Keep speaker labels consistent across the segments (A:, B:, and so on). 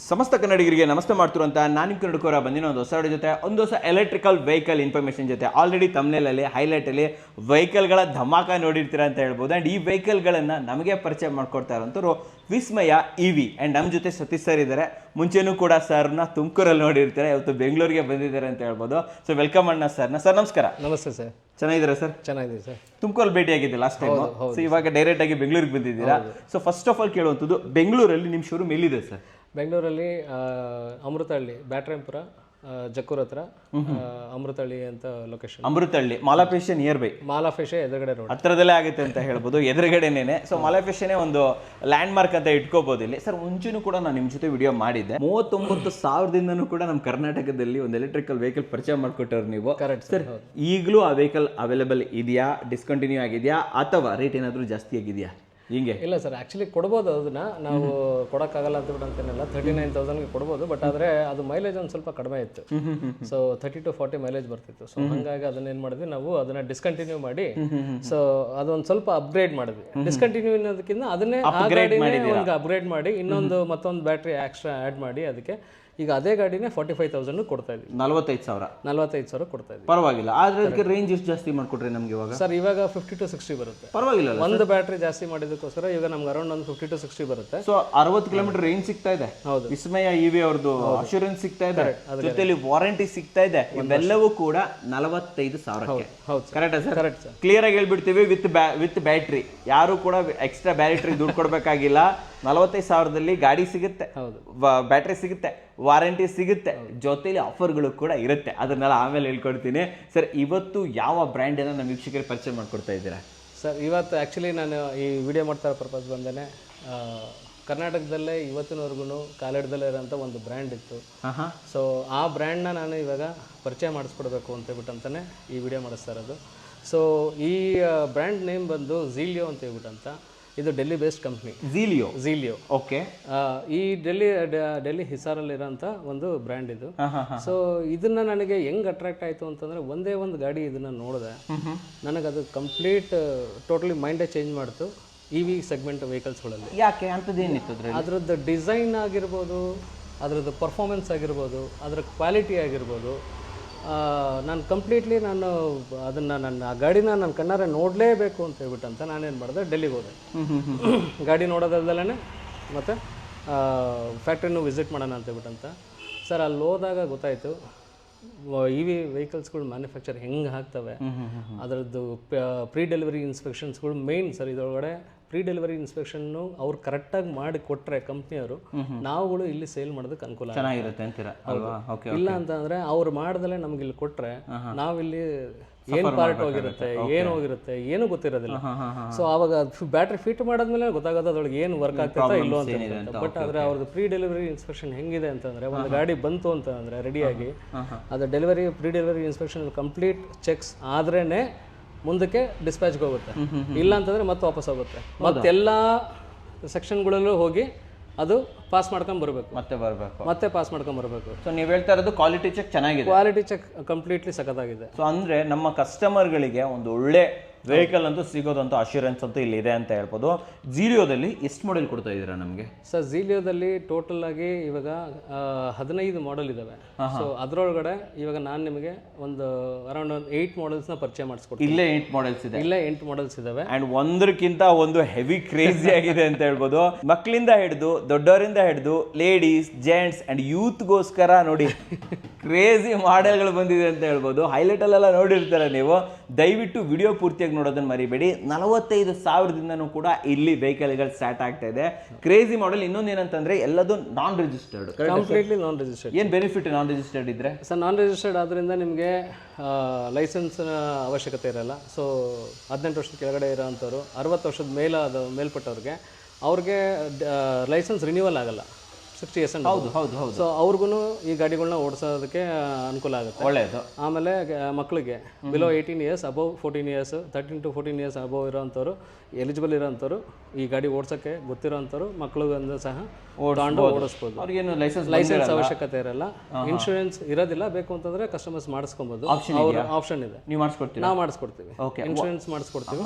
A: ಸಮಸ್ತ ಕನ್ನಡಿಗರಿಗೆ ನಮಸ್ತೆ ಮಾಡ್ತಿರುವಂತ ನಾನು ಕನ್ನಡಕೋರ ಬಂದಿನ ಒಂದು ಹೊಸ ಜೊತೆ ಒಂದು ಹೊಸ ಎಲೆಕ್ಟ್ರಿಕಲ್ ವೆಹಿಕಲ್ ಇನ್ಫಾರ್ಮೇಷನ್ ಜೊತೆ ಆಲ್ರೆಡಿ ತಮ್ನೇಲಲ್ಲಿ ಹೈಲೈಟಲ್ಲಿ ವೆಹಿಕಲ್ಗಳ ಧಮಾಕ ನೋಡಿರ್ತೀರ ಅಂತ ಹೇಳ್ಬೋದು. ಆ್ಯಂಡ್ ಈ ವೆಹಿಕಲ್ಗಳನ್ನು ನಮಗೆ ಪರಿಚಯ ಮಾಡ್ಕೊಡ್ತಾ ಇರೋಂಥವ್ರು ವಿಸ್ಮಯ ಇವಿ. ಆ್ಯಂಡ್ ನಮ್ಮ ಜೊತೆ ಸತೀಶ್ ಸರ್ ಇದ್ದಾರೆ. ಮುಂಚೆನೂ ಕೂಡ ಸರ್ನ ತುಮಕೂರಲ್ಲಿ ನೋಡಿರ್ತಾರೆ, ಇವತ್ತು ಬೆಂಗಳೂರಿಗೆ ಬಂದಿದ್ದಾರೆ ಅಂತ ಹೇಳ್ಬೋದು. ಸೊ ವೆಲ್ಕಮ್ ಅಣ್ಣ ಸರ್ನ. ಸರ್ ನಮಸ್ಕಾರ.
B: ನಮಸ್ತೆ ಸರ್.
A: ಚೆನ್ನಾಗಿದ್ದೀರಾ ಸರ್?
B: ಚೆನ್ನಾಗಿದೆ ಸರ್.
A: ತುಮಕೂರಲ್ಲಿ ಭೇಟಿ ಆಗಿದ್ದೆ ಲಾಸ್ಟ್ ಟೈಮ್. ಸೊ ಇವಾಗ ಡೈರೆಕ್ಟ್ ಆಗಿ ಬೆಂಗಳೂರಿಗೆ ಬಂದಿದ್ದೀರಾ. ಸೊ ಫಸ್ಟ್ ಆಫ್ ಆಲ್ ಕೇಳುವಂಥದ್ದು, ಬೆಂಗಳೂರಲ್ಲಿ ನಿಮ್ಮ ಶೋರೂಮ್ ಎಲ್ಲಿದೆ ಸರ್?
B: ಬೆಂಗಳೂರಲ್ಲಿ ಅಮೃತಹಳ್ಳಿ, ಬ್ಯಾಟ್ರಾಯಂಪುರ, ಜಕ್ಕೂರ್ ಹತ್ರ ಅಮೃತಹಳ್ಳಿ ಅಂತ ಲೊಕೇಶನ್.
A: ಅಮೃತಹಳ್ಳಿ ಮಾಲಾಫೇಶನ್ ನಿಯರ್ ಬೈ,
B: ಮಾಲಾಫೇಶೆ ಎದುರುಗಡೆ ರೋಡ್
A: ಹತ್ರದಲ್ಲೇ ಆಗುತ್ತೆ ಅಂತ ಹೇಳ್ಬೋದು, ಎದುರುಗಡೆನೇನೆ. ಸೊ ಮಾಲಾಫೇಶನೇ ಒಂದು ಲ್ಯಾಂಡ್ ಮಾರ್ಕ್ ಅಂತ ಇಟ್ಕೋಬಹುದು ಇಲ್ಲಿ. ಸರ್ ಮುಂಚೆನೂ ಕೂಡ ನಾನು ನಿಮ್ಮ ಜೊತೆ ವಿಡಿಯೋ ಮಾಡಿದ್ದೆ. 39,000ದಿಂದನೂ ಕೂಡ ನಮ್ಮ ಕರ್ನಾಟಕದಲ್ಲಿ ಒಂದು ಎಲೆಕ್ಟ್ರಿಕಲ್ ವೆಹಿಕಲ್ ಪರಿಚಯ ಮಾಡಿಕೊಟ್ಟವ್ರು ನೀವು.
B: Correct
A: sir. ಈಗಲೂ ಆ ವೆಹಿಕಲ್ ಅವೈಲೇಬಲ್ ಇದೆಯಾ, ಡಿಸ್ಕಂಟಿನ್ಯೂ ಆಗಿದೆಯಾ, ಅಥವಾ ರೇಟ್ ಏನಾದರೂ ಜಾಸ್ತಿ ಆಗಿದೆಯಾ? ಹಿಂಗೆ
B: ಇಲ್ಲ ಸರ್, ಆ್ಯಕ್ಚುಲಿ ಕೊಡ್ಬೋದು. ಅದನ್ನ ನಾವು ಕೊಡೋಕ್ಕಾಗಲ್ಲ ಅಂತ ಅಂತೇನಿಲ್ಲ. 39,000ಗೆ ಕೊಡ್ಬೋದು. ಬಟ್ ಆದರೆ ಅದು ಮೈಲೇಜ್ ಒಂದು ಸ್ವಲ್ಪ ಕಡಿಮೆ ಇತ್ತು. ಸೊ 30 to 40 ಮೈಲೇಜ್ ಬರ್ತಿತ್ತು. ಸೊ ಹಾಗಾಗಿ ಅದನ್ನ ಏನು ಮಾಡಿದ್ವಿ ನಾವು, ಅದನ್ನ ಡಿಸ್ಕಂಟಿನ್ಯೂ ಮಾಡಿ ಸೊ ಅದೊಂದು ಸ್ವಲ್ಪ ಅಪ್ಗ್ರೇಡ್ ಮಾಡಿದ್ವಿ. ಡಿಸ್ಕಂಟಿನ್ಯೂ ಅನ್ನೋದಕ್ಕಿಂತ ಅದನ್ನೇ ಆ ಗಾಡಿನೇ ಒಂದು ಅಪ್ಗ್ರೇಡ್ ಮಾಡಿ ಮತ್ತೊಂದು ಬ್ಯಾಟ್ರಿ ಎಕ್ಸ್ಟ್ರಾ ಆ್ಯಡ್ ಮಾಡಿ ಅದಕ್ಕೆ ಈಗ ಅದೇ ಗಾಡಿನೇ 45,000 ಕೊಡ್ತಾ ಇದ್ವಿ. 45,000 ಕೊಡ್ತಾ ಇದ್ವಿ.
A: ಪರವಾಗಿಲ್ಲ. ಆದ್ರೆ ಅದಕ್ಕೆ ರೇಂಜ್ ಎಷ್ಟು ಜಾಸ್ತಿ ಮಾಡ್ಕೊಟ್ರಿ ನಮ್ಗೆ ಇವಾಗ?
B: ಸರ್ ಇವಾಗ 50 to 60 ಬರುತ್ತೆ.
A: ಪರವಾಗಿಲ್ಲ.
B: ಒಂದು ಬ್ಯಾಟ್ರಿ ಜಾಸ್ತಿ ಮಾಡಿದಕ್ಕೋಸ್ಕರ ಈಗ ನಮ್ಗೆ ಅರೌಂಡ್ ಒಂದು 50 to 60 ಬರುತ್ತೆ.
A: ಸೊ 60 ಕಿಲೋಮೀಟರ್ ರೇಂಜ್ ಸಿಗ್ತಾ ಇದೆ.
B: ಹೌದು.
A: ವಿಸ್ಮಯ ಇವಿ ಅವ್ರದ್ದು ಅಶ್ಯೂರೆನ್ಸ್ ಸಿಗ್ತಾ ಇದೆ, ಜೊತೆಲಿ ವಾರಂಟಿ ಸಿಗ್ತಾ ಇದೆ. ಇವೆಲ್ಲವೂ ಕೂಡ 45,000ಕ್ಕೆ.
B: ಹೌದು.
A: ಕರೆಕ್ಟಾ ಸರ್?
B: Correct sir.
A: ಕ್ಲಿಯರ್ ಆಗಿ ಹೇಳ್ಬಿಡ್ತೀವಿ, ವಿತ್ ಬ್ಯಾಟ್ರಿ. ಯಾರು ಕೂಡ ಎಕ್ಸ್ಟ್ರಾ ಬ್ಯಾಟ್ರಿ ದುಡ್ಡು ಕೊಡ್ಬೇಕಾಗಿಲ್ಲ. 45,000ದಲ್ಲಿ ಗಾಡಿ ಸಿಗುತ್ತೆ, ಬ್ಯಾಟ್ರಿ ಸಿಗುತ್ತೆ, ವಾರಂಟಿ ಸಿಗುತ್ತೆ, ಜೊತೆಲಿ ಆಫರ್ಗಳು ಕೂಡ ಇರುತ್ತೆ. ಅದನ್ನೆಲ್ಲ ಆಮೇಲೆ ಹೇಳ್ಕೊಡ್ತೀನಿ. ಸರ್ ಇವತ್ತು ಯಾವ ಬ್ರ್ಯಾಂಡ್ ಅನ್ನ ನಮ್ಮ ವೀಕ್ಷಕರಿಗೆ ಪರಿಚಯ ಮಾಡ್ಕೊಡ್ತಾ ಇದ್ದೀರಾ?
B: ಸರ್ ಇವತ್ತು ಆ್ಯಕ್ಚುಲಿ ನಾನು ಈ ವಿಡಿಯೋ ಮಾಡ್ತಾ ಇರೋ ಪರ್ಪಸ್ ಬಂದೇ ಕರ್ನಾಟಕದಲ್ಲೇ ಇವತ್ತಿನವರೆಗೂ ಕಾಲಿಡ್ದಲ್ಲೇ ಇರೋಂಥ ಒಂದು ಬ್ರ್ಯಾಂಡ್ ಇತ್ತು. ಸೊ ಆ ಬ್ರ್ಯಾಂಡ್ನ ನಾನು ಇವಾಗ ಪರಿಚಯ ಮಾಡಿಸ್ಕೊಡ್ಬೇಕು ಅಂತ ಹೇಳ್ಬಿಟ್ಟಂತಾನೆ ಈ ವಿಡಿಯೋ ಮಾಡಿಸ್ತಾ ಇರೋದು. ಸೊ ಈ ಬ್ರ್ಯಾಂಡ್ ನೇಮ್ ಬಂದು ಝೀಲಿಯೋ ಅಂತ ಹೇಳ್ಬಿಟ್ಟಂತ. ಇದು ಡೆಲ್ಲಿ ಬೇಸ್ಡ್ ಕಂಪ್ನಿ. ಝೀಲಿಯೋ. ಓಕೆ. ಈ ಡೆಲ್ಲಿ ಹಿಸಾರಲ್ಲಿರೋಂಥ ಒಂದು ಬ್ರ್ಯಾಂಡ್ ಇದು. ಸೊ ಇದನ್ನ ನನಗೆ ಹೆಂಗ್ ಅಟ್ರಾಕ್ಟ್ ಆಯಿತು ಅಂತಂದ್ರೆ, ಒಂದೇ ಒಂದು ಗಾಡಿ ಇದನ್ನ ನೋಡಿದೆ, ನನಗದು ಕಂಪ್ಲೀಟ್ ಟೋಟಲಿ ಮೈಂಡೇ ಚೇಂಜ್ ಮಾಡ್ತು. ಇ ವಿ ಸೆಗ್ಮೆಂಟ್ ವೆಹಿಕಲ್ಸ್ಗಳಲ್ಲಿ.
A: ಯಾಕೆ ಅಂಥದ್ದೇನಿತ್ತು?
B: ಅದ್ರದ್ದು ಡಿಸೈನ್ ಆಗಿರ್ಬೋದು, ಅದ್ರದ್ದು ಪರ್ಫಾರ್ಮೆನ್ಸ್ ಆಗಿರ್ಬೋದು, ಅದರ ಕ್ವಾಲಿಟಿ ಆಗಿರ್ಬೋದು, ನಾನು ಕಂಪ್ಲೀಟ್ಲಿ ಅದನ್ನು ಆ ಗಾಡಿನ ನನ್ನ ಕಣ್ಣಾರೆ ನೋಡಲೇಬೇಕು ಅಂತ ಹೇಳ್ಬಿಟ್ಟಂತ ನಾನೇನು ಮಾಡಿದೆ, ಡೆಲ್ಲಿಗೆ ಹೋದೆ. ಗಾಡಿ ನೋಡೋದಲ್ಲೇ ಮತ್ತು ಫ್ಯಾಕ್ಟ್ರಿನೂ ವಿಸಿಟ್ ಮಾಡೋಣ ಅಂತ ಹೇಳ್ಬಿಟ್ಟಂತ. ಸರ್ ಅಲ್ಲಿ ಹೋದಾಗ ಗೊತ್ತಾಯಿತು ಇ ವಿ ವೆಹಿಕಲ್ಸ್ಗಳು ಮ್ಯಾನುಫ್ಯಾಕ್ಚರ್ ಹೆಂಗೆ ಆಗ್ತವೆ, ಅದರದ್ದು ಪ್ರೀ ಡೆಲಿವರಿ ಇನ್ಸ್ಪೆಕ್ಷನ್ಸ್ಗಳು ಮೇಯ್ನ್ ಸರ್. ಇದರೊಳಗಡೆ ಪ್ರೀ ಡೆಲಿವರಿ ಇನ್ಸ್ಪೆಕ್ಷನ್ನು ಅವ್ರು ಕರೆಕ್ಟಾಗಿ ಮಾಡಿ ಕೊಟ್ಟರೆ ಕಂಪ್ನಿಯವರು, ನಾವುಗಳು ಇಲ್ಲಿ ಸೇಲ್ ಮಾಡೋದಕ್ಕೆ ಅನುಕೂಲ
A: ಚೆನ್ನಾಗಿರುತ್ತೆ ಅಂತೀರಾ?
B: ಇಲ್ಲ ಅಂತಂದರೆ ಅವ್ರು ಮಾಡ್ದಲೇ ನಮ್ಗೆ ಇಲ್ಲಿ ಕೊಟ್ಟರೆ ನಾವಿಲ್ಲಿ ಏನು ಪಾರ್ಟ್ ಹೋಗಿರುತ್ತೆ, ಏನು ಹೋಗಿರುತ್ತೆ, ಏನು ಗೊತ್ತಿರೋದಿಲ್ಲ. ಸೊ ಆವಾಗ ಬ್ಯಾಟ್ರಿ ಫಿಟ್ ಮಾಡಾದ್ಮೇಲೆ ಗೊತ್ತಾಗೋದು ಅದ್ರೊಳಗೆ ಏನು ವರ್ಕ್ ಆಗ್ತೈತಾ ಇಲ್ಲೋ ಅಂತ. ಬಟ್ ಆದರೆ ಅವ್ರದ್ದು ಪ್ರೀ ಡೆಲಿವರಿ ಇನ್ಸ್ಪೆಕ್ಷನ್ ಹೆಂಗಿದೆ ಅಂತಂದರೆ, ಒಂದು ಗಾಡಿ ಬಂತು ಅಂತಂದರೆ ರೆಡಿಯಾಗಿ ಅದು pre delivery inspection complete checks ಆದ್ರೇ ಮುಂದಕ್ಕೆ ಡಿಸ್ಪ್ಯಾಚ್ಗೆ ಹೋಗುತ್ತೆ. ಇಲ್ಲ ಅಂತಂದರೆ ಮತ್ತೆ ವಾಪಸ್ ಹೋಗುತ್ತೆ. ಮತ್ತೆಲ್ಲ ಸೆಕ್ಷನ್ಗಳಲ್ಲೂ ಹೋಗಿ ಅದು ಪಾಸ್ ಮಾಡ್ಕೊಂಡು ಬರಬೇಕು, ಮತ್ತೆ ಪಾಸ್ ಮಾಡ್ಕೊಂಡು ಬರಬೇಕು.
A: ಸೊ ನೀವು ಹೇಳ್ತಾ ಇರೋದು ಕ್ವಾಲಿಟಿ ಚೆಕ್ ಚೆನ್ನಾಗಿದೆ.
B: ಕ್ವಾಲಿಟಿ ಚೆಕ್ ಕಂಪ್ಲೀಟ್ಲಿ ಸಖತ್ತಾಗಿದೆ.
A: ಸೊ ಅಂದರೆ ನಮ್ಮ ಕಸ್ಟಮರ್ಗಳಿಗೆ ಒಂದು ಒಳ್ಳೆ ವೆಹಿಕಲ್ ಅಂತೂ ಸಿಗೋದಂತೂ ಅಶ್ಯೂರೆನ್ಸ್ ಅಂತೂ ಇಲ್ಲಿ ಇದೆ ಅಂತ ಹೇಳ್ಬೋದು. ಝೀಲಿಯೋದಲ್ಲಿ ಎಷ್ಟು ಮಾಡೆಲ್ ಕೊಡ್ತಾ ಇದ್ದೀರಾ ನಮಗೆ?
B: ಸರ್ ಝೀಲಿಯೋದಲ್ಲಿ ಟೋಟಲ್ ಆಗಿ ಇವಾಗ 15 ಮಾಡೆಲ್ ಇದಾವೆ. ಸೊ ಅದರೊಳಗಡೆ ಇವಾಗ ನಾನು ನಿಮಗೆ ಒಂದು ಅರೌಂಡ್ 8 ಮಾಡೆಲ್ಸ್ನ ಪರಿಚಯ ಮಾಡಿಸ್ಕೊಡ್ತೀನಿ.
A: ಇಲ್ಲೇ 8 ಮಾಡೆಲ್ಸ್ ಇದೆ.
B: ಇಲ್ಲೇ 8 ಮಾಡೆಲ್ಸ್ ಇದಾವೆ.
A: ಅಂಡ್ ಒಂದಕ್ಕಿಂತ ಒಂದು ಹೆವಿ ಕ್ರೇಜಿ ಆಗಿದೆ ಅಂತ ಹೇಳ್ಬೋದು. ಮಕ್ಕಳಿಂದ ಹಿಡಿದು ದೊಡ್ಡವರಿಂದ ಹಿಡಿದು ಲೇಡೀಸ್, ಜೆಂಟ್ಸ್ ಅಂಡ್ ಯೂತ್ಗೋಸ್ಕರ ನೋಡಿ ಕ್ರೇಜಿ ಮಾಡೆಲ್ಗಳು ಬಂದಿದೆ ಅಂತ ಹೇಳ್ಬೋದು. ಹೈಲೈಟ್ ಅಲ್ಲೆಲ್ಲ ನೋಡಿರ್ತಾರೆ ನೀವು. ದಯವಿಟ್ಟು ವಿಡಿಯೋ ಪೂರ್ತಿಯಾಗಿ ನೋಡೋದನ್ನ ಮರಿಬೇಡಿ. 45,000ದಿಂದನೂ ಕೂಡ ಇಲ್ಲಿ ವೆಹಿಕಲ್ಗಳು ಸ್ಟಾರ್ಟ್ ಆಗ್ತಾ ಇದೆ. Crazy model. ಇನ್ನೊಂದು ಏನಂತಂದ್ರೆ ಎಲ್ಲದು ನಾನ್ ರಿಜಿಸ್ಟರ್ಡ್.
B: ಕಂಪ್ಲೀಟ್ಲಿ ನಾನ್ ರಿಜಿಸ್ಟರ್ಡ್.
A: ಏನು ಬೆನಿಫಿಟ್ ನಾನ್ ರಿಜಿಸ್ಟರ್ಡ್ ಇದ್ರೆ?
B: ಸರ್ ನಾನ್ ರಿಜಿಸ್ಟರ್ಡ್ ಆದ್ರಿಂದ ನಿಮಗೆ ಲೈಸೆನ್ಸ್ ಅವಶ್ಯಕತೆ ಇರಲ್ಲ. ಸೊ 18 ವರ್ಷದ ಕೆಳಗಡೆ ಇರೋಂಥವ್ರು, 60 ವರ್ಷದ ಮೇಲ್ಪಟ್ಟವ್ರಿಗೆ ಅವ್ರಿಗೆ ಲೈಸೆನ್ಸ್ ರಿನ್ಯೂವಲ್ ಆಗಲ್ಲ. 60 years.
A: ಹೌದು.
B: ಸೊ ಅವ್ರಿಗೂ ಈ ಗಾಡಿಗಳನ್ನ ಓಡಿಸೋದಕ್ಕೆ ಅನುಕೂಲ ಆಗುತ್ತೆ.
A: ಒಳ್ಳೆಯದು.
B: ಆಮೇಲೆ ಮಕ್ಕಳಿಗೆ below 18 years, above 14 years, 13 to 14 years above ಇರೋಂಥವ್ರು, ಎಲಿಜಿಬಲ್ ಇರೋಂಥವ್ರು, ಈ ಗಾಡಿ ಓಡಿಸೋಕ್ಕೆ ಗೊತ್ತಿರೋಂಥವ್ರು ಮಕ್ಕಳಿಗೆ ಸಹ ಓಡಿಸ್ಬೋದು.
A: ಅವ್ರಿಗೇನು
B: ಲೈಸೆನ್ಸ್ ಅವಶ್ಯಕತೆ ಇರಲ್ಲ, ಇನ್ಶೂರೆನ್ಸ್ ಇರೋದಿಲ್ಲ. ಬೇಕು ಅಂತಂದ್ರೆ ಕಸ್ಟಮರ್ಸ್ ಮಾಡಿಸ್ಕೊಬೋದು. ಆಪ್ಷನ್ ಇದೆ.
A: ನೀವು ಮಾಡಿಸ್ಕೊಡ್ತೀವಿ?
B: ನಾವು ಮಾಡಿಸ್ಕೊಡ್ತೀವಿ. ಇನ್ಶೂರೆನ್ಸ್ ಮಾಡಿಸ್ಕೊಡ್ತೀವಿ.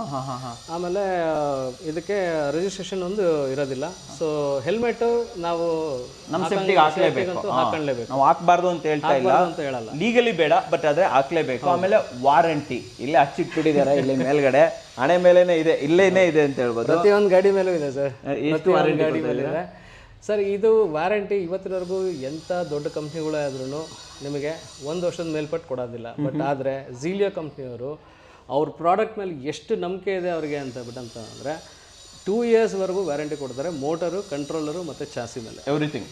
B: ಆಮೇಲೆ ಇದಕ್ಕೆ ರಿಜಿಸ್ಟ್ರೇಷನ್ ಒಂದು ಇರೋದಿಲ್ಲ. ಸೊ ಹೆಲ್ಮೆಟ್ ನಾವು
A: ನಮ್ಮ ಸೇಫ್ಟಿಗೆ ಹಾಕ್ಲೇಬೇಕು.
B: ಹಾಕೊಂಡ್ಲೇಬೇಕು.
A: ನಾವು ಹಾಕ್ಬಾರ್ದು ಅಂತ ಹೇಳ್ತಾ ಇಲ್ಲ,
B: ಅಂತ ಹೇಳಲ್ಲ.
A: ಲೀಗಲಿ ಬೇಡ, ಬಟ್ ಆದ್ರೆ ಹಾಕ್ಲೇಬೇಕು. ಆಮೇಲೆ ವಾರಂಟಿ ಇಲ್ಲೇ ಹಚ್ಚಿಟ್ಬಿಟ್ಟಿದ್ದಾರೆ, ಇಲ್ಲಿ ಮೇಲ್ಗಡೆ ಹಣೆ ಮೇಲೇನೆ ಇದೆ, ಇಲ್ಲೇನೇ ಇದೆ ಅಂತ ಹೇಳ್ಬೋದು.
B: ಪ್ರತಿಯೊಂದು ಗಾಡಿ ಮೇಲೂ ಇದೆ ಸರ್.
A: ಎಷ್ಟು ವಾರಂಟಿ
B: ಗಾಡಿ ಮೇಲೆ ಇದೆ ಸರ್. ಇದು ವಾರಂಟಿ ಇವತ್ತಿನವರೆಗೂ ಎಂಥ ದೊಡ್ಡ ಕಂಪ್ನಿಗಳೇ ಆದ್ರೂ ನಿಮಗೆ 1 ವರ್ಷದ ಮೇಲ್ಪಟ್ಟು ಕೊಡೋದಿಲ್ಲ. ಬಟ್ ಆದರೆ ಝೀಲಿಯೋ ಕಂಪ್ನಿಯವರು ಅವ್ರ ಪ್ರಾಡಕ್ಟ್ ಮೇಲೆ ಎಷ್ಟು ನಂಬಿಕೆ ಇದೆ ಅವ್ರಿಗೆ ಅಂತ ಅಂದರೆ 2 ಇಯರ್ಸ್ವರೆಗೂ ವ್ಯಾರಂಟಿ ಕೊಡ್ತಾರೆ. ಮೋಟರು, ಕಂಟ್ರೋಲರು ಮತ್ತು ಚಾಸಿ ಮೇಲೆ ಎವ್ರಿಥಿಂಗ್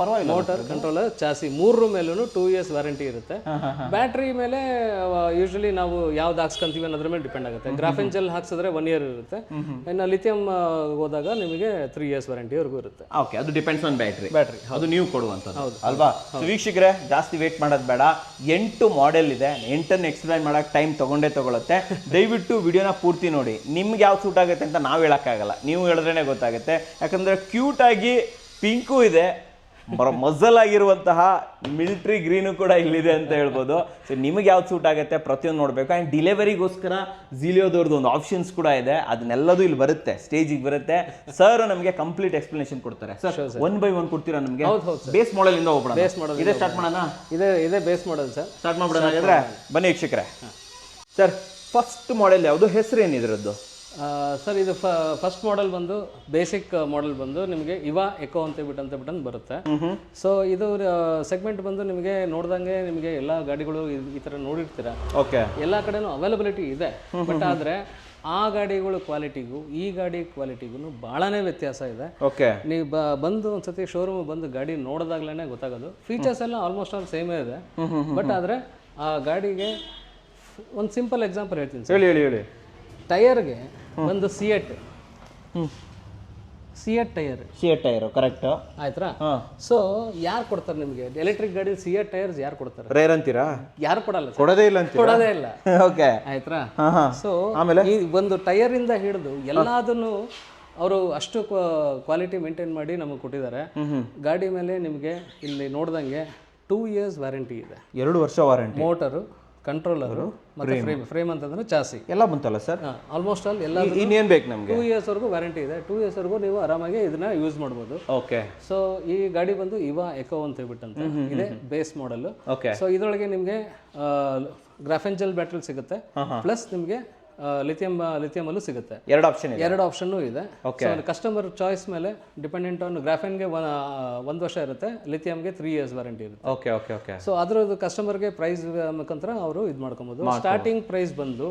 A: ಪರವಾಗಿಲ್ಲ.
B: ಮೋಟರ್, ಕಂಟ್ರೋಲರ್, ಚಾಸಿ 3 ಮೇಲೂ 2 ಇಯರ್ಸ್ ವ್ಯಾರಂಟಿ ಇರುತ್ತೆ. ಬ್ಯಾಟ್ರಿ ಮೇಲೆ ಯೂಶಲಿ ನಾವು ಯಾವ್ದು ಹಾಕ್ಸ್ಕೊಂತೀವಿ ಅನ್ನೋದ್ರ ಮೇಲೆ ಡಿಪೆಂಡ್ ಆಗುತ್ತೆ. ಗ್ರಾಫೆನ್ ಜೆಲ್ ಹಾಕ್ಸಿದ್ರೆ 1 ಇಯರ್ ಇರುತ್ತೆ. ಇನ್ನು ಲಿಥಿಯಂ ಹೋದಾಗ ನಿಮಗೆ 3 ಇಯರ್ಸ್ ವ್ಯಾರಂಟಿವರೆಗೂ ಇರುತ್ತೆ.
A: ಓಕೆ, ಅದು ಡಿಪೆಂಡ್ಸ್ ಆನ್ ಬ್ಯಾಟ್ರಿ. ಅದು ನೀವು ಕೊಡುವಂಥದ್ದು ಅಲ್ವಾ? ವೀಕ್ಷಕರೇ, ಜಾಸ್ತಿ ವೇಟ್ ಮಾಡೋದು ಬೇಡ. 8 ಮಾಡೆಲ್ ಇದೆ. 8ಅನ್ನು ಎಕ್ಸ್ಪ್ಲೈನ್ ಮಾಡಕ್ಕೆ ಟೈಮ್ ತಗೊಳುತ್ತೆ. ದಯವಿಟ್ಟು ವಿಡಿಯೋನ ಪೂರ್ತಿ ನೋಡಿ. ನಿಮ್ಗೆ ಯಾವ್ದು ಸೂಟ್ ಆಗುತ್ತೆ ಅಂತ ನಾವು ಹೇಳಕ್ಕಾಗಲ್ಲ, ನೀವು ಹೇಳಿದ್ರೇನೆ ಗೊತ್ತಾಗುತ್ತೆ. ಯಾಕಂದ್ರೆ ಕ್ಯೂಟ್ ಆಗಿ ಪಿಂಕು ಇದೆ, ಮಜಲ್ ಆಗಿರುವಂತಹ ಮಿಲಿಟರಿ ಗ್ರೀನು ಕೂಡ ಇಲ್ಲಿದೆ ಅಂತ ಹೇಳ್ಬೋದು. ಸೊ ನಿಮಗೆ ಯಾವ್ದು ಸೂಟ್ ಆಗುತ್ತೆ ಪ್ರತಿಯೊಂದು ನೋಡಬೇಕು. ಆ್ಯಂಡ್ ಡಿಲಿವರಿಗೋಸ್ಕರ ಝೀಲಿಯೋದವ್ರದ್ದು ಒಂದು ಆಪ್ಷನ್ಸ್ ಕೂಡ ಇದೆ. ಅದನ್ನೆಲ್ಲದೂ ಇಲ್ಲಿ ಬರುತ್ತೆ, ಸ್ಟೇಜಿಗೆ ಬರುತ್ತೆ. ಸರ್ ನಮಗೆ ಕಂಪ್ಲೀಟ್ ಎಕ್ಸ್ಪ್ಲನೇಷನ್ ಕೊಡ್ತಾರೆ. ಸರ್ 1 by 1 ಕೊಡ್ತೀರಾ ನಮಗೆ? ಬೇಸ್ ಮಾಡೆಲ್ ಇಂದ ಹೋಗೋಣ.
B: ಬೇಸ್ ಮಾಡಲ್
A: ಇದೇ ಸ್ಟಾರ್ಟ್ ಮಾಡೋಣ.
B: ಇದೇ ಬೇಸ್ ಮಾಡಲ್ ಸರ್.
A: ಸ್ಟಾರ್ಟ್ ಮಾಡ್ಬಿಡೋಣ ಹಾಗಾದ್ರೆ. ಬನ್ನಿ ವೀಕ್ಷಕರೇ. ಸರ್ ಫಸ್ಟ್ ಮಾಡೆಲ್ ಯಾವುದು? ಹೆಸರು ಏನಿದ್ರದ್ದು?
B: ಸರ್ ಇದು ಫಸ್ಟ್ ಮಾಡೆಲ್ ಬಂದು ಬೇಸಿಕ್ ಮಾಡೆಲ್ ಬಂದು ನಿಮಗೆ ಇವಾ ಎಕೋ ಅಂತ ಬಿಟ್ಟು ಬರುತ್ತೆ. ಸೊ ಇದು ಸೆಗ್ಮೆಂಟ್ ಬಂದು ನಿಮಗೆ ನೋಡ್ದಂಗೆ ನಿಮಗೆ ಎಲ್ಲ ಗಾಡಿಗಳು ಈ ಥರ ನೋಡಿರ್ತೀರ.
A: ಓಕೆ,
B: ಎಲ್ಲ ಕಡೆನೂ ಅವೈಲಬಿಲಿಟಿ ಇದೆ. ಬಟ್ ಆದರೆ ಆ ಗಾಡಿಗಳು ಕ್ವಾಲಿಟಿಗೂ ಈ ಗಾಡಿ ಕ್ವಾಲಿಟಿಗೂ ಭಾಳನೇ ವ್ಯತ್ಯಾಸ ಇದೆ.
A: ಓಕೆ,
B: ನೀವು ಬಂದು ಒಂದ್ಸತಿ ಶೋರೂಮ್ ಬಂದು ಗಾಡಿ ನೋಡಿದಾಗ್ಲೇ ಗೊತ್ತಾಗೋದು. ಫೀಚರ್ಸ್ ಎಲ್ಲ ಆಲ್ಮೋಸ್ಟ್ ಆಲ್ ಸೇಮೇ ಇದೆ. ಬಟ್ ಆದರೆ ಆ ಗಾಡಿಗೆ ಒಂದು ಸಿಂಪಲ್ ಎಕ್ಸಾಂಪಲ್ ಹೇಳ್ತೀನಿ ಸರ್.
A: ಹೇಳಿ.
B: ಟೈರ್ಗೆ ಒಂದು ಸಿಯೆಟ್ ಟೈರ್
A: ಕರೆಕ್ಟ್
B: ಆಯ್ತಾ? ಸೊ ಯಾರು ಕೊಡ್ತಾರೆ ನಿಮಗೆ ಎಲೆಕ್ಟ್ರಿಕ್ ಗಾಡಿ ಸಿಯೆಟ್ ಟೈರ್ಸ್? ಯಾರು ಕೊಡ್ತಾರೆ?
A: ರೇರ್ ಅಂತೀರಾ?
B: ಯಾರು ಕೊಡಲ್ಲ,
A: ಕೊಡೋದೇ ಇಲ್ಲ. ಓಕೆ,
B: ಆಯ್ತಾ? ಸೊ ಈ ಒಂದು ಟೈರ್ ಇಂದ ಹಿಡಿದು ಎಲ್ಲದನ್ನು ಅವರು ಅಷ್ಟು ಕ್ವಾಲಿಟಿ ಮೇಂಟೈನ್ ಮಾಡಿ ನಮಗೆ ಕೊಟ್ಟಿದ್ದಾರೆ. ಗಾಡಿ ಮೇಲೆ ನಿಮಗೆ ಇಲ್ಲಿ ನೋಡ್ದಂಗೆ 2 ಇಯರ್ಸ್ ವ್ಯಾರಂಟಿ ಇದೆ.
A: 2 ವರ್ಷ ವಾರಂಟಿ.
B: ಮೋಟರು, ಕಂಟ್ರೋಲರು ಮತ್ತೆ ಫ್ರೇಮ್ ಅಂತಂದ್ರೆ ಚಾಸಿ
A: ಎಲ್ಲ ಬಂತಲ್ಲ ಸರ್?
B: ಆಲ್ಮೋಸ್ಟ್ ಆಲ್ ಎಲ್ಲ.
A: ಇನ್ನೇನು ಬೇಕು ನಮಗೆ?
B: 2 ಇಯರ್ಸ್ ವರೆಗೂ ವ್ಯಾರಂಟಿ ಇದೆ. 2 ಇಯರ್ಸ್ ವರೆಗೂ ನೀವು ಆರಾಮಾಗಿ ಇದನ್ನ ಯೂಸ್ ಮಾಡ್ಬೋದು.
A: ಓಕೆ.
B: ಸೊ ಈ ಗಾಡಿ ಬಂದು ಇವಾ ಎಕೋ ಅಂತ ಹೇಳ್ಬಿಟ್ಟಂತ ಇದೆ ಬೇಸ್ ಮಾಡೆಲ್.
A: ಓಕೆ.
B: ಸೊ ಇದರೊಳಗೆ ನಿಮಗೆ ಗ್ರಾಫೆನ್ ಜೆಲ್ ಬ್ಯಾಟ್ರಿ ಸಿಗುತ್ತೆ, ಪ್ಲಸ್ ನಿಮಗೆ ಲಿಥಿಯಂ ಅಲ್ಲೂ ಸಿಗುತ್ತೆ.
A: 2 ಆಪ್ಷನ್ ಇದೆ.
B: 2 ಆಪ್ಷನ್ ಇದೆ. ಕಸ್ಟಮರ್ ಚಾಯ್ಸ್ ಮೇಲೆ ಡಿಪೆಂಡೆಂಟ್ ಆನ್ ಗ್ರಾಫೆನ್ಗೆ 1 ವರ್ಷ ಇರುತ್ತೆ, ಲಿಥಿಯಂಗೆ 3 ಇಯರ್ಸ್ ವ್ಯಾರಂಟಿ ಇರುತ್ತೆ.
A: ಓಕೆ.
B: ಸೊ ಅದ್ರದ್ದು ಕಸ್ಟಮರ್ಗೆ ಪ್ರೈಸ್ ಮುಖಾಂತರ ಅವರು ಇದು ಮಾಡ್ಕೊಬೋದು. ಸ್ಟಾರ್ಟಿಂಗ್ ಪ್ರೈಸ್ ಬಂದು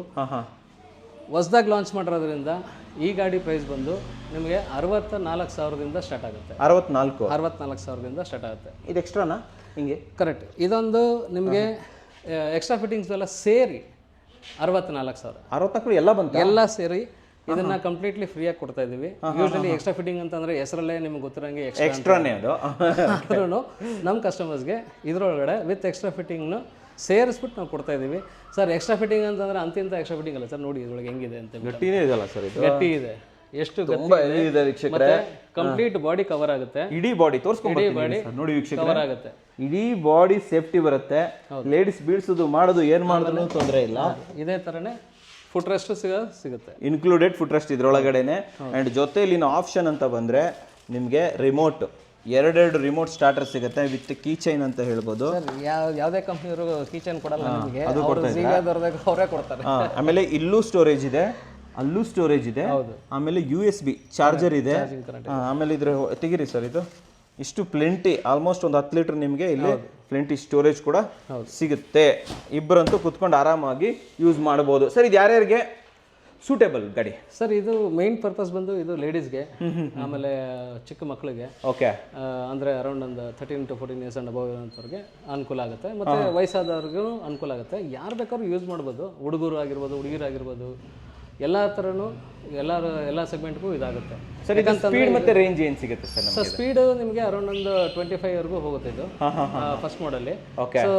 B: ಹೊಸದಾಗಿ ಲಾಂಚ್ ಮಾಡಿರೋದ್ರಿಂದ ಈ ಗಾಡಿ ಪ್ರೈಸ್ ಬಂದು ನಿಮಗೆ 64,000ದಿಂದ ಸ್ಟಾರ್ಟ್ ಆಗುತ್ತೆ. 64,000ದಿಂದ ಸ್ಟಾರ್ಟ್ ಆಗುತ್ತೆ.
A: ಇದು ಎಕ್ಸ್ಟ್ರಾನಾ? ಹಿಂಗೆ
B: ಕರೆಕ್ಟ್. ಇದೊಂದು ನಿಮಗೆ ಎಕ್ಸ್ಟ್ರಾ ಫಿಟ್ಟಿಂಗ್ಸ್ ಎಲ್ಲ ಸೇರಿ 64,000
A: ಎಲ್ಲ ಬಂತು.
B: ಎಲ್ಲ ಸೇರಿ ಇದನ್ನ ಕಂಪ್ಲೀಟ್ಲಿ ಫ್ರೀ ಆಗಿ ಕೊಡ್ತಾ ಇದೀವಿ. ಯೂಶಲಿ ಎಕ್ಸ್ಟ್ರಾ ಫಿಟ್ಟಿಂಗ್ ಅಂತಂದ್ರೆ ಹೆಸರಲ್ಲೇ ನಿಮ್ಗೆ ಗೊತ್ತಿರಂಗೆ
A: ಎಕ್ಸ್ಟ್ರಾನೇ ಅದು.
B: ನಮ್ಮ ಕಸ್ಟಮರ್ಸ್ಗೆ ಇದರೊಳಗಡೆ ವಿತ್ ಎಕ್ಸ್ಟ್ರಾ ಫಿಟ್ಟಿಂಗ್ನು ಸೇರಿಸ್ಬಿಟ್ಟು ನಾವು ಕೊಡ್ತಾ ಇದೀವಿ. ಸರ್ ಎಕ್ಸ್ಟ್ರಾ ಫಿಟ್ಟಿಂಗ್ ಅಂತಂದ್ರೆ ಅಂತಿಂತ ಎಕ್ಸ್ಟ್ರಾ ಫಿಟ್ಟಿಂಗ್ ಅಲ್ಲ ಸರ್. ನೋಡಿ ಇದ್ರೊಳಗೆ ಹೆಂಗಿದೆ ಅಂತ.
A: ಗಟ್ಟಿನೇ ಇದೆಲ್ಲ ಸರ್ ಇದು?
B: ಗಟ್ಟಿ ಇದೆ. ಎಷ್ಟು
A: ಇದೆ ವೀಕ್ಷಕರೇ.
B: ಕಂಪ್ಲೀಟ್ ಬಾಡಿ ಕವರ್ ಆಗುತ್ತೆ.
A: ಇಡೀ ಬಾಡಿ ತೋರಿಸ್ಕೊಂಡು ನೋಡಿ ವೀಕ್ಷಕರೇ, ಕವರ್ ಆಗುತ್ತೆ. ಇಡೀ ಬಾಡಿ ಸೇಫ್ಟಿ ಬರುತ್ತೆ. ಲೇಡೀಸ್ ಬೀಳ್ಸೋದು ಮಾಡೋದು ಏನ್ ಮಾಡಿದ್ರು ತೊಂದರೆ ಇಲ್ಲ.
B: ಇದೇ ತರನೇ ಫುಟ್ ರೆಸ್ಟ್ ಸಿಗುತ್ತೆ.
A: ಇನ್ಕ್ಲೂಡೆಡ್ ಫುಟ್ ರೆಸ್ಟ್ ಇದ್ರೊಳಗಡೆನೆ. ಅಂಡ್ ಜೊತೆಲಿ ಆಪ್ಷನ್ ಅಂತ ಬಂದ್ರೆ ನಿಮ್ಗೆ ರಿಮೋಟ್, 2 ರಿಮೋಟ್ ಸ್ಟಾರ್ಟರ್ ಸಿಗುತ್ತೆ ವಿತ್ ಕೀ ಚೈನ್ ಅಂತ ಹೇಳ್ಬೋದು.
B: ಯಾವುದೇ ಕಂಪ್ನಿಯವರು ಕೀ ಚೈನ್ ಕೊಡಲ್ಲ ನಿಮಗೆ,
A: ಅದು
B: ಅವರೇ ಕೊಡ್ತಾರೆ.
A: ಆಮೇಲೆ ಇಲ್ಲೂ ಸ್ಟೋರೇಜ್ ಇದೆ, ಅಲ್ಲೂ ಸ್ಟೋರೇಜ್ ಇದೆ. ಆಮೇಲೆ USB ಚಾರ್ಜರ್ ಇದೆ. ಆಮೇಲೆ ಇದ್ರ ತೆಗಿರಿ ಸರ್, ಇದು ಇಷ್ಟು ಪ್ಲೆಂಟಿ, ಆಲ್ಮೋಸ್ಟ್ ಒಂದು 10 ಲೀಟರ್ ನಿಮಗೆ ಇಲ್ಲಿ ಪ್ಲೆಂಟಿ ಸ್ಟೋರೇಜ್ ಕೂಡ ಸಿಗುತ್ತೆ. ಇಬ್ಬರಂತೂ ಕುತ್ಕೊಂಡು ಆರಾಮಾಗಿ ಯೂಸ್ ಮಾಡಬಹುದು. ಸರ್ ಇದು ಯಾರ್ಯಾರಿಗೆ ಸೂಟೇಬಲ್ ಗಾಡಿ?
B: ಸರ್ ಇದು ಮೇನ್ ಪರ್ಪಸ್ ಬಂದು ಇದು ಲೇಡೀಸ್ಗೆ, ಆಮೇಲೆ ಚಿಕ್ಕ ಮಕ್ಕಳಿಗೆ,
A: ಓಕೆ,
B: ಅಂದ್ರೆ ಅರೌಂಡ್ ಒಂದು 13 to 14 ಇಯರ್ಸ್ ಅಂಡ್ ಅಬೌವ್ ಅಂತವ್ರಿಗೆ ಅನುಕೂಲ ಆಗುತ್ತೆ. ಮತ್ತೆ ವಯಸ್ಸಾದವ್ರಿಗೂ ಅನುಕೂಲ ಆಗುತ್ತೆ. ಯಾರು ಬೇಕಾದ್ರೂ ಯೂಸ್ ಮಾಡ್ಬೋದು. ಹುಡುಗರು ಆಗಿರ್ಬೋದು, ಹುಡುಗಿರಾಗಿರ್ಬೋದು, ಎಲ್ಲ ಥರನೂ ಎಲ್ಲ ಸೆಗ್ಮೆಂಟ್ಗೂ ಇದಾಗುತ್ತೆ.
A: ಸರ್ ಇದು ಸ್ಪೀಡ್ ಮತ್ತೆ ರೇಂಜ್ ಏನು ಸಿಗುತ್ತೆ ಸರ್?
B: ಸೊ ಸ್ಪೀಡ್ ನಿಮಗೆ ಅರೌಂಡ್ ಒಂದು 25 ವರೆಗೂ ಹೋಗುತ್ತೆ ಇದು ಫಸ್ಟ್ ಮಾಡಲ್ಲಿ. ಸೊ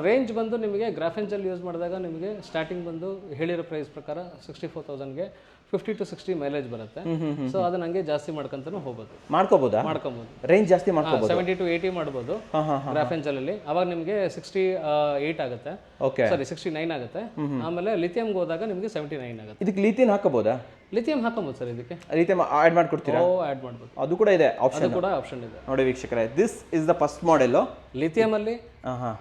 B: ರೇಂಜ್ ಬಂದು ನಿಮಗೆ ಗ್ರಾಫೆನ್ ಜೆಲ್ ಯೂಸ್ ಮಾಡಿದಾಗ ನಿಮಗೆ ಸ್ಟಾರ್ಟಿಂಗ್ ಬಂದು ಹೇಳಿರೋ ಪ್ರೈಸ್ ಪ್ರಕಾರ 64,000ಗೆ 50 to 60 ಮೈಲೇಜ್ ಬರುತ್ತೆ. ಸೊ ಅದನ್ನ ಹಂಗೆ ಜಾಸ್ತಿ ಮಾಡ್ಕೊಂತಾನು ಹೋಗ್ಬೋದು. ಮಾಡ್ಕೋಬಹುದು. ರೇಂಜ್ ಜಾಸ್ತಿ ಮಾಡ್ಕೋಬಹುದು. 70 to 80 ಮಾಡ್ಬೋದು ಗ್ರಾಫೆನ್ ಜೆಲ್ ಅಲ್ಲಿ. ಅವಾಗ ನಿಮಗೆ 68 ಆಗುತ್ತೆ. ಸಾರಿ 69 ಆಗುತ್ತೆ. ಆಮೇಲೆ ಲಿಥಿಯಂಗೆ ಹೋದಾಗ ನಿಮಗೆ 79 ಆಗುತ್ತೆ.
A: ಇದಕ್ಕೆ ಲಿಥಿಯಂ ಹಾಕಬಹುದಾ?
B: ಲಿಥಿಯಂ ಹಾಕೊಬೋದು ಸರ್ ಇದಕ್ಕೆ.
A: ರೀತಿಯ ಆ್ಯಡ್ ಮಾಡ್ಕೊಡ್ತೀರಾ?
B: ಆ್ಯಡ್ ಮಾಡ್ಬೋದು,
A: ಅದು ಕೂಡ ಇದೆ ಆಪ್ಷನ್.
B: ಅದು ಕೂಡ ಆಪ್ಷನ್ ಇದೆ
A: ನೋಡಿ ವೀಕ್ಷಕರೇ, this is the first model
B: ಲಿಥಿಯಮಲ್ಲಿ.
A: ಹಾಂ,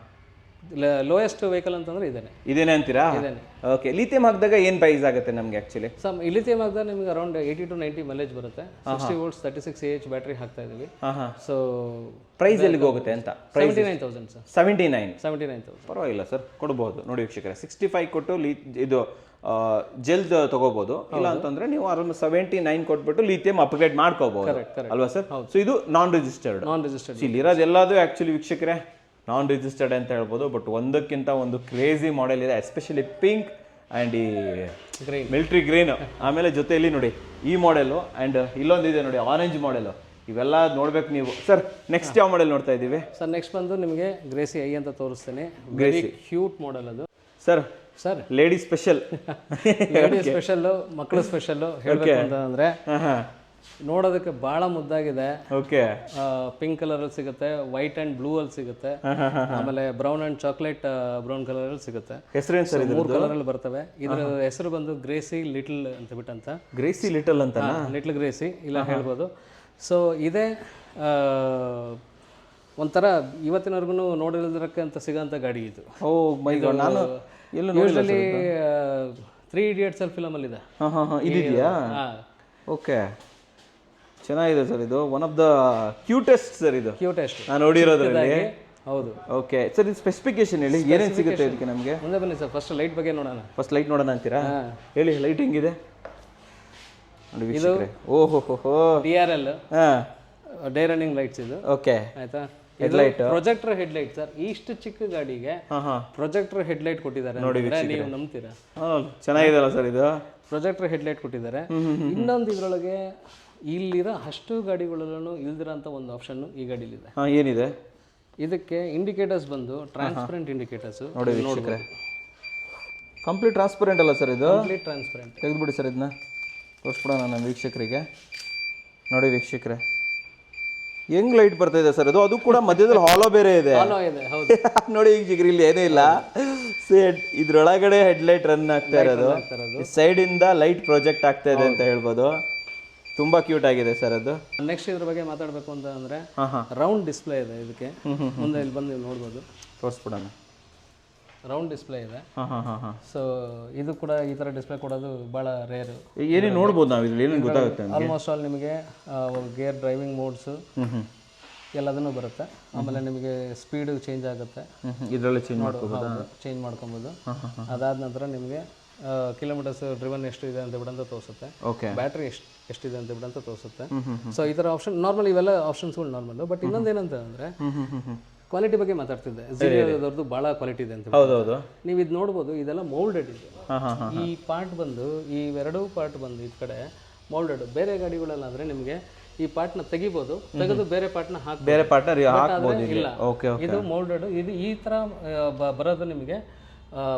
B: ಲೋಯೆಸ್ಟ್ ವೆಹಿಕಲ್ ಅಂತಂದ್ರೆ
A: ಇದೇನೆ ಅಂತೀರಾ? ಓಕೆ. ಲಿಥಿಯಂ ಹಾಕಿದಾಗ ಏನು ಪ್ರೈಸ್ ಆಗುತ್ತೆ ನಮಗೆ ಆ್ಯಕ್ಚುಲಿ?
B: ಲಿಥಿಯಂ ಹಾಕಿದಾಗ ನಿಮಗೆ ಅರೌಂಡ್ 80 to 90 ಮೈಲೇಜ್ ಬರುತ್ತೆ. 60 volts 36 Ah ಬ್ಯಾಟ್ರಿ ಹಾಕ್ತಾ ಇದೀವಿ. ಸೊ
A: ಪ್ರೈಸ್ ಎಲ್ಲಿಗೆ ಹೋಗುತ್ತೆ ಅಂತ?
B: 79,000 ಸರ್. 79,000
A: ಪರವಾಗಿಲ್ಲ ಸರ್, ಕೊಡ್ಬೋದು. ನೋಡಿ ವೀಕ್ಷಕರೇ, 65 ಕೊಟ್ಟು ಇದು ಜೆಲ್ ತಗೋಬಹುದು. ಇಲ್ಲ ಅಂತಂದ್ರೆ ನೀವು ಅರೌಂಡ್ 79 ಕೊಟ್ಬಿಟ್ಟು ಲಿಥಿಯಂ ಅಪ್ಗ್ರೇಡ್ ಮಾಡ್ಕೋಬಹುದು ಅಲ್ವಾ ಸರ್? ಸೊ ಇದು ನಾನ್ ರಿಜಿಸ್ಟರ್ಡ್. ಇಲ್ಲಿರೋದು ಎಲ್ಲದು ಆಕ್ಚುಲಿ ವೀಕ್ಷಕರೇ ನಾನ್ ರಿಜಿಸ್ಟರ್ಡ್ ಅಂತ ಹೇಳ್ಬೋದು. ಬಟ್ ಒಂದಕ್ಕಿಂತ ಒಂದು ಕ್ರೇಜಿ ಮಾಡೆಲ್ ಇದೆ, ಎಸ್ಪೆಷಲಿ ಪಿಂಕ್ ಆ್ಯಂಡ್ ಈ ಮಿಲ್ಟ್ರಿ ಗ್ರೀನ್. ಆಮೇಲೆ ಜೊತೆಯಲ್ಲಿ ನೋಡಿ ಈ ಮಾಡೆಲು ಆ್ಯಂಡ್ ಇಲ್ಲೊಂದಿದೆ ನೋಡಿ ಆರೆಂಜ್ ಮಾಡೆಲು. ಇವೆಲ್ಲ ನೋಡ್ಬೇಕು ನೀವು. ಸರ್ ನೆಕ್ಸ್ಟ್ ಯಾವ ಮಾಡೆಲ್ ನೋಡ್ತಾ ಇದ್ದೀವಿ?
B: ಸರ್ ನೆಕ್ಸ್ಟ್ ಬಂದು ನಿಮಗೆ ಗ್ರೇಸಿ ಐ ಅಂತ ತೋರಿಸ್ತೇನೆ. ವೆರಿ ಕ್ಯೂಟ್ ಮಾಡೆಲ್ ಅದು
A: sir.
B: Sir
A: lady special,
B: lady special, ಮಕ್ಕಳು ಸ್ಪೆಷಲ್ ಹೇಳಬೇಕು ಅಂತಂದ್ರೆ ನೋಡೋದಕ್ಕೆ ಬಹಳ ಮುದ್ದಾಗಿದೆ.
A: ಓಕೆ.
B: ಪಿಂಕ್ ಕಲರ್ ಅಲ್ಲಿ ಸಿಗುತ್ತೆ, ವೈಟ್ ಅಂಡ್ ಬ್ಲೂ ಅಲ್ಲಿ ಸಿಗುತ್ತೆ, ಆಮೇಲೆ brown and chocolate brown colour ಅಲ್ಲಿ ಸಿಗುತ್ತೆ.
A: ಹೆಸರೇನು ಸರ್?
B: 3 ಕಲರ್ ಅಲ್ಲಿ ಬರ್ತವೆ. ಇದ್ರ ಹೆಸರು ಬಂದು ಗ್ರೇಸಿ ಲಿಟಲ್ ಅಂತ ಬಿಟ್ಟಂತ.
A: ಗ್ರೇಸಿ ಲಿಟಲ್ ಅಂತ?
B: ಲಿಟಲ್ ಗ್ರೇಸಿ ಇಲ್ಲ ಹೇಳ್ಬೋದು. ಸೊ ಇದೇ ಒಂಥರ ಇವತ್ತಿನವರೆಗೂ ನೋಡಿರೋದಕ್ಕೆ ಅಂತ ಸಿಗೋಂಥ ಗಾಡಿ ಇದು.
A: ಓ ಮೈ ಗಾಡ್, ನಾನು
B: ಯೂಶಲಿ 3 Idiots ಅಲ್ಲಿ ಫಿಲಮ್ ಅಲ್ಲಿ ಇದೆ.
A: ಇದೆಯಾ? ಓಕೆ, ಚೆನ್ನಾಗಿದೆ ಸರ್. ಇದು one of the cutest sir. ಇದು
B: ಕ್ಯೂಟೆಸ್ಟ್
A: ನಾನು ನೋಡಿರೋದ್ರಲ್ಲಿ.
B: ಹೌದು.
A: ಓಕೆ ಸರ್, ಇದು ಸ್ಪೆಸಿಫಿಕೇಶನ್ ಹೇಳಿ, ಏನೇನು ಸಿಗುತ್ತೆ ಇದಕ್ಕೆ ನಮಗೆ?
B: ಮುಂದೆ ಬನ್ನಿ ಸರ್, ಫಸ್ಟ್ ಲೈಟ್ ಬಗ್ಗೆ ನೋಡೋಣ.
A: ಫಸ್ಟ್ ಲೈಟ್ ನೋಡೋಣ ಅಂತೀರಾ? ಹೇಳಿ, ಲೈಟ್ ಹೆಂಗಿದೆ ನೋಡಿ ವೀಕ್ಷಕರೇ. ಓಹೋ, DRL
B: ಡೇ ರನ್ನಿಂಗ್ ಲೈಟ್ಸ್ ಇದು.
A: ಓಕೆ,
B: ಆಯ್ತಾ?
A: Headlight,
B: projector headlight sir. ಇಷ್ಟು ಚಿಕ್ಕ ಗಾಡಿಗೆ ಪ್ರೊಜೆಕ್ಟರ್ ಹೆಡ್ಲೈಟ್ ಕೊಟ್ಟಿದ್ದಾರೆ ನೋಡಿ, ನೀವು ನಂಬ್ತೀರಾ?
A: ಚೆನ್ನಾಗಿದೆಲ್ಲ ಸರ್ ಇದು.
B: ಪ್ರೊಜೆಕ್ಟರ್ ಹೆಡ್ಲೈಟ್ ಕೊಟ್ಟಿದ್ದಾರೆ. ಇನ್ನೊಂದು ಇದ್ರೊಳಗೆ ಇಲ್ಲಿರೋ ಅಷ್ಟು ಗಾಡಿಗಳಲ್ಲೂ ಇಲ್ದಿರೋಂಥ ಒಂದು ಆಪ್ಷನ್ ಈ ಗಾಡಿಲಿದೆ.
A: ಏನಿದೆ?
B: ಇದಕ್ಕೆ ಇಂಡಿಕೇಟರ್ಸ್ ಬಂದು ಟ್ರಾನ್ಸ್ಪರೆಂಟ್ ಇಂಡಿಕೇಟರ್ಸ್.
A: ನೋಡಿ ಕಂಪ್ಲೀಟ್ ಟ್ರಾನ್ಸ್ಪರೆಂಟ್ ಅಲ್ಲ ಸರ್ ಇದು?
B: Complete transparent.
A: ತೆಗೆದುಬಿಡಿ ಸರ್, ಇದನ್ನ ತೋರಿಸ್ಬಿಡೋಣ ನಮ್ಮ ವೀಕ್ಷಕರಿಗೆ. ನೋಡಿ ವೀಕ್ಷಕರೇ, ಹೆಂಗ್ ಲೈಟ್ ಬರ್ತಾ ಇದೆ ಸರ್ ಅದು. ಅದು ಕೂಡ ಮಧ್ಯದಲ್ಲಿ ಹಾಲೋ ಬೇರೆ ಇದೆ. ನೋಡಿ ವೀಕ್ಷಕರು, ಇಲ್ಲಿ ಏನೇ ಇಲ್ಲ, ಇದ್ರೊಳಗಡೆ ಹೆಡ್ಲೈಟ್ ರನ್ ಆಗ್ತಾ ಇರೋದು, ಸೈಡ್ ಇಂದ ಲೈಟ್ ಪ್ರೊಜೆಕ್ಟ್ ಆಗ್ತಾ ಇದೆ ಅಂತ ಹೇಳ್ಬೋದು. ತುಂಬಾ ಕ್ಯೂಟ್ ಆಗಿದೆ ಸರ್ ಅದು.
B: ನೆಕ್ಸ್ಟ್ ಇದ್ರ ಬಗ್ಗೆ ಮಾತಾಡಬೇಕು ಅಂತ ಅಂದ್ರೆ ರೌಂಡ್ ಡಿಸ್ಪ್ಲೇ ಇದೆ ಇದಕ್ಕೆ. ಮುಂದೆ ಇಲ್ಲಿ ಬಂದು ನೀವು ನೋಡ್ಬೋದು,
A: ತೋರಿಸ್ಬಿಡೋಣ.
B: ರೌಂಡ್ ಡಿಸ್ಪ್ಲೇ ಇದೆ. ಸೊ ಇದು ಕೂಡ ಈ ತರ ಡಿಸ್ಪ್ಲೇ ಕೊಡೋದು ಬಹಳ ರೇರ್.
A: ಏನೇನು ನೋಡ್ಬೋದು ನಾವು ಇದ್ರಲ್ಲಿ, ಏನೇನು ಗೊತ್ತಾಗುತ್ತೆ?
B: ಆಲ್ಮೋಸ್ಟ್ ಆಲ್ ನಿಮಗೆ ಗೇರ್, ಡ್ರೈವಿಂಗ್ ಮೋಡ್ಸ್ ಎಲ್ಲದನ್ನು ಬರುತ್ತೆ. ಆಮೇಲೆ ನಿಮಗೆ ಸ್ಪೀಡ್ ಚೇಂಜ್ ಆಗುತ್ತೆ,
A: ಇದರಲ್ಲಿ
B: ಚೇಂಜ್ ಮಾಡ್ಕೊಬೋದು. ಅದಾದ ನಂತರ ನಿಮಗೆ ಕಿಲೋಮೀಟರ್ಸ್ ಡ್ರಿವನ್ ಎಷ್ಟು ಇದೆ ಅಂತ ಬಿಡಂತ ತೋರಿಸುತ್ತೆ. ಬ್ಯಾಟ್ರಿ ಎಷ್ಟಿದೆ ಅಂತ ಬಿಡಂತ ತೋರಿಸುತ್ತೆ. ಸೊ ಈ ಥರ ಆಪ್ಷನ್ ನಾರ್ಮಲ್, ಇವೆಲ್ಲ ಆಪ್ಷನ್ಸ್ಗಳು ನಾರ್ಮಲ್. ಬಟ್ ಇನ್ನೊಂದೇನಂತ ಅಂದರೆ ಕ್ವಾಲಿಟಿ ಬಗ್ಗೆ ಮಾತಾಡ್ತಿದ್ದೆ. ಝೀರೋದವ್ರದ್ದು ಭಾಳ ಕ್ವಾಲಿಟಿ ಇದೆ ಅಂತ.
A: ಹೌದೌದು,
B: ನೀವು ಇದು ನೋಡ್ಬೋದು, ಇದೆಲ್ಲ ಮೌಲ್ಡೆಡ್ ಇದೆ. ಈ ಪಾರ್ಟ್ ಬಂದು, ಈ ಎರಡೂ ಪಾರ್ಟ್ ಬಂದು ಈ ಕಡೆ ಮೌಲ್ಡೆಡ್. ಬೇರೆ ಗಾಡಿಗಳೆಲ್ಲ ಅಂದರೆ ನಿಮಗೆ ಈ ಪಾರ್ಟ್ನ ತೆಗಿಬೋದು, ತೆಗೆದು ಬೇರೆ ಪಾರ್ಟ್ನ ಹಾಕಿ
A: ಬೇರೆ ಪಾರ್ಟ್ನ
B: ಇಲ್ಲ. ಇದು ಮೌಲ್ಡೆಡ್. ಇದು ಈ ಥರ ಬರೋದು ನಿಮಗೆ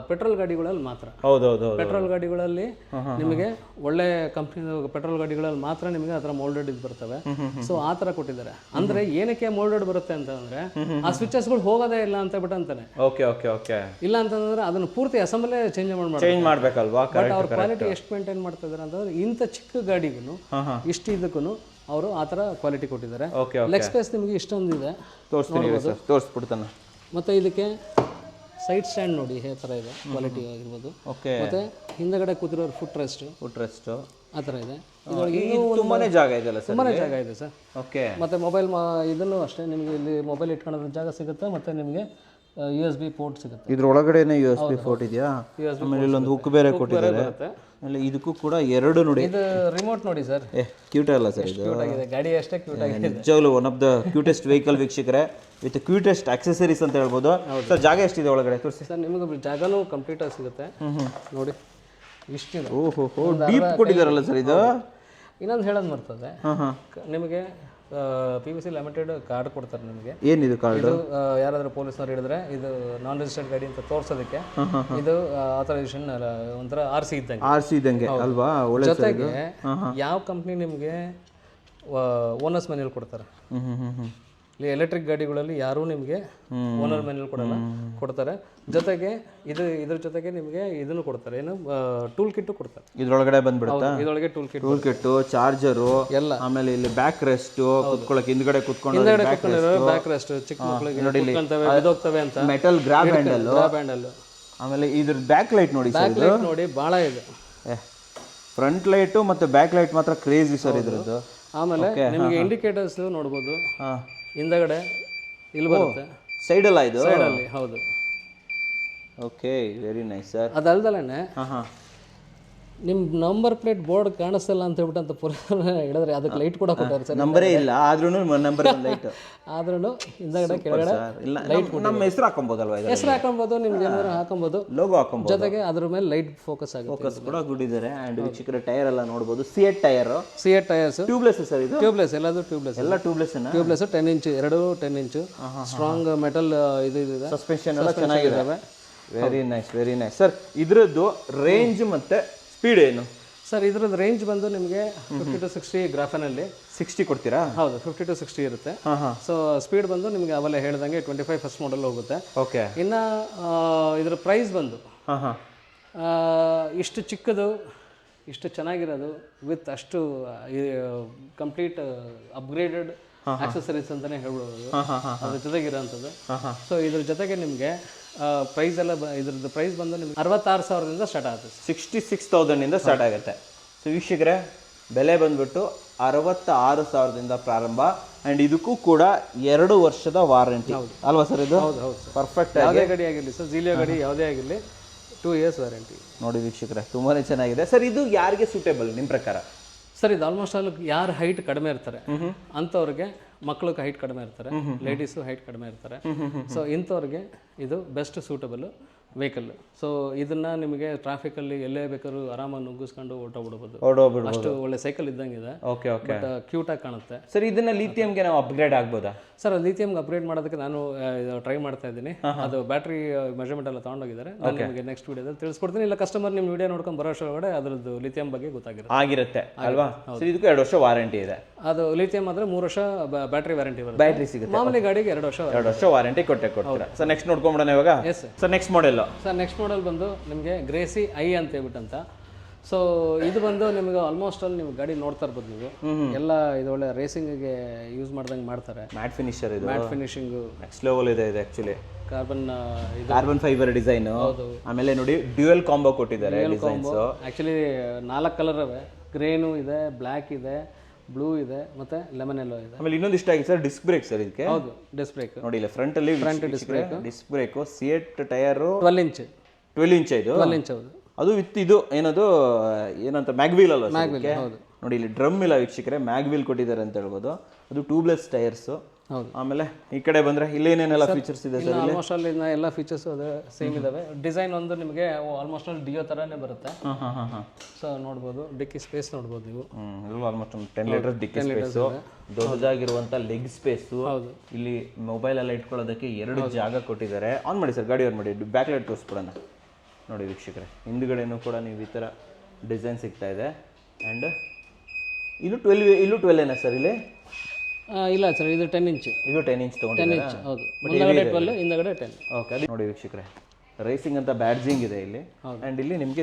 B: ಪೆಟ್ರೋಲ್ ಗಾಡಿಗಳಲ್ಲಿ ಮಾತ್ರ.
A: ಹೌದೌದು,
B: ಪೆಟ್ರೋಲ್ ಗಾಡಿಗಳಲ್ಲಿ ನಿಮಗೆ ಒಳ್ಳೆ ಕಂಪ್ನಿ ಪೆಟ್ರೋಲ್ ಗಾಡಿಗಳಲ್ಲಿ ಮಾತ್ರ ನಿಮಗೆ ಆ ಥರ ಮೌಲ್ಡೆಡ್ ಇದು ಬರ್ತವೆ. ಸೊ ಆ ಥರ ಕೊಟ್ಟಿದ್ದಾರೆ. ಅಂದ್ರೆ ಏನಕ್ಕೆ ಮೌಲ್ಡೆಡ್ ಬರುತ್ತೆ ಅಂತ ಅಂದ್ರೆ ಆ ಸ್ವಿಚಸ್ಗಳು ಹೋಗೋದೇ ಇಲ್ಲ ಅಂತ ಬಿಟ್ಟು ಅಂತಾನೆ. ಇಲ್ಲ ಅಂತಂದ್ರೆ ಅದನ್ನು ಪೂರ್ತಿ ಅಸೆಂಬ್ಲೇ ಚೇಂಜ್
A: ಮಾಡ್ಬೇಕಲ್ವಾ?
B: ಬಟ್ ಅವ್ರ ಕ್ವಾಲಿಟಿ ಎಷ್ಟು ಮೇಂಟೈನ್ ಮಾಡ್ತಾ ಇದಾರೆ ಅಂತಂದ್ರೆ ಇಂಥ ಚಿಕ್ಕ ಗಾಡಿಗೂ ಇಷ್ಟು ಇದಕ್ಕೂ ಅವರು ಆ ಥರ ಕ್ವಾಲಿಟಿ ಕೊಟ್ಟಿದ್ದಾರೆ. ಲೆಗ್ ಸ್ಪೇಸ್ ನಿಮಗೆ ಇಷ್ಟೊಂದಿದೆ,
A: ತೋರಿಸ್ಬಿಡ್ತಾನೆ.
B: ಮತ್ತೆ ಇದಕ್ಕೆ ಸೈಡ್ ಸ್ಟ್ಯಾಂಡ್ ನೋಡಿ ಯಾವ ಥರ ಇದೆ, ಕ್ವಾಲಿಟಿ ಆಗಿರ್ಬೋದು. ಮತ್ತೆ ಹಿಂದಗಡೆ ಕೂತಿರೋರು ಫುಟ್ ರೆಸ್ಟ್ ಆ ಥರ ಇದೆ.
A: ತುಂಬಾನೇ ಜಾಗ ಇದೆ ಸರ್.
B: ತುಂಬಾನೇ ಜಾಗ ಇದೆ ಸರ್. ಮತ್ತೆ ಮೊಬೈಲ್ ಇದನ್ನು ಅಷ್ಟೇ, ನಿಮಗೆ ಇಲ್ಲಿ ಮೊಬೈಲ್ ಇಟ್ಕೊಳ್ಳೋದು ಜಾಗ ಸಿಗುತ್ತೆ. ಮತ್ತೆ ನಿಮಗೆ USB ಪೋರ್ಟ್ ಸಿಗುತ್ತೆ.
A: ಇದ್ರೊಳಗಡೆನೆ USB ಪೋರ್ಟ್ ಇದೆಯಾ? ಆಮೇಲೆ ಇಲ್ಲೊಂದು ಹುಕ್ ಬೇರೆ ಕೊಟ್ಟಿದ್ದಾರೆ. ಆಮೇಲೆ ಇದಕ್ಕೂ ಕೂಡ ಎರಡು ನೋಡಿ.
B: ಇದು ರಿಮೋಟ್ ನೋಡಿ ಸರ್,
A: ಕ್ಯೂಟ್ ಅಲ್ಲ ಸರ್ ಇದು?
B: ಕ್ಯೂಟ್ ಆಗಿದೆ, ಗಾಡಿ ಅಷ್ಟೇ ಕ್ಯೂಟ್ ಆಗಿದೆ.
A: ನಿಜವಾಗ್ಲೂ one of the cutest vehicle ವೀಕ್ಷಕರೇ, ವಿತ್ ಕ್ಯೂಟೆಸ್ಟ್ ಆಕ್ಸೆಸರೀಸ್ ಅಂತ ಹೇಳ್ಬೋದು. ಸರ್ ಜಾಗ ಎಷ್ಟಿದೆ ಒಳಗಡೆ ತೋರಿಸಿ
B: ಸರ್. ನಿಮಗೆ ಜಾಗನೂ ಕಂಪ್ಲೀಟ್ ಆಗಿ ಸಿಗುತ್ತೆ ನೋಡಿ, ಇಷ್ಟಿದೆ.
A: ಓಹೋ, ಡೀಪ್ ಕೊಟ್ಟಿದ್ದಾರಲ್ಲ ಸರ್ ಇದು.
B: ಇನ್ನೊಂದು ಹೇಳೋದು ಬರ್ತದೆ ನಿಮಗೆ, PVC ಲಿಮಿಟೆಡ್ ಕಾರ್ಡ್ ಕೊಡ್ತಾರೆ ನಿಮಗೆ.
A: ಏನಿದು ಕಾರ್ಡ್?
B: ಇದು ಯಾರಾದರೂ ಪೊಲೀಸ್ನವ್ರು ಹಿಡಿದ್ರೆ ಇದು ನಾನ್ ರಿಜಿಸ್ಟರ್ಡ್ ಗಾಡಿ ಅಂತ ತೋರ್ಸೋದಕ್ಕೆ ಇದು ಆಥರೈಸೇಷನ್, ಒಂಥರ RC
A: ಇದ್ದಂಗೆ ಅಲ್ವಾ?
B: ಜೊತೆಗೆ ಯಾವ ಕಂಪ್ನಿ ನಿಮಗೆ ಓನರ್ಸ್ ಮನೇಲಿ ಕೊಡ್ತಾರೆ, ಎಲೆಕ್ಟ್ರಿಕ್ ಗಾಡಿಗಳಲ್ಲಿ ಯಾರೂ ನಿಮಗೆ ಓನರ್ ಮ್ಯಾನ್ಯಲ್ ಕೊಡಲ್ಲ, ಕೊಡ್ತಾರೆ. ಜೊತೆಗೆ ಇದ್ರ ಜೊತೆಗೆ ನಿಮಗೆ ಇದನ್ನು ಕೊಡ್ತಾರೆ, ಏನು ಟೂಲ್ ಕಿಟ್ಟು ಕೊಡ್ತಾರೆ.
A: ಇದ್ರೊಳಗಡೆ ಬಂದ್ಬಿಡುತ್ತಾ?
B: ಇದರೊಳಗೆ ಟೂಲ್
A: ಕಿಟ್ಟು, ಚಾರ್ಜರು
B: ಎಲ್ಲ,
A: ಆಮೇಲೆ ಇಲ್ಲಿ ಬ್ಯಾಕ್ ರೆಸ್ಟ್, ಕುತ್ಕೊಳ್ಳೋಕೆ ಹಿಂದ್ಗಡೆ ಕುತ್ಕೊಂಡು
B: ಬ್ಯಾಕ್ ರೆಸ್ಟ್, ಚಿಕ್ಕ ಮಕ್ಕಳಿಗೆ ಬಿದೋಗ್ತವೆ ಅಂತ
A: ಮೆಟಲ್ ಗ್ರಾಬ್
B: ಹ್ಯಾಂಡಲ್.
A: ಆಮೇಲೆ ಇದ್ರ ಬ್ಯಾಕ್ ಲೈಟ್ ನೋಡಿ,
B: ಬ್ಯಾಕ್ ಲೈಟ್ ನೋಡಿ ಭಾಳ ಇದೆ.
A: ಫ್ರಂಟ್ ಲೈಟು ಮತ್ತು ಬ್ಯಾಕ್ ಲೈಟ್ ಮಾತ್ರ ಕ್ರೇಜಿ ಸರ್ ಇದ್ರದ್ದು.
B: ಆಮೇಲೆ ನಿಮಗೆ ಇಂಡಿಕೇಟರ್ಸ್ ನೋಡ್ಬೋದು, ಹಿಂದಗಡೆ ಇಲ್ಲಿ ಬರುತ್ತೆ,
A: ಸೈಡಲ್ಲ ಇದು?
B: ಸೈಡಲ್ಲಿ, ಹೌದು.
A: Okay, very nice sir.
B: ಅದಲ್ದಲೇ ನಿಮ್ಮ ನಂಬರ್ ಪ್ಲೇಟ್ ಬೋರ್ಡ್ ಕಾಣಿಸ್ತಲ್ಲ ಅಂತ ಹೇಳ್ಬಿಟ್ಟು ಅಂತ ಪುರ ಹೇಳಿದ್ರೆ ಅದಕ್ಕೆ ಲೈಟ್ ಕೂಡ ಕೊಟ್ಟಾರೆ ಸರ್.
A: ನಂಬರೇ ಇಲ್ಲ ಆದ್ರೂ ನಂಬರ್ ಲೈಟ್
B: ಆದ್ರೂ ಹಿಂದಗಡೆ ಕೆಳಗಡೆ
A: ಲೈಟ್ ನಮ್ಮ ಹೆಸರು ಹಾಕೊಬೋದಲ್ವಾ?
B: ಹೆಸರು ಹಾಕೊಬೋದು, ನಿಮ್ಗೆ ಏನಾದ್ರು ಹಾಕೊಬೋದು,
A: ಲೋಗೋ ಹಾಕೊಬೋದು.
B: ಜೊತೆಗೆ ಅದ್ರ ಮೇಲೆ ಲೈಟ್ ಫೋಕಸ್ ಆಗುತ್ತೆ.
A: ಫೋಕಸ್ ಕೂಡ ಗುಡಿದ್ದಾರೆ. ಆ್ಯಂಡ್ ವೀಕ್ಷಕರ ಟೈರ್ ಎಲ್ಲ ನೋಡ್ಬೋದು, ಸಿಎಟ್ ಟೈರ್ಸ್
B: ಟ್ಯೂಬ್ಲೆಸ್ ಸರ್. ಇದು
A: ಟ್ಯೂಬ್ಲೆಸ್,
B: ಎಲ್ಲದು ಟ್ಯೂಬ್ಲೆಸ್,
A: ಎಲ್ಲ ಟ್ಯೂಬ್ಲೆಸ್
B: 10 ಇಂಚು, ಎರಡು 10 ಇಂಚು ಸ್ಟ್ರಾಂಗ್ ಮೆಟಲ್ ಇದು ಇದೆ.
A: ಸಸ್ಪೆನ್ಷನ್ ಎಲ್ಲ ಚೆನ್ನಾಗಿದ್ದಾವೆ. Very nice, very nice sir. ಇದ್ರದ್ದು ರೇಂಜ್ ಮತ್ತೆ ಸ್ಪೀಡ್ ಏನು
B: ಸರ್? ಇದ್ರದ್ದು ರೇಂಜ್ ಬಂದು ನಿಮಗೆ 50 to 60 ಗ್ರಾಫನಲ್ಲಿ
A: 60 ಕೊಡ್ತೀರಾ?
B: ಹೌದು, 50 to 60 ಇರುತ್ತೆ. ಸೊ ಸ್ಪೀಡ್ ಬಂದು ನಿಮಗೆ ಅವೆಲ್ಲ ಹೇಳ್ದಂಗೆ 25 ಫಸ್ಟ್ ಮಾಡಲ್ ಹೋಗುತ್ತೆ.
A: ಓಕೆ.
B: ಇನ್ನು ಇದ್ರ ಪ್ರೈಸ್ ಬಂದು ಇಷ್ಟು ಚಿಕ್ಕದು, ಇಷ್ಟು ಚೆನ್ನಾಗಿರೋದು, ವಿತ್ ಅಷ್ಟು ಕಂಪ್ಲೀಟ್ ಅಪ್ಗ್ರೇಡೆಡ್ ಆಕ್ಸೆಸರೀಸ್ ಅಂತಲೇ ಹೇಳ್ಬೋದು ಅದ್ರ ಜೊತೆಗಿರೋಂಥದ್ದು. ಸೊ ಇದ್ರ ಜೊತೆಗೆ ನಿಮಗೆ ಪ್ರೈಸ್ ಎಲ್ಲ ಇದ್ರದ್ದು ಪ್ರೈಸ್ ಬಂದು ನಿಮ್ಗೆ 66,000ದಿಂದ ಸ್ಟಾರ್ಟ್ ಆಗುತ್ತೆ.
A: 66,000 ಸ್ಟಾರ್ಟ್ ಆಗುತ್ತೆ. ಸೊ ವೀಕ್ಷಕರೇ, ಬೆಲೆ ಬಂದ್ಬಿಟ್ಟು 66,000ದಿಂದ ಪ್ರಾರಂಭ. ಆ್ಯಂಡ್ ಇದಕ್ಕೂ ಕೂಡ 2 ವರ್ಷದ ವಾರಂಟಿ ಅಲ್ವಾ ಸರ್? ಇದು
B: ಹೌದು ಹೌದು
A: ಪರ್ಫೆಕ್ಟ್.
B: ಯಾವುದೇ ಗಾಡಿ ಆಗಿರಲಿ ಸರ್, ಜೀಲಿಯೋ ಗಾಡಿ ಯಾವುದೇ ಆಗಿರಲಿ 2 years ವಾರಂಟಿ.
A: ನೋಡಿ ವೀಕ್ಷಕರೇ, ತುಂಬಾ ಚೆನ್ನಾಗಿದೆ ಸರ್. ಇದು ಯಾರಿಗೆ ಸೂಟೇಬಲ್ ನಿಮ್ಮ ಪ್ರಕಾರ?
B: ಸರ್ ಇದು ಆಲ್ಮೋಸ್ಟ್ ಆಲ್ ಯಾರು ಹೈಟ್ ಕಡಿಮೆ ಇರ್ತಾರೆ ಅಂಥವ್ರಿಗೆ, ಮಕ್ಕಳಿಗೆ ಹೈಟ್ ಕಡಿಮೆ ಇರ್ತಾರೆ, ಲೇಡೀಸು ಹೈಟ್ ಕಡಿಮೆ ಇರ್ತಾರೆ. ಸೊ ಇಂಥವ್ರಿಗೆ ಇದು ಬೆಸ್ಟ್ ಸೂಟಬಲ್ ವೆಹಿಕಲ್. ಸೊ ಇದನ್ನ ನಿಮಗೆ ಟ್ರಾಫಿಕಲ್ಲಿ ಎಲ್ಲೇ ಬೇಕಾದ್ರೂ ಆರಾಮಾಗಿ ನುಗ್ಗಿಸ್ಕೊಂಡು ಓಡೋಗ್ಬಿಡ್ಬೋದು. ಅಷ್ಟು ಒಳ್ಳೆ ಸೈಕಲ್ ಇದ್ದಂಗಿದೆ.
A: Okay okay.
B: ಬಟ್ ಕ್ಯೂಟಾಗಿ ಕಾಣುತ್ತೆ.
A: ಸರ್ ಇದನ್ನ ಲಿಥಿಯಂಗೆ ನಾವು ಅಪ್ಗ್ರೇಡ್ ಆಗ್ಬೋದಾ?
B: ಸರ್ ಲಿಥಿಯಂಗೆ ಅಪ್ಗ್ರೇಡ್ ಮಾಡೋದಕ್ಕೆ ನಾನು ಟ್ರೈ ಮಾಡ್ತಾ ಇದ್ದೀನಿ. ಅದು ಬ್ಯಾಟ್ರಿ ಮೆಜರ್ಮೆಂಟ್ ಎಲ್ಲ ತೊಗೊಂಡೋಗಿದ್ದಾರೆ. ನಾನು ನಿಮಗೆ ನೆಕ್ಸ್ಟ್ ವಿಡಿಯೋದಲ್ಲಿ ತಿಳಿಸ್ಕೊಡ್ತೀನಿ. ಇಲ್ಲ ಕಸ್ಟಮರ್ ನಿಮ್ಮ ವಿಡಿಯೋ ನೋಡ್ಕೊಂಡು ಬರೋ ಒಳಗಡೆ ಅದ್ರದ್ದು ಲಿಥಿಯಂ ಬಗ್ಗೆ ಗೊತ್ತಾಗಿರುತ್ತೆ
A: ಅಲ್ವಾ? ಇದಕ್ಕೂ 2 ವರ್ಷ ವಾರಂಟಿ ಇದೆ.
B: ಅದು ಲಿಥಿಯಂ ಆದರೆ 3 ವರ್ಷ ಬ್ಯಾಟ್ರಿ ವಾರಂಟಿ ಬರುತ್ತೆ.
A: ಬ್ಯಾಟ್ರಿ ಸಿಗುತ್ತೆ.
B: ಮಾಮೂಲಿ ಗಾಡಿಗೆ 2 ವರ್ಷ
A: ವಾರಂಟಿ ಕೊಡ್ತೀರಾ. ಸರ್ ನೆಕ್ಸ್ಟ್ ನೋಡ್ಕೊಂಬಿಡೋಣ ಇವಾಗ.
B: Yes
A: sir next model.
B: Sir next model ಬಂದು ನಿಮಗೆ ಗ್ರೇಸಿ ಐ ಅಂತ ಹೇಳ್ಬಿಟ್ಟಂತ. ಸೊ ಇದು ಬಂದು ನಿಮಗೆ ಆಲ್ಮೋಸ್ಟ್ ಅಲ್ಲಿ ನೀವು ಗಾಡಿ ನೋಡ್ತಾ ಇರ್ಬೋದು ನೀವು. ಎಲ್ಲ ಇದು ಒಳ್ಳೆ ರೇಸಿಂಗ್ಗೆ ಯೂಸ್ ಮಾಡ್ದಂಗೆ ಮಾಡ್ತಾರೆ.
A: ಮ್ಯಾಟ್ ಫಿನಿಶರ್ ಇದು.
B: ಮ್ಯಾಟ್ ಫಿನಿಶಿಂಗು
A: ನೆಕ್ಸ್ಟ್ ಲೆವೆಲ್ ಇದೆ ಇದು ಆಕ್ಚುಲಿ.
B: Carbon
A: fibre design. ಆಮೇಲೆ ನೋಡಿ ಡ್ಯುಯಲ್ ಕಾಂಬೋ ಕೊಟ್ಟಿದ್ದಾರೆ ಡಿಸೈನ್ಸ್.
B: ಆಕ್ಚುಲಿ 4 ಕಲರ್ ಇವೆ. ಗ್ರೇನು ಇದೆ, ಬ್ಲ್ಯಾಕ್ ಇದೆ, ಬ್ಲೂ ಇದೆ, ಮತ್ತೆ ಲೆಮನ್ ಎಲ್ಲೋ ಇದೆ.
A: ಆಮೇಲೆ ಇನ್ನೊಂದು ಇಷ್ಟ ಆಗಿದೆ ಸರ್, ಡಿಸ್ಕ್ ಬ್ರೇಕ್ ಸರ್ ಇದಕ್ಕೆ.
B: ಹೌದು, ಡಿಸ್ಕ್ ಬ್ರೇಕ್
A: ನೋಡಿ ಇಲ್ಲ ಫ್ರಂಟ್ ಅಲ್ಲಿ disc brake. CEAT tyre
B: 12 inch
A: ಇದು 12 ಇಂಚ್.
B: ಹೌದು.
A: ಅದು ವಿತ್ ಇದು ಏನಂತ ಮ್ಯಾಗ್ವೀಲ್ ಅಲ್ವಾ?
B: ಹೌದು.
A: ನೋಡಿ ಇಲ್ಲಿ ಡ್ರಮ್ ಇಲ್ಲ ವೀಕ್ಷಕರೇ, ಮ್ಯಾಗ್ವೀಲ್ ಕೊಟ್ಟಿದ್ದಾರೆ ಅಂತ ಹೇಳ್ಬೋದು. ಅದು ಟ್ಯೂಬ್ಲೆಸ್ ಟೈರ್ಸ್.
B: ಹೌದು.
A: ಆಮೇಲೆ ಈ ಕಡೆ ಬಂದ್ರೆ ಇಲ್ಲಿ ಏನೇನೆಲ್ಲ ಫೀಚರ್ಸ್ ಇದೆ ಸರ್?
B: ಆಲ್ಮೋಸ್ಟ್ ಅಲ್ಲಿ ಎಲ್ಲ ಫೀಚರ್ಸ್ ಅದೇ ಸೇಮ್ ಇದಾವೆ. ಡಿಸೈನ್ ಒಂದು ನಿಮಗೆ ಆಲ್ಮೋಸ್ಟ್ ಅಲ್ಲಿ ಡಿಯೋ ತರಾನೇ ಬರುತ್ತೆ. ಸೊ ನೋಡ್ಬೋದು, ಡಿಕ್ಕಿ ಸ್ಪೇಸ್ ನೋಡ್ಬೋದು ನೀವು.
A: ಆಲ್ಮೋಸ್ಟ್ 10 ಲೀಟರ್ ಡಿಕ್ಕಿ ಸ್ಪೇಸ್, ದೊಡ್ಡದಾಗಿರುವಂತ ಲೆಗ್ ಸ್ಪೇಸ್. ಇಲ್ಲಿ ಮೊಬೈಲ್ ಎಲ್ಲ ಇಟ್ಕೊಳ್ಳೋದಕ್ಕೆ 2 ಜಾಗ ಕೊಟ್ಟಿದ್ದಾರೆ. ಆನ್ ಮಾಡಿ ಸರ್, ಗಾಡಿ ಆನ್ ಮಾಡಿ, ಬ್ಯಾಕ್ ಲೈಟ್ ತೋರಿಸ್ಬಿಡೋಣ. ನೋಡಿ ವೀಕ್ಷಕರೇ, ಹಿಂದ್ಗಡೆನೂ ಕೂಡ ನೀವು ಈ ಥರ ಡಿಸೈನ್ ಸಿಗ್ತಾ ಇದೆ. ಆ್ಯಂಡ್ ಇಲ್ಲೂ 12 ಏನ ಸರ್ ಇಲ್ಲಿ?
B: ಇಲ್ಲ ಸರ್, ಇದು 10 ಇಂಚ್.
A: ಇದು 10 ಇಂಚ್ ತೊಗೊಂಡಿದ್ದೀರಾ?
B: 10 ಇಂಚ್ ಹೌದು. ಮುಂದಗಡೆ 12, ಹಿಂದಗಡೆ 10.
A: ಓಕೆ. ಅದು ನೋಡಿ ವೀಕ್ಷಕರೇ, ರೇಸಿಂಗ್ ಅಂತ ಬ್ಯಾಡ್ಜಿಂಗ್ ಇದೆ ಇಲ್ಲಿ. ಆ್ಯಂಡ್ ಇಲ್ಲಿ ನಿಮಗೆ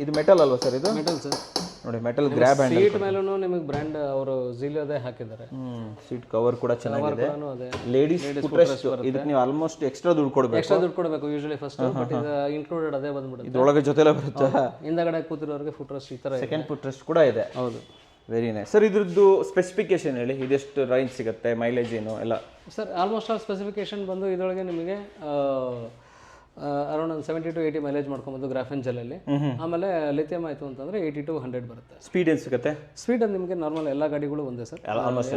A: ಇದು ಮೆಟಲ್ ಅಲ್ವಾ ಸರ್? ಇದು
B: ಮೆಟಲ್ ಸರ್.
A: ನೋಡಿ ಮೆಟಲ್ ಗ್ರ್ಯಾಬ್ ಹ್ಯಾಂಡಲ್.
B: ಸೀಟ್ ಮೇಲೂ ನಿಮಗೆ ಬ್ರ್ಯಾಂಡ್ ಅವರು ಜೀಲಿಯೋದೇ ಹಾಕಿದ್ದಾರೆ.
A: ಸೀಟ್ ಕವರ್ ಕೂಡ ಚೆನ್ನಾಗಿದೆ. ಲೇಡೀಸ್ ಫುಟ್ರೆಸ್ಟ್ ಇದಕ್ಕೆ ನೀವು ಆಲ್ಮೋಸ್ಟ್ ಎಕ್ಸ್ಟ್ರಾ ದುಡ್ಡು
B: ಕೊಡಬೇಕು ಯೂಶಲಿ ಫಸ್ಟ್. ಬಟ್ ಇದು ಇನ್ಕ್ಲೂಡೆಡ್ ಅದೇ ಬಂದ್ಬಿಡುತ್ತೆ.
A: ಇದರೊಳಗೆ ಜೊತೆಲೇ ಬರುತ್ತೆ.
B: ಹಿಂದಗಡೆ ಕೂತಿರೋರಿಗೆ ಫುಟ್ರೆಸ್ಟ್ ಈ ಥರ
A: ಸೆಕೆಂಡ್ ಫುಟ್ರೆಸ್ಟ್ ಕೂಡ ಇದೆ.
B: ಹೌದು.
A: Very nice sir. ಇದ್ರದ್ದು ಸ್ಪೆಸಿಫಿಕೇಶನ್ ಹೇಳಿ, ಇದೆಷ್ಟು ರೇಂಜ್ ಸಿಗುತ್ತೆ, ಮೈಲೇಜ್ ಏನು ಎಲ್ಲ?
B: ಸರ್ ಆಲ್ಮೋಸ್ಟ್ ಆಲ್ ಸ್ಪೆಸಿಫಿಕೇಶನ್ ಬಂದು ಇದರೊಳಗೆ ನಿಮಗೆ ಅರೌಂಡ್ 70 to 80 ಮೈಲೇಜ್ ಮಾಡ್ಕೊಬೋದು ಗ್ರಾಫೆನ್ ಜೆಲ್ಲಲ್ಲಿ. ಆಮೇಲೆ ಲಿಥಿಯಂ ಆಯಿತು ಅಂತಂದರೆ 80 to 100 ಬರುತ್ತೆ.
A: ಸ್ಪೀಡ್ ಏನು ಸಿಗುತ್ತೆ?
B: ಸ್ಪೀಡ್ ಅದು ನಿಮಗೆ ನಾರ್ಮಲ್ ಎಲ್ಲ ಗಾಡಿಗಳು ಒಂದೇ ಸರ್.
A: ಆಲ್ಮೋಸ್ಟ್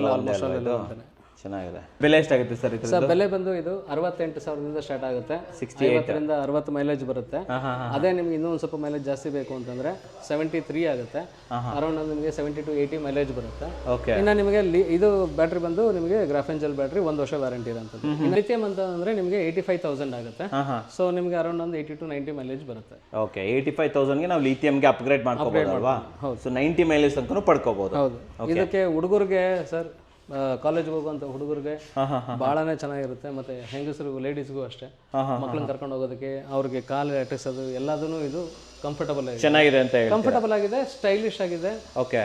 A: ಚೆನ್ನಾಗಿದೆ. ಬೆಲೆ ಎಷ್ಟಾಗುತ್ತೆ ಸರ್ ಇದು?
B: ಸರ್ ಬೆಲೆ ಬಂದು ಇದು 68,000ದಿಂದ ಸ್ಟಾರ್ಟ್ ಆಗುತ್ತೆ. 50ರಿಂದ 60 ಮೈಲೇಜ್ ಬರುತ್ತೆ. ಅದೇ ನಿಮ್ಗೆ ಇನ್ನೊಂದು ಸ್ವಲ್ಪ ಮೈಲೇಜ್ ಜಾಸ್ತಿ ಬೇಕು ಅಂತಂದ್ರೆ 73 ಆಗುತ್ತೆ. ಅರೌಂಡ್ ನಿಮಗೆ 70 to 80 ಮೈಲೇಜ್ ಬರುತ್ತೆ. ಇನ್ನು ನಿಮಗೆ ಇದು ಬ್ಯಾಟ್ರಿ ಬಂದು ನಿಮಗೆ ಗ್ರಾಫೆನ್ ಜೆಲ್ ಬ್ಯಾಟ್ರಿ 1 ವರ್ಷ ವ್ಯಾರಂಟಿ ಇರೋಂಥದ್ದು. ಇನ್ನು ಲಿಥಿಯಂ ಅಂತ ಅಂದ್ರೆ ನಿಮಗೆ 85,000 ಆಗುತ್ತೆ. ಸೊ ನಿಮಗೆ ಅರೌಂಡ್ ಒಂದು 80 to 90 ಮೈಲೇಜ್ ಬರುತ್ತೆ.
A: ಓಕೆ. 85,000ಗೆ ನಾವು ಲಿಥಿಯಂಗೆ ಅಪ್ಗ್ರೇಡ್ ಮಾಡ್ಕೋಬಹುದು ಅಲ್ವಾ? ಸೊ 90 ಮೈಲೇಜ್ ತನಕ ಪಡ್ಕೋಬಹುದು.
B: ಹೌದು. ಇದಕ್ಕೆ ಹುಡುಗರಿಗೆ ಸರ್ ಕಾಲೇಜ್ಗೆ ಹೋಗುವಂಥ ಹುಡುಗರಿಗೆ ಭಾಳನೇ ಚೆನ್ನಾಗಿರುತ್ತೆ, ಮತ್ತು ಹೆಂಗಸರಿಗೂ ಲೇಡೀಸ್ಗೂ ಅಷ್ಟೇ, ಮಕ್ಕಳನ್ನ ಕರ್ಕೊಂಡು ಹೋಗೋದಕ್ಕೆ, ಅವ್ರಿಗೆ ಕಾಲು ಅಟ್ಟಿಸೋದು ಎಲ್ಲದೂ ಇದು ಕಂಫರ್ಟಬಲ್ ಆಗಿದೆ,
A: ಚೆನ್ನಾಗಿದೆ ಅಂತ ಹೇಳಿ.
B: ಕಂಫರ್ಟಬಲ್ ಆಗಿದೆ, ಸ್ಟೈಲಿಶ್ ಆಗಿದೆ,
A: ಓಕೆ,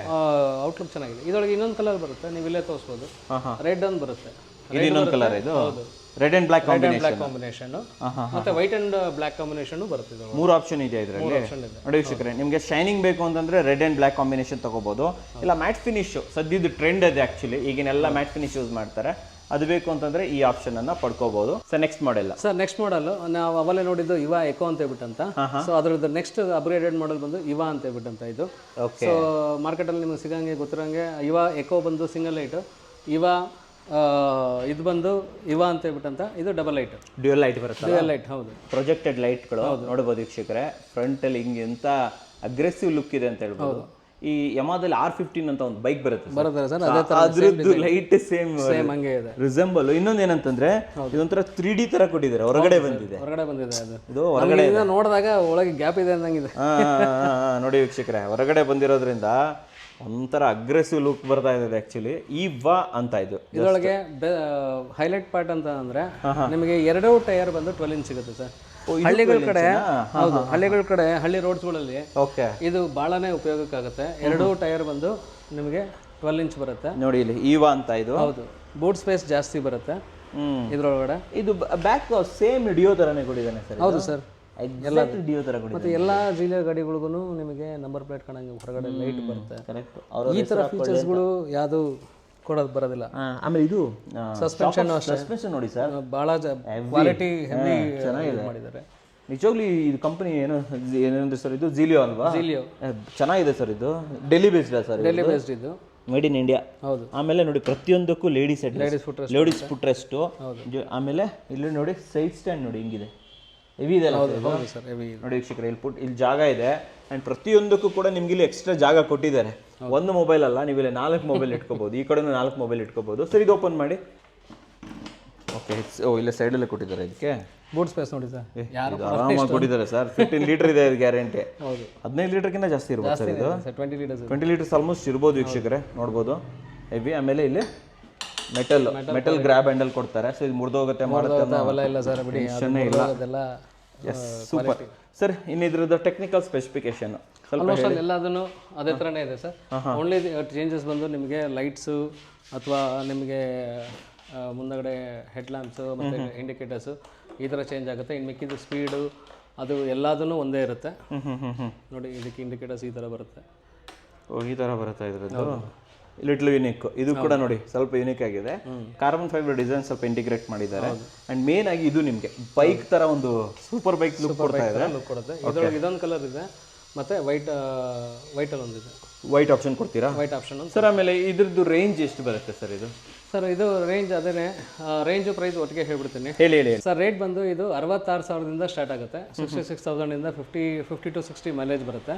B: ಔಟ್ಲುಕ್ ಚೆನ್ನಾಗಿದೆ. ಇದರೊಳಗೆ ಇನ್ನೊಂದು ಕಲರ್ ಬರುತ್ತೆ, ನೀವು ಇಲ್ಲೇ ತೋರಿಸ್ಬೋದು, ರೆಡ್ ಒಂದು ಬರುತ್ತೆ.
A: ಇದು ಇನ್ನೊಂದು ಕಲರ್, ಇದು
B: ಹೌದು,
A: ರೆಡ್ ಅಂಡ್ ಬ್ಲಾಕ್
B: ಕಾಂಬಿನೇಷನ್ ಮತ್ತೆ ವೈಟ್ ಅಂಡ್ ಬ್ಲಾಕ್ ಕಾಂಬಿನೇಷನ್ ಬರುತ್ತೆ.
A: 3 ಆಪ್ಷನ್ ಇದೆ ಇದರಲ್ಲಿ. ನೋಡಿ ವೀಕ್ಷಕರೇ, ನಿಮಗೆ ಶೈನಿಂಗ್ ಬೇಕು ಅಂತಂದ್ರೆ ರೆಡ್ ಅಂಡ್ ಬ್ಲಾಕ್ ಕಾಂಬಿನೇಷನ್ ತಗೋಬಹುದು, ಇಲ್ಲ ಮ್ಯಾಟ್ ಫಿನಿಶ್, ಸದ್ಯದ ಟ್ರೆಂಡ್ ಇದೆ ಆಕ್ಚುಲಿ, ಈಗಿನೆಲ್ಲ ಮ್ಯಾಟ್ ಫಿನಿಶ್ ಯೂಸ್ ಮಾಡ್ತಾರೆ, ಅದು ಬೇಕು ಅಂತಂದ್ರೆ ಈ ಆಪ್ಷನ್ ಅನ್ನ ಪಡ್ಕೋಬಹುದು. Sir next model,
B: sir next model ನಾವು ಅವಲೇ ನೋಡಿದ್ದು ಇವಾ ಎಕೋ ಅಂತ ಹೇಳ್ಬಿಟ್ಟಂತ, ಸೊ ಅದ್ರದ್ದು ನೆಕ್ಸ್ಟ್ ಅಪ್ಗ್ರೇಡೆಡ್ ಮಾಡಲ್ ಬಂದು ಇವಾ ಅಂತ ಹೇಳ್ಬಿಟ್ಟಂತ ಇದು. ಸೊ ಮಾರ್ಕೆಟಲ್ಲಿ ನಿಮಗೆ ಸಿಗಂಗೆ ಗೊತ್ತಿರೋಂಗೆ ಇವಾ ಎಕೋ ಬಂದು ಸಿಂಗಲ್ ಲೈಟ್, ಇವಾ ಇದು ಬಂದು ಇವಾ ಅಂತ ಹೇಳ್ಬಿಟ್ಟಂತ ಇದು ಡಬಲ್ ಲೈಟ್,
A: ಡ್ಯೂಯಲ್ ಲೈಟ್ ಬರುತ್ತೆ.
B: ಡ್ಯೂಯಲ್ ಲೈಟ್, ಹೌದು,
A: ಪ್ರೊಜೆಕ್ಟೆಡ್ ಲೈಟ್ಗಳು ನೋಡಬಹುದು ವೀಕ್ಷಕರೇ. ಫ್ರಂಟ್ ಅಲ್ಲಿ ಹಿಂಗೆ ಎಂತ ಅಗ್ರೆಸಿವ್ ಲುಕ್ ಇದೆ ಅಂತ ಹೇಳ್ಬೋದು. ಈ ಯಮಾದಲ್ಲಿ R15 ಅಂತ ಒಂದು ಬೈಕ್ ಬರುತ್ತೆ
B: ಸರ್,
A: ಅದ್ರದ್ದು ಲೈಟ್ ಸೇಮ್
B: ಹಂಗೆ ಇದೆ,
A: ರಿಸೆಂಬಲ್. ಇನ್ನೊಂದು ಏನಂತಂದ್ರೆ ಇದೊಂಥರ 3D ತರ ಕೊಟ್ಟಿದ್ದಾರೆ, ಹೊರಗಡೆ ಬಂದಿದೆ ಇದು ಹೊರಗಡೆ
B: ನೋಡಿದಾಗ ಒಳಗೆ ಗ್ಯಾಪ್ ಇದೆ ಅಂದಂಗಿದೆ.
A: ನೋಡಿ ವೀಕ್ಷಕರೇ, ಹೊರಗಡೆ ಬಂದಿರೋದ್ರಿಂದ ಒಂಥರ ಅಗ್ರೆಸಿವ್ ಲುಕ್ ಬರ್ತಾ ಇದೆ ಆಕ್ಚುಲಿ. ಈ ವಾ ಅಂತ ಇದು
B: ಇದರೊಳಗೆ ಹೈಲೈಟ್ ಪಾರ್ಟ್ ಅಂತ ಅಂದ್ರೆ ನಿಮಗೆ 2 ಟೈರ್ ಬಂದು 12 ಇಂಚ್ ಸಿಗುತ್ತೆ ಸರ್. ಹಳ್ಳಿಗಳ ಕಡೆ, ಹೌದು, ಹಳ್ಳಿಗಳ ಕಡೆ, ಹಳ್ಳಿ ರೋಡ್ಸ್ಗಳಲ್ಲಿ ಇದು ಬಹಳನೇ ಉಪಯೋಗಕ್ಕಾಗುತ್ತೆ. 2 ಟೈರ್ ಬಂದು ನಿಮಗೆ 12 ಇಂಚ್ ಬರುತ್ತೆ.
A: ನೋಡಿ ಇಲ್ಲಿ ಈವಾ ಅಂತ ಇದು,
B: ಹೌದು, ಬೂಟ್ ಸ್ಪೇಸ್ ಜಾಸ್ತಿ ಬರುತ್ತೆ ಇದ್ರೊಳಗಡೆ.
A: ಇದು ಬ್ಯಾಕ್ ಸೇಮ್ ಡಿಯೋ ತರನೇ ಕೊಟ್ಟಿದ್ದಾನೆ ಸರ್.
B: ಹೌದು ಸರ್,
A: ಎಲ್ಲ ಡಿಯೋ ತರ ಕೊಟ್ಟಿದ್ದಾನೆ.
B: ಮತ್ತೆ ಎಲ್ಲಾ ಜೀಲಿಯ ಗಾಡಿಗಳಿಗೂ ನಿಮಗೆ ನಂಬರ್ ಪ್ಲೇಟ್ ಕಾಣಂಗೆ ಹೊರಗಡೆ ಲೈಟ್ ಬರುತ್ತೆ. ಈ ತರ ಫೀಚರ್ಸ್ಗಳು ಯಾವುದು ಕೊಡೋದು ಬರೋದಿಲ್ಲ.
A: ಆಮೇಲೆ ಇದು
B: ಸಸ್ಪೆನ್ಷನ್
A: ನೋಡಿ ಸರ್,
B: ಬಹಳ ಕ್ವಾಲಿಟಿ ಹೆವಿ ಚೆನ್ನಾಗಿದೆ ಮಾಡಿದ್ದಾರೆ.
A: ನಿಜವಾಗ್ಲೂ ಇದು ಕಂಪನಿ ಏನಂದ್ರೆ ಸರ್, ಇದು ಜಿಲಿಯೋ ಅಲ್ವಾ?
B: ಜಿಲಿಯೋ
A: ಚೆನ್ನಾಗಿದೆ ಸರ್. ಇದು Delhi based sir,
B: Delhi based ಇದು,
A: ಮೇಡ್ ಇನ್ ಇಂಡಿಯಾ.
B: ಹೌದು.
A: ಆಮೇಲೆ ನೋಡಿ ಪ್ರತಿಯೊಂದಕ್ಕೂ ಲೇಡೀಸ್ ಫುಟ್ ರೆಸ್ಟ್. ಆಮೇಲೆ ಇಲ್ಲಿ ನೋಡಿ ಸೈಡ್ ಸ್ಟ್ಯಾಂಡ್ ನೋಡಿ ಹಿಂಗಿದೆ, ಹೆವಿ ಇದೆ ನೋಡಿ ವೀಕ್ಷಕರೇ. ಇಲ್ಲಿ ಜಾಗ ಇದೆ ಅಂಡ್ ಪ್ರತಿಯೊಂದಕ್ಕೂ ಕೂಡ ನಿಮ್ಗೆ ಇಲ್ಲಿ ಎಕ್ಸ್ಟ್ರಾ ಜಾಗ ಕೊಟ್ಟಿದ್ದಾರೆ. ಒಂದು ಮೊಬೈಲ್ ಅಲ್ಲ, ನೀವು ಇಲ್ಲಿ 4 ಮೊಬೈಲ್ ಇಟ್ಕೋಬಹುದು, ಈ ಕಡೆ 4 ಮೊಬೈಲ್ ಇಟ್ಕೋಬಹುದು. ಸರ್ ಇದು ಓಪನ್ ಮಾಡಿ. ಓಕೆ, ಇಲ್ಲ ಸೈಡಲ್ಲೇ ಕೊಟ್ಟಿದ್ದಾರೆ. ಇದಕ್ಕೆ
B: ಬೂಟ್ ಸ್ಪೇಸ್ ನೋಡಿ ಸರ್,
A: ಆರಾಮಾಗಿ ಕೊಟ್ಟಿದ್ದಾರೆ ಸರ್. 15 ಲೀಟರ್ ಇದೆ ಇದು ಗ್ಯಾರಂಟಿ. 15 ಲೀಟರ್ಗಿಂತ ಜಾಸ್ತಿ ಇರ್ಬೋದು ಸರ್ ಇದು. 20 ಲೀಟರ್ಸ್ ಆಲ್ಮೋಸ್ಟ್ ಇರ್ಬೋದು ವೀಕ್ಷಕರೇ, ನೋಡ್ಬೋದು ಹೆವಿ. ಆಮೇಲೆ ಇಲ್ಲಿ ಮೆಟಲ್ ಗ್ರ್ಯಾಬ್ ಹ್ಯಾಂಡಲ್ ಕೊಡ್ತಾರೆ. ಸೊ ಇದು ಮುರಿದೋಗುತ್ತೆ
B: ಇಲ್ಲ ಸರ್, ಬಿಡಿ,
A: ಸೂಪರ್ ಸರ್. ಇನ್ನು ಇದ್ರದ್ದು ಟೆಕ್ನಿಕಲ್ ಸ್ಪೆಸಿಫಿಕೇಶನ್
B: ಎಲ್ಲದನ್ನು ಅದೇ ಥರನೇ ಇದೆ ಸರ್. ಓನ್ಲಿ ಚೇಂಜಸ್ ಬಂದು ನಿಮಗೆ ಲೈಟ್ಸು ಅಥವಾ ನಿಮಗೆ ಮುಂದಗಡೆ ಹೆಡ್ ಲ್ಯಾಂಪ್ಸು ಮತ್ತು ಇಂಡಿಕೇಟರ್ಸು ಈ ಥರ ಚೇಂಜ್ ಆಗುತ್ತೆ. ಇನ್ನು ಮಿಕ್ಕಿದ್ದು ಸ್ಪೀಡು ಅದು ಎಲ್ಲದನ್ನು ಒಂದೇ ಇರುತ್ತೆ. ನೋಡಿ, ಇದಕ್ಕೆ ಇಂಡಿಕೇಟರ್ಸ್ ಈ ಥರ ಬರುತ್ತೆ.
A: ಈ ಥರ ಬರುತ್ತೆ ಇದ್ರದ್ದು. ಲಿಟ್ಲ್ ಯುನಿಕ್ ಇದು ಕೂಡ ನೋಡಿ, ಸ್ವಲ್ಪ ಯುನಿಕ್ ಆಗಿದೆ. ಕಾರ್ಬನ್ ಫೈಬರ್ ಡಿಸೈನ್ ಸ್ವಲ್ಪ ಇಂಟಿಗ್ರೇಟ್ ಮಾಡಿದ್ದಾರೆ. ಅಂಡ್ ಮೇನ್ ಆಗಿ ಇದು ನಿಮಗೆ ಬೈಕ್ ತರ ಒಂದು ಸೂಪರ್ ಬೈಕ್ ಲುಕ್ ಕೊಡ್ತಾ ಇದೆ.
B: ಇದರೊಳಗೆ ಇದೊಂದು ಕಲರ್ ಇದೆ, ಮತ್ತೆ ವೈಟ್ ಅಲ್ಲಿ ಒಂದಿದೆ.
A: ವೈಟ್ ಆಪ್ಷನ್ ಕೊಡ್ತೀರಾ?
B: White option
A: sir. ಆಮೇಲೆ ಇದ್ರದ್ದು ರೇಂಜ್ ಎಷ್ಟು ಬರುತ್ತೆ ಸರ್ ಇದು?
B: ಸರ್ ಇದು ರೇಂಜ್ ಅದೇ ರೇಂಜು ಪ್ರೈಸ್ ಒಟ್ಟಿಗೆ ಹೇಳ್ಬಿಡ್ತೀನಿ.
A: ಹೇಳಿ.
B: ಸರ್ ರೇಟ್ ಬಂದು ಇದು 66,000ದಿಂದ ಸ್ಟಾರ್ಟ್ ಆಗುತ್ತೆ. 66,000ಇಂದ 50 to 60 ಮೈಲೇಜ್ ಬರುತ್ತೆ.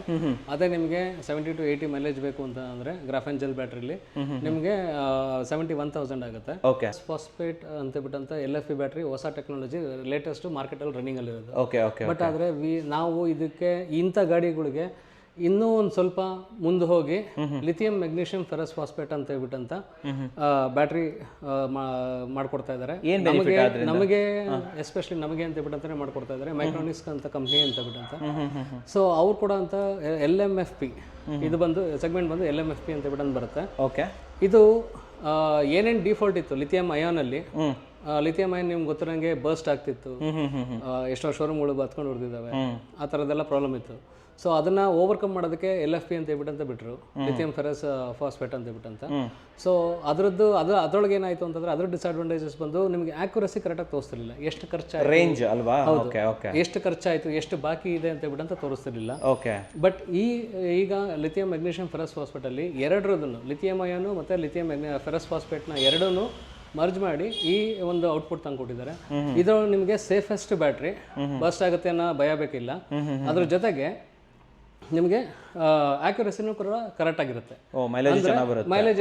B: ಅದೇ ನಿಮಗೆ 70 to 80 ಮೈಲೇಜ್ ಬೇಕು ಅಂತ ಅಂದರೆ ಗ್ರಾಫೆನ್ ಜೆಲ್ ಬ್ಯಾಟ್ರಿಲಿ ನಿಮಗೆ 71,000 ಆಗುತ್ತೆ.
A: ಓಕೆ.
B: ಫಾಸ್ಫೇಟ್ ಅಂತ ಬಿಟ್ಟಂತ LFP ಬ್ಯಾಟ್ರಿ ಹೊಸ ಟೆಕ್ನಾಲಜಿ, ಲೇಟೆಸ್ಟ್ ಮಾರ್ಕೆಟಲ್ಲಿ ರನ್ನಿಂಗ್ ಅಲ್ಲಿ ಇರೋದು.
A: ಓಕೆ.
B: ಬಟ್ ಆದರೆ ನಾವು ಇದಕ್ಕೆ ಇಂಥ ಗಾಡಿಗಳಿಗೆ ಇನ್ನೂ ಒಂದು ಸ್ವಲ್ಪ ಮುಂದೆ ಹೋಗಿ ಲಿಥಿಯಂ ಮೆಗ್ನೀಷಿಯಂ ಫೆರಸ್ ಫಾಸ್ಫೇಟ್ ಅಂತ ಹೇಳ್ಬಿಟ್ಟಂತ ಬ್ಯಾಟ್ರಿ ಮಾಡ್ಕೊಡ್ತಾ ಇದ್ದಾರೆ. ನಮಗೆ ಎಸ್ಪೆಷಲಿ ನಮಗೆ ಅಂತ ಹೇಳ್ಬಿಟ್ಟಂತಾನೆ ಮಾಡ್ಕೊಡ್ತಾ ಇದ್ದಾರೆ. ಮೈಕ್ರೋನಿಕ್ಸ್ ಅಂತ ಕಂಪ್ನಿ ಅಂತ ಬಿಟ್ಟಂತ. ಸೊ ಅವ್ರು ಕೂಡ ಅಂತ LMFP ಇದು ಬಂದು ಸೆಗ್ಮೆಂಟ್ ಬಂದು LMFP ಅಂತ ಹೇಳ್ಬಿಟ್ಟಂತ ಬರುತ್ತೆ.
A: ಓಕೆ.
B: ಇದು ಏನೇನು ಡಿಫಾಲ್ಟ್ ಇತ್ತು ಲಿಥಿಯಂ ಅಯಾನಲ್ಲಿ, ಲಿಥಿಯಂ ಅಯಾನ್ ನಿಮ್ಗೆ ಗೊತ್ತಿರೋಂಗೆ ಬರ್ಸ್ಟ್ ಆಗ್ತಿತ್ತು, ಎಷ್ಟೋ ಶೋರೂಮ್ಗಳು ಬತ್ಕೊಂಡು ಹೊಡೆದಿದ್ದಾವೆ, ಆ ಥರದ್ದೆಲ್ಲ ಪ್ರಾಬ್ಲಮ್ ಇತ್ತು. ಸೊ ಅದನ್ನ ಓವರ್ಕಮ್ ಮಾಡೋದಕ್ಕೆ LFP ಅಂತ ಹೇಳ್ಬಿಟ್ಟಂತ ಬಿಟ್ಟರು, ಲಿಥಿಯಂ ಫೆರಸ್ ಫಾಸ್ಫೇಟ್ ಅಂತ ಹೇಳ್ಬಿಟ್ಟಂತ. ಸೊ ಅದ್ರೊಳಗೆ ಏನಾಯ್ತು ಅಂತಂದ್ರೆ ಅದ್ರ ಡಿಸ್ಅಡ್ವಾಂಟೇಜಸ್ ಬಂದು ನಿಮಗೆ ಆಕ್ಯುರಸಿ ಕರೆಕ್ಟಾಗಿ ತೋರಿಸ್ತಿರ್ಲಿಲ್ಲ. ಎಷ್ಟು ಖರ್ಚಾಯ್ತು,
A: ರೇಂಜ್ ಅಲ್ವಾ?
B: ಎಷ್ಟು ಖರ್ಚಾಯ್ತು, ಎಷ್ಟು ಬಾಕಿ ಇದೆ ಅಂತ ಹೇಳ್ಬಿಟ್ಟಂತ ತೋರಿಸ್ತಿರ್ಲಿಲ್ಲ.
A: ಓಕೆ.
B: ಬಟ್ ಈಗ ಲಿಥಿಯಂ ಮೆಗ್ನೀಷಿಯಂ ಫೆರಸ್ ಫಾಸ್ಫೇಟ್ ಅಲ್ಲಿ ಎರಡರದನ್ನು, ಲಿಥಿಯಂ ಅಯಾನು ಮತ್ತೆ ಲಿಥಿಯಂ ಫೆರಸ್ ಫಾಸ್ಫೇಟ್ನ ಎರಡನ್ನೂ ಮರ್ಜ್ ಮಾಡಿ ಈ ಒಂದು ಔಟ್ಪುಟ್ ತಂದು ಕೊಟ್ಟಿದ್ದಾರೆ. ಇದು ನಿಮಗೆ ಸೇಫೆಸ್ಟ್ ಬ್ಯಾಟ್ರಿ, ಬಸ್ಟ್ ಆಗುತ್ತೆ ಅನ್ನೋ ಭಯ ಬೇಕಿಲ್ಲ. ಅದ್ರ ಜೊತೆಗೆ ನಿಮಗೆ ಆಕ್ಯುರಸಿನೂ ಕೂಡ ಕರೆಕ್ಟ್ ಆಗಿರುತ್ತೆ.
A: ಓ ಮೈಲೇಜ್ ಚೆನ್ನಾಗಿ ಬರುತ್ತೆ.
B: ಮೈಲೇಜ್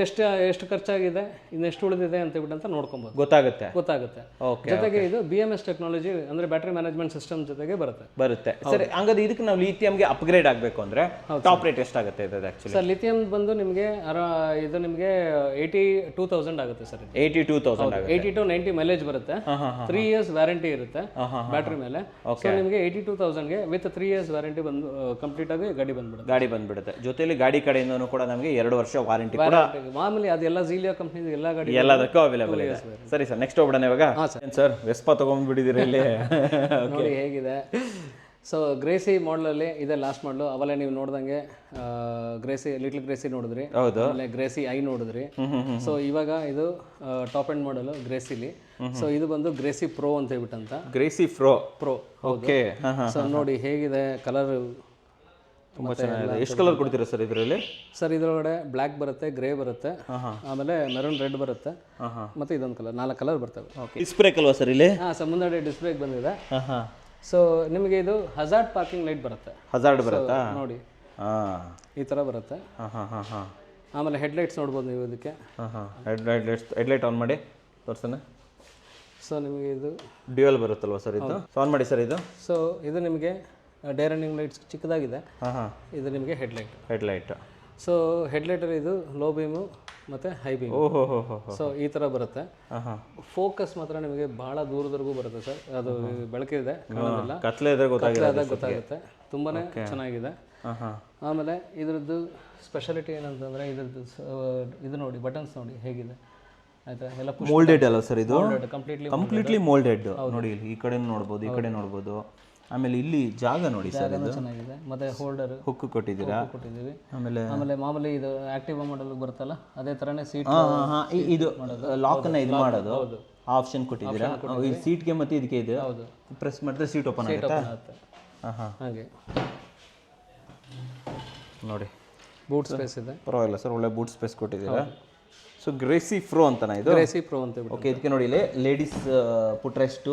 B: ಎಷ್ಟು ಖರ್ಚಾಗಿದೆ ಇನ್ನೆಷ್ಟು ಉಳಿದಿದೆ ಅಂತ ಹೇಳ್ಬಿಟ್ಟು ಅಂತ ನೋಡ್ಕೊಬೋದು, ಗೊತ್ತಾಗುತ್ತೆ. ಜೊತೆಗೆ ಇದು BMS ಟೆಕ್ನಾಲಜಿ ಅಂದ್ರೆ ಬ್ಯಾಟರಿ ಮ್ಯಾನೇಜ್ಮೆಂಟ್ ಸಿಸ್ಟಮ್ ಜೊತೆಗೆ ಬರುತ್ತೆ.
A: ಸರಿ, ಹಂಗಾದ್ರೆ ಇದಕ್ಕೆ ನಾವು ಲಿಥಿಯಂಗೆ ಅಪ್ಗ್ರೇಡ್ ಆಗಬೇಕು ಅಂದ್ರೆ ಟಾಪ್ ರೇಟ್ ಎಷ್ಟಾಗುತ್ತೆ ಇದು ಆಕ್ಚುಲಿ?
B: ಸರ್ ಲಿಥಿಯಂ ಬಂದು ನಿಮಗೆ ಇದು ನಿಮಗೆ 82,000 ಆಗುತ್ತೆ ಸರ್.
A: 82,000 ಆಗುತ್ತೆ.
B: 80 to 90 ಮೈಲೇಜ್ ಬರುತ್ತೆ. 3 years ವ್ಯಾರಂಟಿ ಇರುತ್ತೆ ಬ್ಯಾಟರಿ ಮೇಲೆ. ಸೊ ನಿಮಗೆ 82,000ಗೆ ವಿತ್ 3 years ವ್ಯಾರಂಟಿ ಬಂದು ಕಂಪ್ಲೀಟ್ ಆಗಿ ಗಾಡಿ ಬಂದ್ಬಿಡುತ್ತೆ. ಜೊತೆಲಿ ಗಾಡಿ ಕಡೆಯಿಂದನೂ ಕೂಡ ನಮಗೆ 2 ವರ್ಷ ವಾರಂಟಿ ಕೂಡ ಮಾಮೂಲಿ ಅದೆಲ್ಲ ಝೀಲಿಯೋ ಕಂಪ್ನಿ ಎಲ್ಲ ಗಾಡಿ
A: ಎಲ್ಲದಕ್ಕೂ ಅವೈಲೇಬಲ್ ಇದೆ. ಸರಿ ಸರ್, ನೆಕ್ಸ್ಟ್ ಹೋಗ್ಬಿಡೋಣ ಇವಾಗ. ಸರ್ ವೆಸ್ಪಾ ತಗೊಂಡ್ಬಿಟ್ಟಿದ್ದೀರಿ ಇಲ್ಲಿ
B: ನೋಡಿ ಹೇಗಿದೆ. ಸೊ ಗ್ರೇಸಿ ಮಾಡಲಲ್ಲಿ ಇದೆ ಲಾಸ್ಟ್ ಮಾಡಲು. ಅವೆಲ್ಲ ನೀವು ನೋಡ್ದಂಗೆ ಲಿಟಲ್ ಗ್ರೇಸಿ ನೋಡಿದ್ರಿ, ಆಮೇಲೆ ಗ್ರೇಸಿ ಐ ನೋಡಿದ್ರಿ. ಸೊ ಇವಾಗ ಇದು ಟಾಪ್ ಎಂಡ್ ಮಾಡಲು ಗ್ರೇಸಿಲಿ. ಸೊ ಇದು ಬಂದು ಗ್ರೇಸಿ ಪ್ರೋ ಅಂತ ಹೇಳ್ಬಿಟ್ಟಂತ.
A: Gracy Pro okay.
B: ಸೊ ನೋಡಿ ಹೇಗಿದೆ ಕಲರ್,
A: ತುಂಬಾ ಚೆನ್ನಾಗಿದೆ. ಎಷ್ಟು ಕಲರ್ ಕೊಡ್ತೀರಾ ಸರ್ ಇದರಲ್ಲಿ?
B: ಸರ್ ಇದರೊಳಗಡೆ ಬ್ಲ್ಯಾಕ್ ಬರುತ್ತೆ, ಗ್ರೇ ಬರುತ್ತೆ, ಆಮೇಲೆ ಮೆರೂನ್ ರೆಡ್ ಬರುತ್ತೆ, ಮತ್ತೆ ಇದೊಂದು ಕಲರ್, 4 ಕಲರ್ ಬರ್ತವೆ.
A: ಡಿಸ್ಪ್ಲೇ ಅಲ್ವಾ ಸರ್ ಇಲ್ಲಿ?
B: ಸರ್ ಮುಂದೆ ಡಿಸ್ಪ್ಲೇ ಬಂದಿದೆ. ಸೊ ನಿಮಗೆ ಇದು ಹಜಾರ್ಡ್ ಪಾರ್ಕಿಂಗ್ ಲೈಟ್ ಬರುತ್ತೆ.
A: ಹಜಾರ್ಡ್ ಬರುತ್ತಾ
B: ನೋಡಿ, ಈ ಥರ ಬರುತ್ತೆ. ಆಮೇಲೆ ಹೆಡ್ಲೈಟ್ಸ್ ನೋಡ್ಬೋದು ನೀವು ಇದಕ್ಕೆ.
A: ಹೆಡ್ಲೈಟ್ ಆನ್ ಮಾಡಿ ತೋರ್ಸೋಣ.
B: ಸೊ ನಿಮಗೆ ಇದು
A: ಡ್ಯೂಯಲ್ ಬರುತ್ತಲ್ವಾ ಸರ್ ಇದು? ಆನ್ ಮಾಡಿ ಸರ್ ಇದು.
B: ಸೊ ಇದು ನಿಮಗೆ ಡೇ ರನ್ನಿಂಗ್ ಲೈಟ್ಸ್ ಚಿಕ್ಕದಾಗಿದೆ. ಇದು ನಿಮಗೆ ಹೆಡ್ಲೈಟ್. ಸೊ ಹೆಡ್ಲೈಟಲ್ಲಿ ಇದು ಲೋ ಬೀಮು ಮತ್ತು ಹೈ ಬೀಮ್. ಸೊ ಈ ಥರ ಬರುತ್ತೆ. ಫೋಕಸ್ ಮಾತ್ರ ನಿಮಗೆ ಬಹಳ ದೂರದವರೆಗೂ ಬರುತ್ತೆ ಸರ್. ಅದು ಬೆಳಕಿದೆ ಕಾಣೋದಿಲ್ಲ, ಗೊತ್ತಾಗುತ್ತೆ. ತುಂಬಾ ಚೆನ್ನಾಗಿದೆ. ಆಮೇಲೆ ಇದ್ರದ್ದು ಸ್ಪೆಷಾಲಿಟಿ ಏನಂತಂದರೆ ಇದ್ರದ್ದು ಇದು ನೋಡಿ, ಬಟನ್ಸ್ ನೋಡಿ ಹೇಗಿದೆ ಆಯ್ತಾ. ಎಲ್ಲ
A: ಮೋಲ್ಡೆಡ್ ಅಲ್ಲ ಸರ್ ಇದು?
B: Completely
A: moulded. ನೋಡಿ ಈ ಕಡೆ ನೋಡ್ಬೋದು, ಈ ಕಡೆ ನೋಡ್ಬೋದು. ಆಮೇಲೆ ಇಲ್ಲಿ ಜಾಗ ನೋಡಿ ಸರ್, ಇದು
B: ಚೆನ್ನಾಗಿದೆ. ಮತ್ತೆ ಹೋಲ್ಡರ್
A: ಹುಕ್ ಕೊಟ್ಟಿದ್ದೀವಿ.
B: ಆಮೇಲೆ ಮಾಮೂಲಿ ಇದು ಆಕ್ಟಿವಾ ಮಾಡಲ್ ಬರುತ್ತಲ್ಲ ಅದೇ ತರನೇ ಸೀಟ್.
A: ಇದು ಲಾಕ್ ಅನ್ನ ಇದು ಮಾಡೋದು ಆಪ್ಷನ್ ಕೊಟ್ಟಿದ್ದೀರಾ. ಈ ಸೀಟ್ಗೆ ಮತ್ತೆ ಇದಕ್ಕೆ ಇದೆ, ಪ್ರೆಸ್ ಮಾಡಿದ್ರೆ ಸೀಟ್ ಓಪನ್ ಆಗುತ್ತೆ.
B: ಹಾಗೆ
A: ನೋಡಿ,
B: ಬೂಟ್ ಸ್ಪೇಸ್ ಇದೆ,
A: ಪರವಾಗಿಲ್ಲ ಸರ್, ಒಳ್ಳೆ ಬೂಟ್ ಸ್ಪೇಸ್ ಕೊಟ್ಟಿದ್ದೀರಾ. ಸೊ ಗ್ರೇಸಿ ಪ್ರೋ ಅಂತನಾ ಇದು?
B: ಗ್ರೇಸಿ ಪ್ರೋ ಅಂತ.
A: ಓಕೆ, ಇದಕ್ಕೆ ನೋಡಿ ಇಲ್ಲಿ ಲೇಡೀಸ್ ಪುಟ್ರೆಸ್ಟ್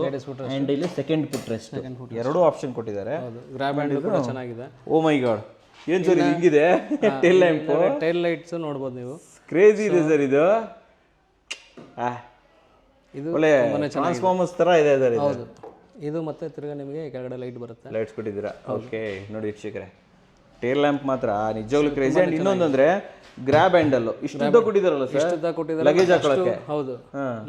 A: ಅಂಡ್ ಇಲ್ಲಿ ಸೆಕೆಂಡ್ ಪುಟ್ರೆಸ್ಟ್ ಎರಡು ಆಪ್ಷನ್ ಕೊಟ್ಟಿದ್ದಾರೆ.
B: ಗ್ರಾಬ್ ಹ್ಯಾಂಡಲ್ ಕೂಡ ಚೆನ್ನಾಗಿದೆ.
A: ಓ ಮೈ ಗಾಡ್, ಏನ್ ಸರ್ ಇದು ಹಿಂಗಿದೆ? ಟೇಲ್ ಲ್ಯಾಂಪ್,
B: ಟೇಲ್ ಲೈಟ್ಸ್ ನೋಡಬಹುದು ನೀವು.
A: ಕ್ರೇಜಿ ಇದೆ ಸರ್ ಇದು. ಇದು ಒಳ್ಳೆ ಟ್ರಾನ್ಸ್ಫಾರ್ಮರ್ಸ್ ತರ ಇದೆ ಸರ್ ಇದು.
B: ಇದು ಮತ್ತೆ ತಿರ್ಗಾ ನಿಮಗೆ ಕೆಳಗಡೆ ಲೈಟ್ ಬರುತ್ತೆ,
A: ಲೈಟ್ಸ್ ಕೊಟ್ಟಿದ್ದೀರಾ. ಓಕೆ ನೋಡಿ ವೀಕ್ಷಕರೇ, ಟೇಲ್ ಲ್ಯಾಂಪ್ ಮಾತ್ರ ನಿಜವಾಗ್ಲೂ ಕ್ರೇಜಿ. ಅಂಡ್ ಇನ್ನೊಂದಂದ್ರೆ ಗ್ರಾಬ್ ಹ್ಯಾಂಡಲ್ ಇಷ್ಟುದ್ದ ಕೊಟ್ಟಿದ್ದಾರಲ್ಲ ಸರ್, ಲಗೇಜ್ ಹಾಕೊಳ್ಳೋಕೆ.
B: ಹೌದು,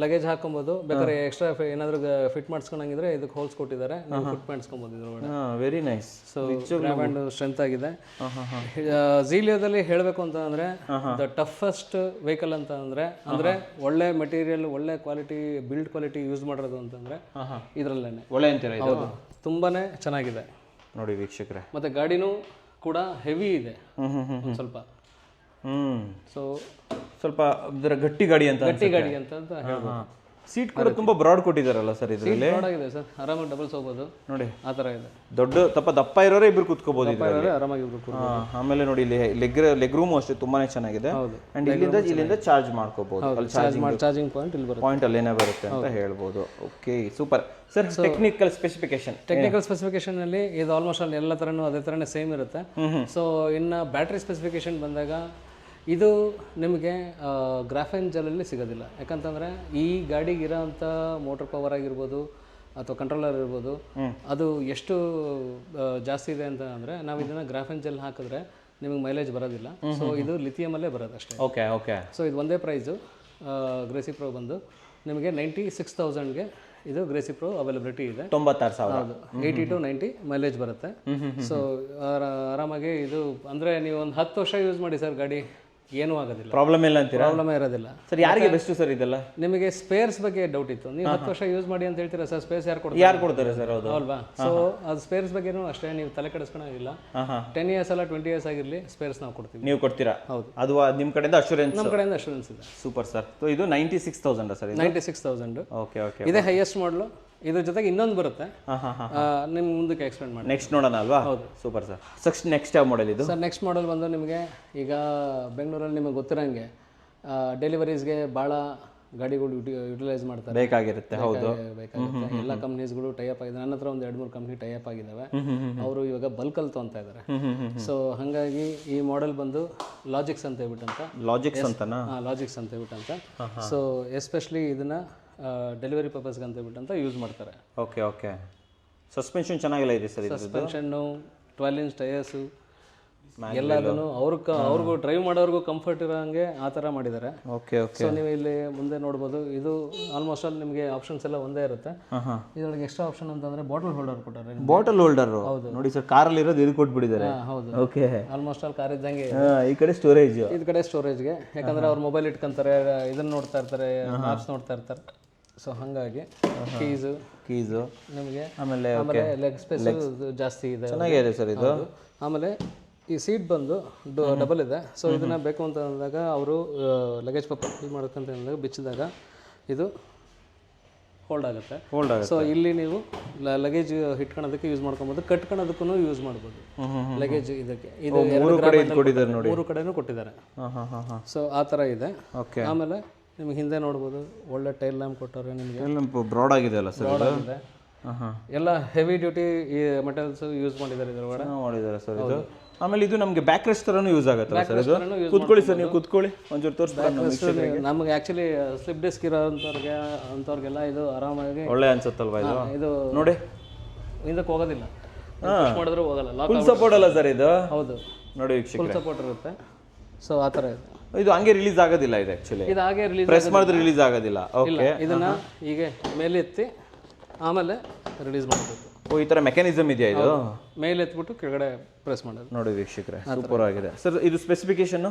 B: ಲಗೇಜ್ ಹಾಕೊಬಹುದು. ಬೇಕಾದ್ರೆ ಎಕ್ಸ್ಟ್ರಾ ಏನಾದ್ರು ಫಿಟ್ ಮಾಡಿಸ್ಕೊಂಡಂಗಿದ್ರೆ ಇದಕ್ಕೆ ಹೋಲ್ಸ್ ಕೊಟ್ಟಿದ್ದಾರೆ, ನೀವು ಫಿಟ್ ಮಾಡಿಸ್ಕೊಬಹುದು ಇದ್ರೊಳಗಡೆ.
A: Very nice.
B: So grab handle strength ಆಗಿದೆ. ಝೀಲಿಯೋದಲ್ಲಿ ಹೇಳಬೇಕು ಅಂತ ಅಂದ್ರೆ ದ ಟಫೆಸ್ಟ್ ವೆಹಿಕಲ್ ಅಂತ ಅಂದ್ರೆ ಒಳ್ಳೆ ಮೆಟೀರಿಯಲ್, ಒಳ್ಳೆ ಕ್ವಾಲಿಟಿ, ಬಿಲ್ಡ್ ಕ್ವಾಲಿಟಿ ಯೂಸ್ ಮಾಡಿರೋದು ಅಂತಂದ್ರೆ ಇದ್ರಲ್ಲೇನೆ.
A: ಒಳ್ಳೆ ಅಂತೀರಾ ಇದು?
B: ತುಂಬಾನೇ ಚೆನ್ನಾಗಿದೆ
A: ನೋಡಿ ವೀಕ್ಷಕರೇ.
B: ಮತ್ತೆ ಗಾಡಿನೂ ಕೂಡ ಹೆವಿ ಇದೆ ಸ್ವಲ್ಪ. ಸೊ
A: ಸ್ವಲ್ಪ ಗಟ್ಟಿ ಗಾಡಿ ಅಂತ
B: ಹೇಳ್ಬೋದು.
A: ಸೀಟ್ ಕೂಡ ತುಂಬಾ ಬ್ರಾಡ್ ಕೊಟ್ಟಿದ್ದಾರಲ್ಲ ಸರ್ ಇದರಲ್ಲಿ?
B: ಬ್ರಾಡ್ ಆಗಿದೆ ಸರ್, ಆರಾಮಾಗಿ ಡಬಲ್ಸ್ ಹೋಗ್ಬೋದು ನೋಡಿ, ಆ ತರ ಇದೆ.
A: ದಪ್ಪ ಇರೋರೇ ಇಬ್ರು ಕುತ್ಕೋಬಹುದು ಇದರಲ್ಲಿ,
B: ಆರಾಮಾಗಿ ಇಬ್ರು.
A: ಆಮೇಲೆ ನೋಡಿ ಇಲ್ಲಿ ಲೆಗ್ ರೂಮ್ ಅಷ್ಟೇ ತುಂಬಾನೇ ಚೆನ್ನಾಗಿದೆ. ಅಂಡ್ ಇಲ್ಲಿಂದ ಚಾರ್ಜ್ ಮಾಡ್ಕೋಬಹುದು.
B: ಚಾರ್ಜಿಂಗ್ ಪಾಯಿಂಟ್ ಇಲ್ಲಿ ಬರುತ್ತೆ,
A: ಪಾಯಿಂಟ್ ಅಲ್ಲೇನೇ ಬರುತ್ತೆ ಅಂತ ಹೇಳ್ಬೋದು. Okay super sir. Technical
B: specification ಅಲ್ಲಿ ಇದು ಆಲ್ಮೋಸ್ಟ್ ಅಲ್ಲಿ ಎಲ್ಲ ತರನು ಅದೇ ತರನೇ ಸೇಮ್ ಇರುತ್ತೆ. ಸೊ ಇನ್ನು ಬ್ಯಾಟ್ರಿ ಸ್ಪೆಸಿಫಿಕೇಶನ್ ಬಂದಾಗ ಇದು ನಿಮಗೆ ಗ್ರಾಫೈನ್ ಜೆಲಲ್ಲಿ ಸಿಗೋದಿಲ್ಲ. ಯಾಕಂತಂದರೆ ಈ ಗಾಡಿಗೆ ಇರೋಂಥ ಮೋಟರ್ ಪವರ್ ಆಗಿರ್ಬೋದು ಅಥವಾ ಕಂಟ್ರೋಲರ್ ಇರ್ಬೋದು, ಅದು ಎಷ್ಟು ಜಾಸ್ತಿ ಇದೆ ಅಂತ ಅಂದರೆ ನಾವು ಇದನ್ನು ಗ್ರಾಫೈನ್ ಜೆಲ್ ಹಾಕಿದ್ರೆ ನಿಮಗೆ ಮೈಲೇಜ್ ಬರೋದಿಲ್ಲ. ಸೊ ಇದು ಲಿಥಿಯಮಲ್ಲೇ ಬರೋದು ಅಷ್ಟೇ.
A: ಓಕೆ.
B: ಸೊ ಇದು ಒಂದೇ ಪ್ರೈಸು. ಗ್ರೇಸಿ ಪ್ರೋ ಬಂದು ನಿಮಗೆ 96,000ಗೆ ಇದು ಗ್ರೇಸಿ ಪ್ರೋ ಅವೈಲಬಿಲಿಟಿ ಇದೆ.
A: 96,000.
B: 80 to 90 ಮೈಲೇಜ್ ಬರುತ್ತೆ. ಸೊ ಆರಾಮಾಗಿ ಇದು ಅಂದರೆ ನೀವು ಒಂದು 10 ವರ್ಷ ಯೂಸ್ ಮಾಡಿ ಸರ್, ಗಾಡಿ ಏನೂ ಆಗೋದಿಲ್ಲ,
A: ಪ್ರಾಬ್ಲಮ್ ಇಲ್ಲ ಅಂತೀರಾ?
B: ಪ್ರಾಬ್ಲಮ್ ಇರೋದಿಲ್ಲ
A: ಸರ್. ಯಾರಿಗೆ ಬೆಸ್ಟ್ ಸರ್ ಇದೆಲ್ಲ?
B: ನಿಮಗೆ ಸ್ಪೇರ್ಸ್ ಬಗ್ಗೆ ಡೌಟ್ ಇತ್ತು, ನೀವು 10 ವರ್ಷ ಯೂಸ್ ಮಾಡಿ ಅಂತ ಹೇಳ್ತೀರಾ ಸರ್, ಸ್ಪೇಸ್ ಯಾರು
A: ಕೊಡ್ತಾರೆ ಸರ್? ಹೌದು
B: ಅಲ್ವಾ? ಸೊ ಅದು ಸ್ಪೇರ್ಸ್ ಬಗ್ಗೆನೂ ಅಷ್ಟೇ, ನೀವು ತಲೆ ಕೆಡಿಸ್ಕೊಳಂಗಿಲ್ಲ. 10 years ಅಲ್ಲ 20 years ಆಗಿರಲಿ, ಸ್ಪೇರ್ಸ್ ನಾವು ಕೊಡ್ತೀವಿ.
A: ನೀವು ಕೊಡ್ತೀರಾ?
B: ಹೌದು,
A: ಅದು ನಿಮ್ಮ ಕಡೆಯಿಂದ ಅಶ್ಯೂರೆನ್ಸ್?
B: ನಮ್ಮ ಕಡೆಯಿಂದ ಅಶ್ಯೂರೆನ್ಸ್ ಇದೆ.
A: Super sir. ಸೊ ಇದು 96,000 ಸರ್?
B: 96,000.
A: ಓಕೆ.
B: ಇದೇ ಹೈಯೆಸ್ಟ್ ಮಾಡಲು. ಇದ್ರ ಜೊತೆಗೆ ಇನ್ನೊಂದು ಬರುತ್ತೆ, ನಿಮ್ಗೆ ಮುಂದಕ್ಕೆ ಎಕ್ಸ್ಪ್ಲೇನ್ ಮಾಡಿ.
A: ನೆಕ್ಸ್ಟ್ ನೋಡೋಣ ಅಲ್ವಾ? ಹೌದು, ಸೂಪರ್ ಸರ್. ನೆಕ್ಸ್ಟ್ ಯಾವ ಮಾಡೆಲ್ ಇದು
B: ಸರ್? ನೆಕ್ಸ್ಟ್ ಮಾಡೆಲ್ ಬಂದು ನಿಮಗೆ ಈಗ ಬೆಂಗಳೂರಲ್ಲಿ ನಿಮಗೆ ಗೊತ್ತಿರೋಂಗೆ ಡೆಲಿವರೀಸ್ಗೆ ಭಾಳ ಗಾಡಿಗಳು ಯುಟಿಲೈಸ್ ಮಾಡ್ತಾರೆ,
A: ಬೇಕಾಗಿರುತ್ತೆ. ಹೌದು,
B: ಬೇಕಾಗುತ್ತೆ. ಎಲ್ಲ ಕಂಪ್ನೀಸ್ಗಳು ಟೈಅಪ್ ಆಗಿದೆ. ನನ್ನ ಹತ್ರ ಒಂದು 2-3 ಕಂಪ್ನಿ ಟೈಅಪ್ ಆಗಿದ್ದಾವೆ. ಅವರು ಇವಾಗ ಬಲ್ಕಲ್ಲಿ ತೊಗೊತಾ ಇದ್ದಾರೆ. ಸೊ ಹಾಗಾಗಿ ಈ ಮಾಡೆಲ್ ಬಂದು ಲಾಜಿಕ್ಸ್ ಅಂತ ಹೇಳ್ಬಿಟ್ಟಂತ,
A: ಲಾಜಿಕ್ಸ್ ಅಂತನಾ?
B: ಲಾಜಿಕ್ಸ್ ಅಂತ ಹೇಳ್ಬಿಟ್ಟಂತ. ಸೊ ಎಸ್ಪೆಷಲಿ ಇದನ್ನ ಡೆಲಿವರಿ ಪರ್ಪಸ್ಗೆ ಅಂತ ಹೇಳ್ಬಿಟ್ಟಂತ ಯೂಸ್ ಮಾಡ್ತಾರೆ.
A: Okay okay. ಸಸ್ಪೆನ್ಷನ್ ಚೆನ್ನಾಗಿಲ್ಲ ಇದೆ ಸರ್.
B: ಸಸ್ಪೆನ್ಷನ್ನು 12 ಇಂಚ್ ಟೈರ್ಸು ಎಲ್ಲದನ್ನು ಅವ್ರಿಗೂ ಡ್ರೈವ್ ಮಾಡೋರ್ಗೂ ಕಂಫರ್ಟ್ ಇರೋ ಹಂಗೆ ಆ ಥರ ಮಾಡಿದ್ದಾರೆ.
A: Okay okay.
B: ಸೊ ನೀವು ಇಲ್ಲಿ ಮುಂದೆ ನೋಡ್ಬೋದು, ಇದು ಆಲ್ಮೋಸ್ಟ್ ಆಲ್ ನಿಮಗೆ ಆಪ್ಷನ್ಸ್ ಎಲ್ಲ ಒಂದೇ ಇರುತ್ತೆ. ಇದರೊಳಗೆ ಎಕ್ಸ್ಟ್ರಾ ಆಪ್ಷನ್ ಅಂತಂದ್ರೆ ಬಾಟಲ್ ಹೋಲ್ಡರ್ ಕೊಟ್ಟಾರೆ.
A: ಬಾಟಲ್ ಹೋಲ್ಡರ್ ನೋಡಿ ಸರ್, ಕಾರಲ್ಲಿ ಇರೋದು ಇದು ಕೊಟ್ಬಿಟ್ಟಿದ್ದಾರೆ.
B: ಹೌದು,
A: ಓಕೆ.
B: ಆಲ್ಮೋಸ್ಟ್ ಆಲ್ ಕಾರ್ ಇದ್ದಂಗೆ.
A: ಈ ಕಡೆ ಸ್ಟೋರೇಜ್,
B: ಈ ಕಡೆ ಸ್ಟೋರೇಜ್ಗೆ, ಯಾಕಂದ್ರೆ ಅವ್ರು ಮೊಬೈಲ್ ಇಟ್ಕೊಂತಾರೆ, ಇದನ್ನ ನೋಡ್ತಾ ಇರ್ತಾರೆ, ಮ್ಯಾಪ್ಸ್ ನೋಡ್ತಾ ಇರ್ತಾರೆ. ಸೊ ಹಾಗಾಗಿ ಕೀಸು ನಿಮಗೆ, ಆಮೇಲೆ ಲೆಗ್ ಸ್ಪೇಸ್ ಜಾಸ್ತಿ ಇದೆ,
A: ಚೆನ್ನಾಗಿದೆ ಸರ್ ಇದು.
B: ಆಮೇಲೆ ಈ ಸೀಟ್ ಬಂದು ಡಬಲ್ ಇದೆ. ಸೊ ಇದನ್ನ ಬೇಕು ಅಂತ ಅಂದಾಗ ಅವರು ಲಗೇಜ್ ಪರ್ಪಸ್ ಯೂಸ್ ಮಾಡ್ಕೊಂತ ಅಂದಾಗ ಬಿಚ್ಚಿದಾಗ ಇದು ಹೋಲ್ಡ್ ಆಗುತ್ತೆ. ಸೊ ಇಲ್ಲಿ ನೀವು ಲಗೇಜ್ ಇಟ್ಕೊಳ್ಳೋದಕ್ಕೆ ಯೂಸ್ ಮಾಡ್ಕೊಬೋದು, ಕಟ್ಕೊಳ್ಳೋದಕ್ಕೂ ಯೂಸ್ ಮಾಡ್ಬೋದು ಲಗೇಜ್. ಇದಕ್ಕೆ ಇದು 3 ಕಡೆನೂ ಕೊಟ್ಟಿದ್ದಾರೆ. ಸೊ ಆ ಥರ ಇದೆ. ಆಮೇಲೆ ನಿಮ್ಗೆ ಹಿಂದೆ ನೋಡ್ಬೋದು, ಒಳ್ಳೆ ಟೈಲ್ ಲ್ಯಾಂಪ್ ಕೊಟ್ಟವ್ರೆ ನಿಮಗೆ.
A: ಬ್ರಾಡ್ ಆಗಿದೆ ಅಲ್ಲ ಸರ್?
B: ಬ್ರಾಡ್ ಆಗಿದೆ. ಎಲ್ಲ ಹೆವಿ ಡ್ಯೂಟಿ ಈ ಮೆಟೀರಿಯಲ್ಸ್ ಯೂಸ್ ಮಾಡಿದ್ದಾರೆ ಇದರೊಳಗಡೆ.
A: ಮಾಡಿದ್ದಾರೆ ಸರ್ ಇದು. ಆಮೇಲೆ ಇದು ನಮಗೆ ಬ್ಯಾಕ್ ರೆಸ್ಟ್ ತರನು ಯೂಸ್ ಆಗುತ್ತೆ ಸರ್ ಇದು. ಕೂತ್ಕೊಳ್ಳಿ ಸರ್, ನೀವು ಕೂತ್ಕೊಳ್ಳಿ, ಒಂಚೂರು ತೋರಿಸ್ತಾರೆ.
B: ನಮಗೆ ಆಕ್ಚುಲಿ ಸ್ಲಿಪ್ ಡಿಸ್ಕ್ ಇರೋಂಥವ್ರಿಗೆಲ್ಲ ಇದು ಆರಾಮಾಗಿ
A: ಒಳ್ಳೆ ಅನ್ಸುತ್ತಲ್ವಾ ಇದು?
B: ಇದು
A: ನೋಡಿ,
B: ಹಿಂದಕ್ಕೆ ಹೋಗೋದಿಲ್ಲ, ಮಾಡಿದ್ರು ಹೋಗಲ್ಲ.
A: ಫುಲ್ ಸಪೋರ್ಟ್ ಅಲ್ಲ ಸರ್ ಇದು?
B: ಹೌದು,
A: ನೋಡಿ ವೀಕ್ಷಕರೇ,
B: ಫುಲ್ ಸಪೋರ್ಟ್ ಇರುತ್ತೆ. ಸೊ ಆ ಥರ ಇದೆ.
A: ಇದು ಹಂಗೆ ರಿಲೀಸ್ ಆಗೋದಿಲ್ಲ ಇದು ಆಕ್ಚುಲಿ.
B: ಇದು ಹಾಗೆ
A: ಪ್ರೆಸ್ ಮಾಡಿದ್ರೆ ರಿಲೀಸ್ ಆಗೋದಿಲ್ಲ. ಓಕೆ.
B: ಇದನ್ನ ಹೀಗೆ ಮೇಲೆ ಎತ್ತಿ ಆಮೇಲೆ ರಿಲೀಸ್ ಮಾಡಬೇಕು.
A: ಓ, ಈ ಥರ ಮೆಕ್ಯಾನಿಸಮ್ ಇದೆಯಾ ಇದು?
B: ಮೇಲೆ ಎತ್ಬಿಟ್ಟು ಕೆಳಗಡೆ ಪ್ರೆಸ್ ಮಾಡೋದು.
A: ನೋಡಿ ವೀಕ್ಷಕರೇ, ಸೂಪರ್ ಆಗಿದೆ ಸರ್. ಇದು ಸ್ಪೆಸಿಫಿಕೇಶನ್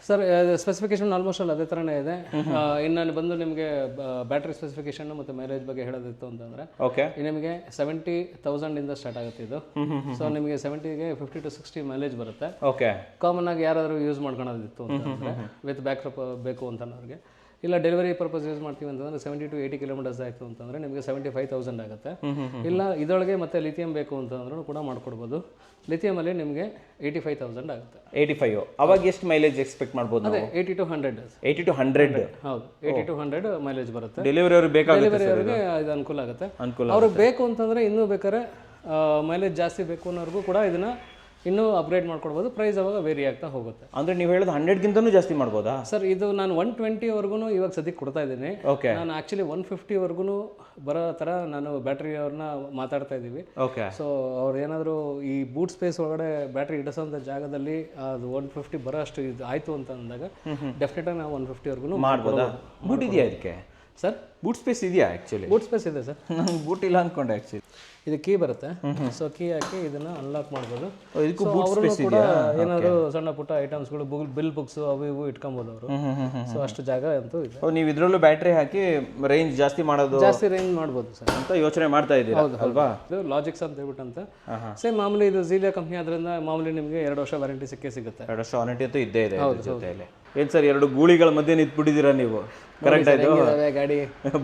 B: ಸರ್? ಸ್ಪೆಸಿಫಿಕೇಶನ್ ಆಲ್ಮೋಸ್ಟ್ ಅಲ್ಲಿ ಅದೇ ಥರನೇ ಇದೆ. ಇನ್ನು ಬಂದು ನಿಮಗೆ ಬ್ಯಾಟ್ರಿ ಸ್ಪೆಸಿಫಿಕೇಶನ್ ಮತ್ತು ಮೈಲೇಜ್ ಬಗ್ಗೆ ಹೇಳೋದಿತ್ತು ಅಂತಂದರೆ,
A: ಓಕೆ,
B: ನಿಮಗೆ 70,000 ಇಂದ ಸ್ಟಾರ್ಟ್ ಆಗುತ್ತೆ ಇದು. ಸೊ ನಿಮಗೆ 70ಗೆ 50 to 60 ಮೈಲೇಜ್ ಬರುತ್ತೆ.
A: ಓಕೆ.
B: ಕಾಮನ್ ಆಗಿ ಯಾರಾದರೂ ಯೂಸ್ ಮಾಡ್ಕೊಳೋದಿತ್ತು ಅಂತಂದರೆ, ವಿತ್ ಬ್ಯಾಕ್ಅಪ್ ಬೇಕು ಅಂತನೋರಿಗೆ, ಇಲ್ಲ ಡೆಲಿವರಿ ಪರ್ಪಸ್ ಯೂಸ್ ಮಾಡ್ತೀವಿ ಅಂತಂದ್ರೆ 70 to 80 ಕಿಲೋಮೀಟರ್ಸ್ ಆಯಿತು ಅಂತಂದರೆ ನಿಮಗೆ 75,000 ಆಗುತ್ತೆ. ಇಲ್ಲ ಇದರೊಳಗೆ ಮತ್ತೆ ಲಿಥಿಯಂ ಬೇಕು ಅಂತಂದ್ರೂ ಕೂಡ ಮಾಡ್ಕೊಡ್ಬೋದು. ಲಿಥಿಯಮಲ್ಲಿ ನಿಮಗೆ 85,000 ಆಗುತ್ತೆ.
A: 85. ಅವಾಗ ಎಷ್ಟು ಮೈಲೇಜ್ ಎಕ್ಸ್ಪೆಕ್ಟ್ ಮಾಡ್ಬೋದು?
B: ಅದೇ 80 to 100.
A: 80 to 100.
B: ಹೌದು, 80 to 100 ಮೈಲೇಜ್ ಬರುತ್ತೆ.
A: ಡೆಲಿವರಿ ಅವ್ರಿಗೆ ಬೇಕಾಗುತ್ತೆ,
B: ಡೆಲಿವರಿ ಇದು ಅನುಕೂಲ ಆಗುತ್ತೆ. ಅವ್ರಿಗೆ ಬೇಕು ಅಂತಂದರೆ ಇನ್ನೂ ಬೇಕಾದ್ರೆ ಮೈಲೇಜ್ ಜಾಸ್ತಿ ಬೇಕು ಅನ್ನೋರ್ಗೂ ಕೂಡ ಇದನ್ನ ಇನ್ನೂ ಅಪ್ಗ್ರೇಡ್ ಮಾಡ್ಕೊಡ್ಬೋದು. ಪ್ರೈಸ್ ಅವಾಗ ವೇರಿ ಆಗ್ತಾ ಹೋಗುತ್ತೆ.
A: ಅಂದರೆ ನೀವು ಹೇಳೋದು 100ಗಿಂತನೂ ಜಾಸ್ತಿ ಮಾಡ್ಬೋದಾ
B: ಸರ್? ಇದು ನಾನು 120ವರೆಗೂ ಇವಾಗ ಸದ್ಯಕ್ಕೆ ಕೊಡ್ತಾ ಇದ್ದೀನಿ.
A: ಓಕೆ.
B: ನಾನು ಆ್ಯಕ್ಚುಲಿ 150ವರೆಗೂ ಬರೋ ಥರ ನಾನು ಬ್ಯಾಟ್ರಿ ಅವ್ರನ್ನ ಮಾತಾಡ್ತಾ ಇದ್ದೀವಿ.
A: ಓಕೆ.
B: ಸೊ ಅವ್ರು ಏನಾದರೂ ಈ ಬೂಟ್ ಸ್ಪೇಸ್ ಒಳಗಡೆ ಬ್ಯಾಟ್ರಿ ಇಡಿಸೋಂಥ ಜಾಗದಲ್ಲಿ ಅದು 150 ಬರೋ ಅಷ್ಟು ಇದು ಆಯಿತು ಅಂತ ಅಂದಾಗ ಡೆಫಿನೆಟಾಗಿ ನಾವು 150ವರೆಗೂ
A: ಮಾಡ್ಬೋದಾ? ಬೂಟ್ ಇದೆಯಾ ಇದಕ್ಕೆ
B: ಸರ್?
A: ಬೂಟ್ ಸ್ಪೇಸ್ ಇದೆಯಾ ಆ್ಯಕ್ಚುಲಿ?
B: ಬೂಟ್ ಸ್ಪೇಸ್ ಇದೆ ಸರ್.
A: ನಾನು ಬೂಟ್ ಇಲ್ಲ ಅಂದ್ಕೊಂಡೆ ಆ್ಯಕ್ಚುಲಿ.
B: ಇದು ಕೀ ಬರುತ್ತೆ. ಸೊ ಕೀ ಹಾಕಿ ಇದನ್ನ ಅನ್ಲಾಕ್ ಮಾಡ್ಬೋದು.
A: ಇದಕ್ಕೂ ಬೂಟ್
B: ಅವರು
A: ಸ್ಪೇಸ್
B: ಕೂಡ
A: ಇದೆಯಾ?
B: ಏನಾದರೂ ಸಣ್ಣ ಪುಟ್ಟ ಐಟಮ್ಸ್ಗಳು, ಬಿಲ್ ಬುಕ್ಸ್ ಅವು ಇವು ಇಟ್ಕೊಬೋದು ಅವರು. ಸೊ ಅಷ್ಟು ಜಾಗ ಅಂತೂ ಇದೆ.
A: ನೀವು ಇದರಲ್ಲೂ ಬ್ಯಾಟ್ರಿ ಹಾಕಿ ರೇಂಜ್ ಜಾಸ್ತಿ ಮಾಡೋದು,
B: ಜಾಸ್ತಿ ರೇಂಜ್ ಮಾಡ್ಬೋದು ಸರ್ ಅಂತ
A: ಯೋಚನೆ ಮಾಡ್ತಾ ಇದ್ದೀರಾ ಅಲ್ವಾ?
B: ಇದು ಲಾಜಿಕ್ಸ್ ಅಂತ ಹೇಳ್ಬಿಟ್ಟಂತ ಸೇಮ್ ಮಾಮೂಲಿ ಇದು ಝೀಲಿಯಾ ಕಂಪ್ನಿ ಆದ್ರಿಂದ ಮಾಮೂಲಿ ನಿಮಗೆ 2 ವರ್ಷ ವಾರಂಟಿ ಸಿಗುತ್ತೆ.
A: 2 ವರ್ಷ ವಾರಂಟಿ ಅಂತೂ ಇದ್ದೇ ಇದೆ ಜೊತೆಯಲ್ಲಿ. ಏನು ಸರ್, 2 ಗೂಳಿಗಳ ಮಧ್ಯೆ ನಿಂತ್ಬಿಟ್ಟಿದ್ದೀರಾ ನೀವು. ಕರೆಕ್ಟ್ ಆಯ್ತು.
B: ಗಾಡಿ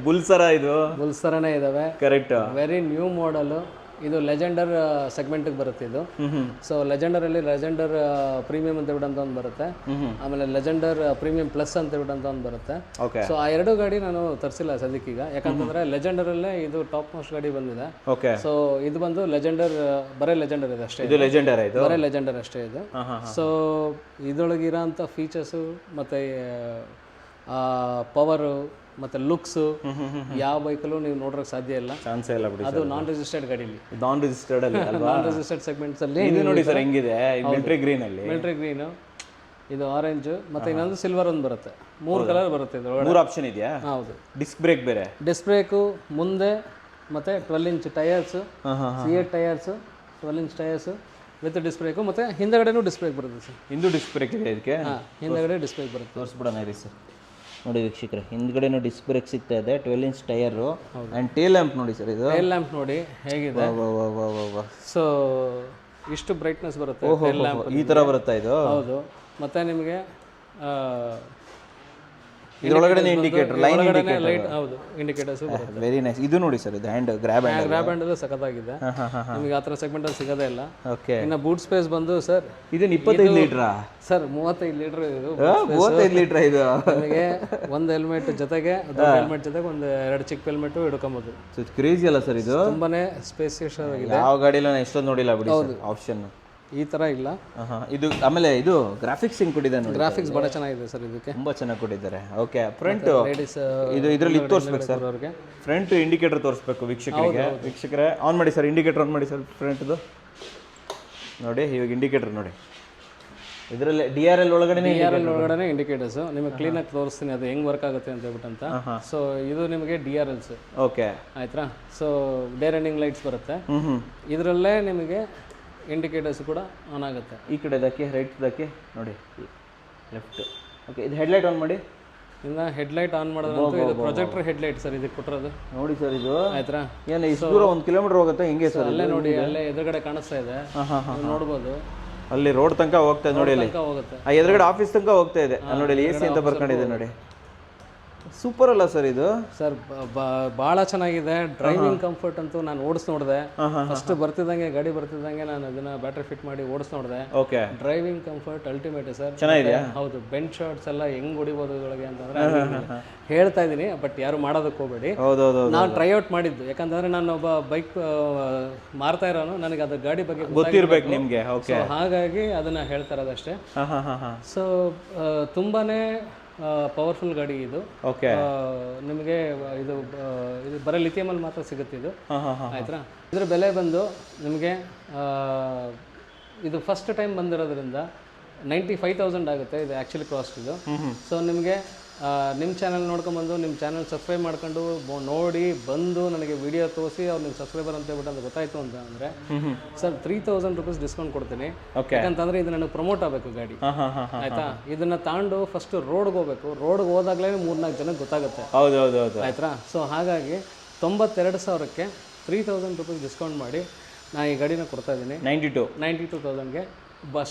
A: ಬುಲ್ಸರ, ಇದು
B: ಬುಲ್ಸರನೇ ಇದಾವೆ.
A: ಕರೆಕ್ಟ್.
B: ವೆರಿ ನ್ಯೂ ಮಾಡೆಲ್ ಇದು. ಲೆಜೆಂಡರ್ ಸೆಗ್ಮೆಂಟ್ಗೆ ಬರುತ್ತೆ ಇದು. ಸೊ ಲೆಜೆಂಡರಲ್ಲಿ ಲೆಜೆಂಡರ್ ಪ್ರೀಮಿಯಂ ಅಂತ ಹೇಳ್ಬಿಟ್ಟು ಒಂದು ಬರುತ್ತೆ. ಆಮೇಲೆ ಲೆಜೆಂಡರ್ ಪ್ರೀಮಿಯಂ ಪ್ಲಸ್ ಅಂತ ಹೇಳ್ಬಿಟ್ಟು ಒಂದು ಬರುತ್ತೆ. ಸೊ ಆ 2 ಗಾಡಿ ನಾನು ತರಿಸಿಲ್ಲ ಸದ್ಯಕ್ಕೀಗ, ಯಾಕಂತಂದ್ರೆ ಲೆಜೆಂಡರಲ್ಲೇ ಇದು ಟಾಪ್ ಮೋಸ್ಟ್ ಗಾಡಿ ಬಂದಿದೆ.
A: ಓಕೆ.
B: ಸೊ ಇದು ಬಂದು ಲೆಜೆಂಡರ್, ಬರೀ ಲೆಜೆಂಡರ್ ಇದೆ ಅಷ್ಟೇ.
A: ಇದು ಲೆಜೆಂಡರ್ ಇದು, ಬರೀ
B: ಲೆಜೆಂಡರ್ ಅಷ್ಟೇ ಇದು. ಸೊ ಇದರೊಳಗೆ ಇರೋಂಥ ಫೀಚರ್ಸು ಮತ್ತು ಪವರು ಮತ್ತು ಲುಕ್ಸು ಯಾವ ಬೈಕಲ್ಲೂ ನೀವು ನೋಡೋಕೆ ಸಾಧ್ಯ ಇಲ್ಲ,
A: ಚಾನ್ಸೇ ಇಲ್ಲ ಬಿಡಿ.
B: ಅದು ನಾನ್ ರಿಜಿಸ್ಟರ್ಡ್ ಗಾಡಿಲಿ,
A: ನಾನ್ ರಿಜಿಸ್ಟರ್ಡ್ ಅಲ್ಲಿ ಅಲ್ವಾ?
B: ನಾನ್ ರಿಜಿಸ್ಟರ್ಡ್ ಸೆಗ್ಮೆಂಟ್ಸ್ ಅಲ್ಲಿ
A: ಇದು ನೋಡಿ ಸರ್ ಹೆಂಗಿದೆ. ಮಿಲಿಟರಿ ಗ್ರೀನ್ ಅಲ್ಲಿ,
B: ಮಿಲಿಟರಿ ಗ್ರೀನ್, ಇದು ಆರೆಂಜ್, ಮತ್ತೆ ಇನ್ನೊಂದು ಸಿಲ್ವರ್ ಒಂದು ಬರುತ್ತೆ. 3 ಕಲರ್ ಬರುತ್ತೆ ಇದು.
A: 3 ಆಪ್ಷನ್ ಇದೆಯಾ?
B: ಹೌದು.
A: ಡಿಸ್ಕ್ ಬ್ರೇಕ್ ಬೇರೆ,
B: ಡಿಸ್ಕ್ ಬ್ರೇಕು ಮುಂದೆ, ಮತ್ತೆ 12 inch tyres, C8 tyres, 12 inch tyres with disc brake, ಮತ್ತೆ ಹಿಂದಗಡೆನೂ ಡಿಸ್ಕ್ ಬ್ರೇಕ್ ಬರುತ್ತೆ ಸರ್.
A: ಹಿಂದೂ ಡಿಸ್ಕ್ ಬ್ರೇಕ್ ಇದೆ ಇದಕ್ಕೆ?
B: ಹಿಂದಗಡೆ ಡಿಸ್ಕ್ ಬ್ರೇಕ್ ಬರುತ್ತೆ.
A: ತೋರಿಸ್ಬಿಡೋಣ ಇರಿ ಸರ್. ನೋಡಿ ವೀಕ್ಷಕರೇ, ಹಿಂದ್ಗಡೆನೂ ಡಿಸ್ಕ್ ಬ್ರೇಕ್ ಸಿಗ್ತಾ ಇದೆ, 12 inch tyre and tail lamp ನೋಡಿ ಸರ್. ಇದು
B: ಟೇಲ್ ಲ್ಯಾಂಪ್ ನೋಡಿ ಹೇಗಿದೆ. ಸೊ ಇಷ್ಟು ಬ್ರೈಟ್ನೆಸ್ ಬರುತ್ತೆ ಟೇಲ್ ಲ್ಯಾಂಪ್.
A: ಈ ಥರ ಬರುತ್ತಾ ಇದು?
B: ಹೌದು. ಮತ್ತು ನಿಮಗೆ
A: ಇದ್ರೊಳಗಡೆ ಇಂಡಿಕೇಟರ್ ಲೈನ್
B: ಲೈಟ್ ಹೌದು ಇಂಡಿಕೇಟರ್ಸ್ ಬರುತ್ತೆ.
A: Very nice. ಇದು ನೋಡಿ ಸರ್, ಇದು hand grab hand.
B: Grab hand ಸಖತ್ತಾಗಿದೆ. ನಿಮಗೆ ಆ ಥರ ಸೆಗ್ಮೆಂಟ್ ಅಲ್ಲಿ ಸಿಗೋದೇ ಇಲ್ಲ.
A: ಓಕೆ.
B: ಇನ್ನು ಬೂಟ್ ಸ್ಪೇಸ್ ಬಂದು ಸರ್
A: ಇದನ್ನ 25 ಲೀಟ್ರಾ
B: ಸರ್? 35 ಲೀಟರ್ ಇದು
A: 35 ಲೀಟ್ರಾ ಇದು.
B: ನಿಮಗೆ ಒಂದು ಹೆಲ್ಮೆಟ್ ಜೊತೆಗೆ ಹೆಲ್ಮೆಟ್ ಜೊತೆಗೆ ಒಂದು 2 ಚಿಕ್ಕ ಹೆಲ್ಮೆಟ್ ಹಿಡ್ಕೊಬೋದು.
A: ಕ್ರೇಜಿ ಅಲ್ಲ ಸರ್ ಇದು?
B: ತುಂಬಾನೇ ಸ್ಪೇಸಿಯಸ್ ಆಗಿದೆ.
A: ಯಾವ ಗಾಡಿಲೂ ನಾನು ಎಷ್ಟೊಂದು ನೋಡಿಲ್ಲ ಬಿಡಿ ಆಪ್ಷನ್.
B: ಈ ತರ ಇಲ್ಲ.
A: ಇದು ಆಮೇಲೆ ಇದು ಗ್ರಾಫಿಕ್ಸ್ ಹಿಂಗ್ ಕೊಟ್ಟಿದ್ದಾರೆ ನೋಡಿ.
B: ಗ್ರಾಫಿಕ್ಸ್ ಬಹಳ ಚೆನ್ನಾಗಿದೆ ಸರ್ ಇದಕ್ಕೆ.
A: ತುಂಬಾ ಚೆನ್ನಾಗಿ ಕೊಟ್ಟಿದ್ದಾರೆ. ಓಕೆ. ಫ್ರಂಟ್
B: ಲೇಡೀಸ್
A: ಇದು ಇದರಲ್ಲಿ ತೋರಿಸ್ಬೇಕು ಸರ್ ಅವ್ರಿಗೆ. ಫ್ರಂಟ್ ಇಂಡಿಕೇಟರ್ ತೋರಿಸ್ಬೇಕು ವೀಕ್ಷಕರಿಗೆ. ವೀಕ್ಷಕರೇ ಆನ್ ಮಾಡಿ ಸರ್, ಇಂಡಿಕೇಟರ್ ಆನ್ ಮಾಡಿ ಸರ್ ಫ್ರಂಟ್ದು. ನೋಡಿ ಇವಾಗ ಇಂಡಿಕೇಟರ್ ನೋಡಿ. ಇದರಲ್ಲಿ DRL ಒಳಗಡೆ
B: ಇಂಡಿಕೇಟರ್ಸ್ ನಿಮಗೆ ಕ್ಲೀನ್ ಆಗಿ ತೋರಿಸ್ತೀನಿ ಅದು ಹೆಂಗ್ ವರ್ಕ್ ಆಗುತ್ತೆ ಅಂತ ಹೇಳ್ಬಿಟ್ಟು ಅಂತ. ಸೊ ಇದು ನಿಮಗೆ DRLs.
A: ಓಕೆ
B: ಆಯ್ತಾ? ಸೊ ಡೇ ರನ್ನಿಂಗ್ ಲೈಟ್ಸ್ ಬರುತ್ತೆ. ಇದರಲ್ಲೇ ನಿಮಗೆ ಇಂಡಿಕೇಟರ್ಸ್ ಕೂಡ ಆನ್ ಆಗುತ್ತೆ.
A: ಈ ಕಡೆ ದಕ್ಕೆ ರೈಟ್ ದಕ್ಕೆ ನೋಡಿ, ಲೆಫ್ಟ್. ಓಕೆ. ಇದು ಹೆಡ್ಲೈಟ್ ಆನ್ ಮಾಡಿ.
B: ಇನ್ನು ಹೆಡ್ಲೈಟ್ ಆನ್ ಮಾಡೋದಂತೂ ಇದು ಪ್ರೊಜೆಕ್ಟರ್ ಹೆಡ್ಲೈಟ್ ಸರ್ ಇದಕ್ಕೆ ಕೊಟ್ಟಿರೋದು.
A: ನೋಡಿ ಸರ್ ಇದು
B: ಆಯ್ತಾ?
A: ಏನು ಇಷ್ಟು ದೂರ 1 ಕಿಲೋಮೀಟರ್ ಹೋಗುತ್ತೆ ಹಿಂಗೆ ಸರ್?
B: ಅಲ್ಲೇ ನೋಡಿ, ಅಲ್ಲೇ ಎದುರುಗಡೆ ಕಾಣಿಸ್ತಾ ಇದೆ, ನೋಡ್ಬೋದು.
A: ಅಲ್ಲಿ ರೋಡ್ ತನಕ ಹೋಗ್ತಾ ಇದೆ ನೋಡಿ, ಅಲ್ಲಿ
B: ಹೋಗುತ್ತೆ.
A: ಆ ಎದುರುಗಡೆ ಆಫೀಸ್ ತನಕ ಹೋಗ್ತಾ ಇದೆ ನೋಡಿ. ಅಲ್ಲಿ AC ಅಂತ ಬರ್ಕೊಂಡಿದೆ ನೋಡಿ. ಸೂಪರ್ ಅಲ್ಲ ಸರ್ ಇದು?
B: ಸರ್ ಭಾಳ ಚೆನ್ನಾಗಿದೆ. ಡ್ರೈವಿಂಗ್ ಕಂಫರ್ಟ್ ಅಂತೂ ನಾನು ನೋಡಿದೆ. ಫಸ್ಟ್ ಬರ್ತಿದ್ದಂಗೆ ಗಾಡಿ ಬರ್ತಿದ್ದಂಗೆ ನಾನು ಅದನ್ನ ಬ್ಯಾಟ್ರಿ ಫಿಟ್ ಮಾಡಿ ನೋಡಿದೆ.
A: Okay.
B: Driving comfort ultimate sir.
A: ಚೆನ್ನಾಗಿದೆಯಾ?
B: ಹೌದು. ಬೆಂಚ್ ಶಾರ್ಟ್ಸ್ ಎಲ್ಲ ಹೆಂಗ್ ಹೊಡಿಬೋದು ಇದರೊಳಗೆ ಅಂತಂದ್ರೆ ಹೇಳ್ತಾ ಇದ್ದೀನಿ, ಬಟ್ ಯಾರು ಮಾಡೋದಕ್ಕೆ ಹೋಗಬೇಡಿ. ನಾನು ಟ್ರೈ ಔಟ್ ಮಾಡಿದ್ದು, ಯಾಕಂತಂದ್ರೆ ನಾನು ಒಬ್ಬ ಬೈಕ್ ಮಾರ್ತಾ ಇರೋನು, ನನಗೆ ಅದು ಗಾಡಿ ಬಗ್ಗೆ
A: ಗೊತ್ತಿರ್ಬೇಕು ನಿಮಗೆ. ಓಕೆ.
B: ಹಾಗಾಗಿ ಅದನ್ನ ಹೇಳ್ತಾ ಇರೋದಷ್ಟೇ. ಸೊ ತುಂಬಾನೇ ಪವರ್ಫುಲ್ ಗಾಡಿ ಇದು.
A: ಓಕೆ.
B: ನಿಮಗೆ ಇದು ಬರೀ ಲಿಥಿಯಮಲ್ಲಿ ಮಾತ್ರ ಸಿಗುತ್ತೆ ಇದು. ಆಯ್ತಾ? ಇದ್ರ ಬೆಲೆ ಬಂದು ನಿಮಗೆ ಇದು ಫಸ್ಟ್ ಟೈಮ್ ಬಂದಿರೋದ್ರಿಂದ 95,000 ಆಗುತ್ತೆ. ಇದು ಆ್ಯಕ್ಚುಲಿ ಕಾಸ್ಟ್ ಇದು. ಸೊ ನಿಮಗೆ ನಿಮ್ಮ ಚಾನಲ್ ನೋಡ್ಕೊಂಬಂದು ನಿಮ್ಮ ಚಾನಲ್ ಸಬ್ಸ್ಕ್ರೈಬ್ ಮಾಡ್ಕೊಂಡು ನೋಡಿ ಬಂದು ನನಗೆ ವಿಡಿಯೋ ತೋರಿಸಿ ಅವ್ರು ನಿಮ್ಮ ಸಬ್ಸ್ಕ್ರೈಬರ್ ಅಂತ ಹೇಳ್ಬಿಟ್ಟು ಅದು ಗೊತ್ತಾಯ್ತು ಅಂತ ಅಂದರೆ ಸರ್ 3,000 ರೂಪೀಸ್ ಡಿಸ್ಕೌಂಟ್ ಕೊಡ್ತೀನಿ. ಯಾಕಂತಂದ್ರೆ ಇದು ನನಗೆ ಪ್ರಮೋಟ್ ಆಗಬೇಕು ಗಾಡಿ. ಆಯ್ತಾ? ಇದನ್ನ ತಾಂಡು ಫಸ್ಟ್ ರೋಡ್ಗೆ ಹೋಗ್ಬೇಕು. ರೋಡ್ಗೆ ಹೋದಾಗಲೇ 3-4 ಜನಕ್ಕೆ ಗೊತ್ತಾಗುತ್ತೆ. ಆಯ್ತಾ? ಸೊ ಹಾಗಾಗಿ 92,000ಕ್ಕೆ 3,000 ರೂಪೀಸ್ ಡಿಸ್ಕೌಂಟ್ ಮಾಡಿ ನಾನು ಈ ಗಾಡಿನ ಕೊಡ್ತಾ ಇದ್ದೀನಿ. 92,000ಗೆ.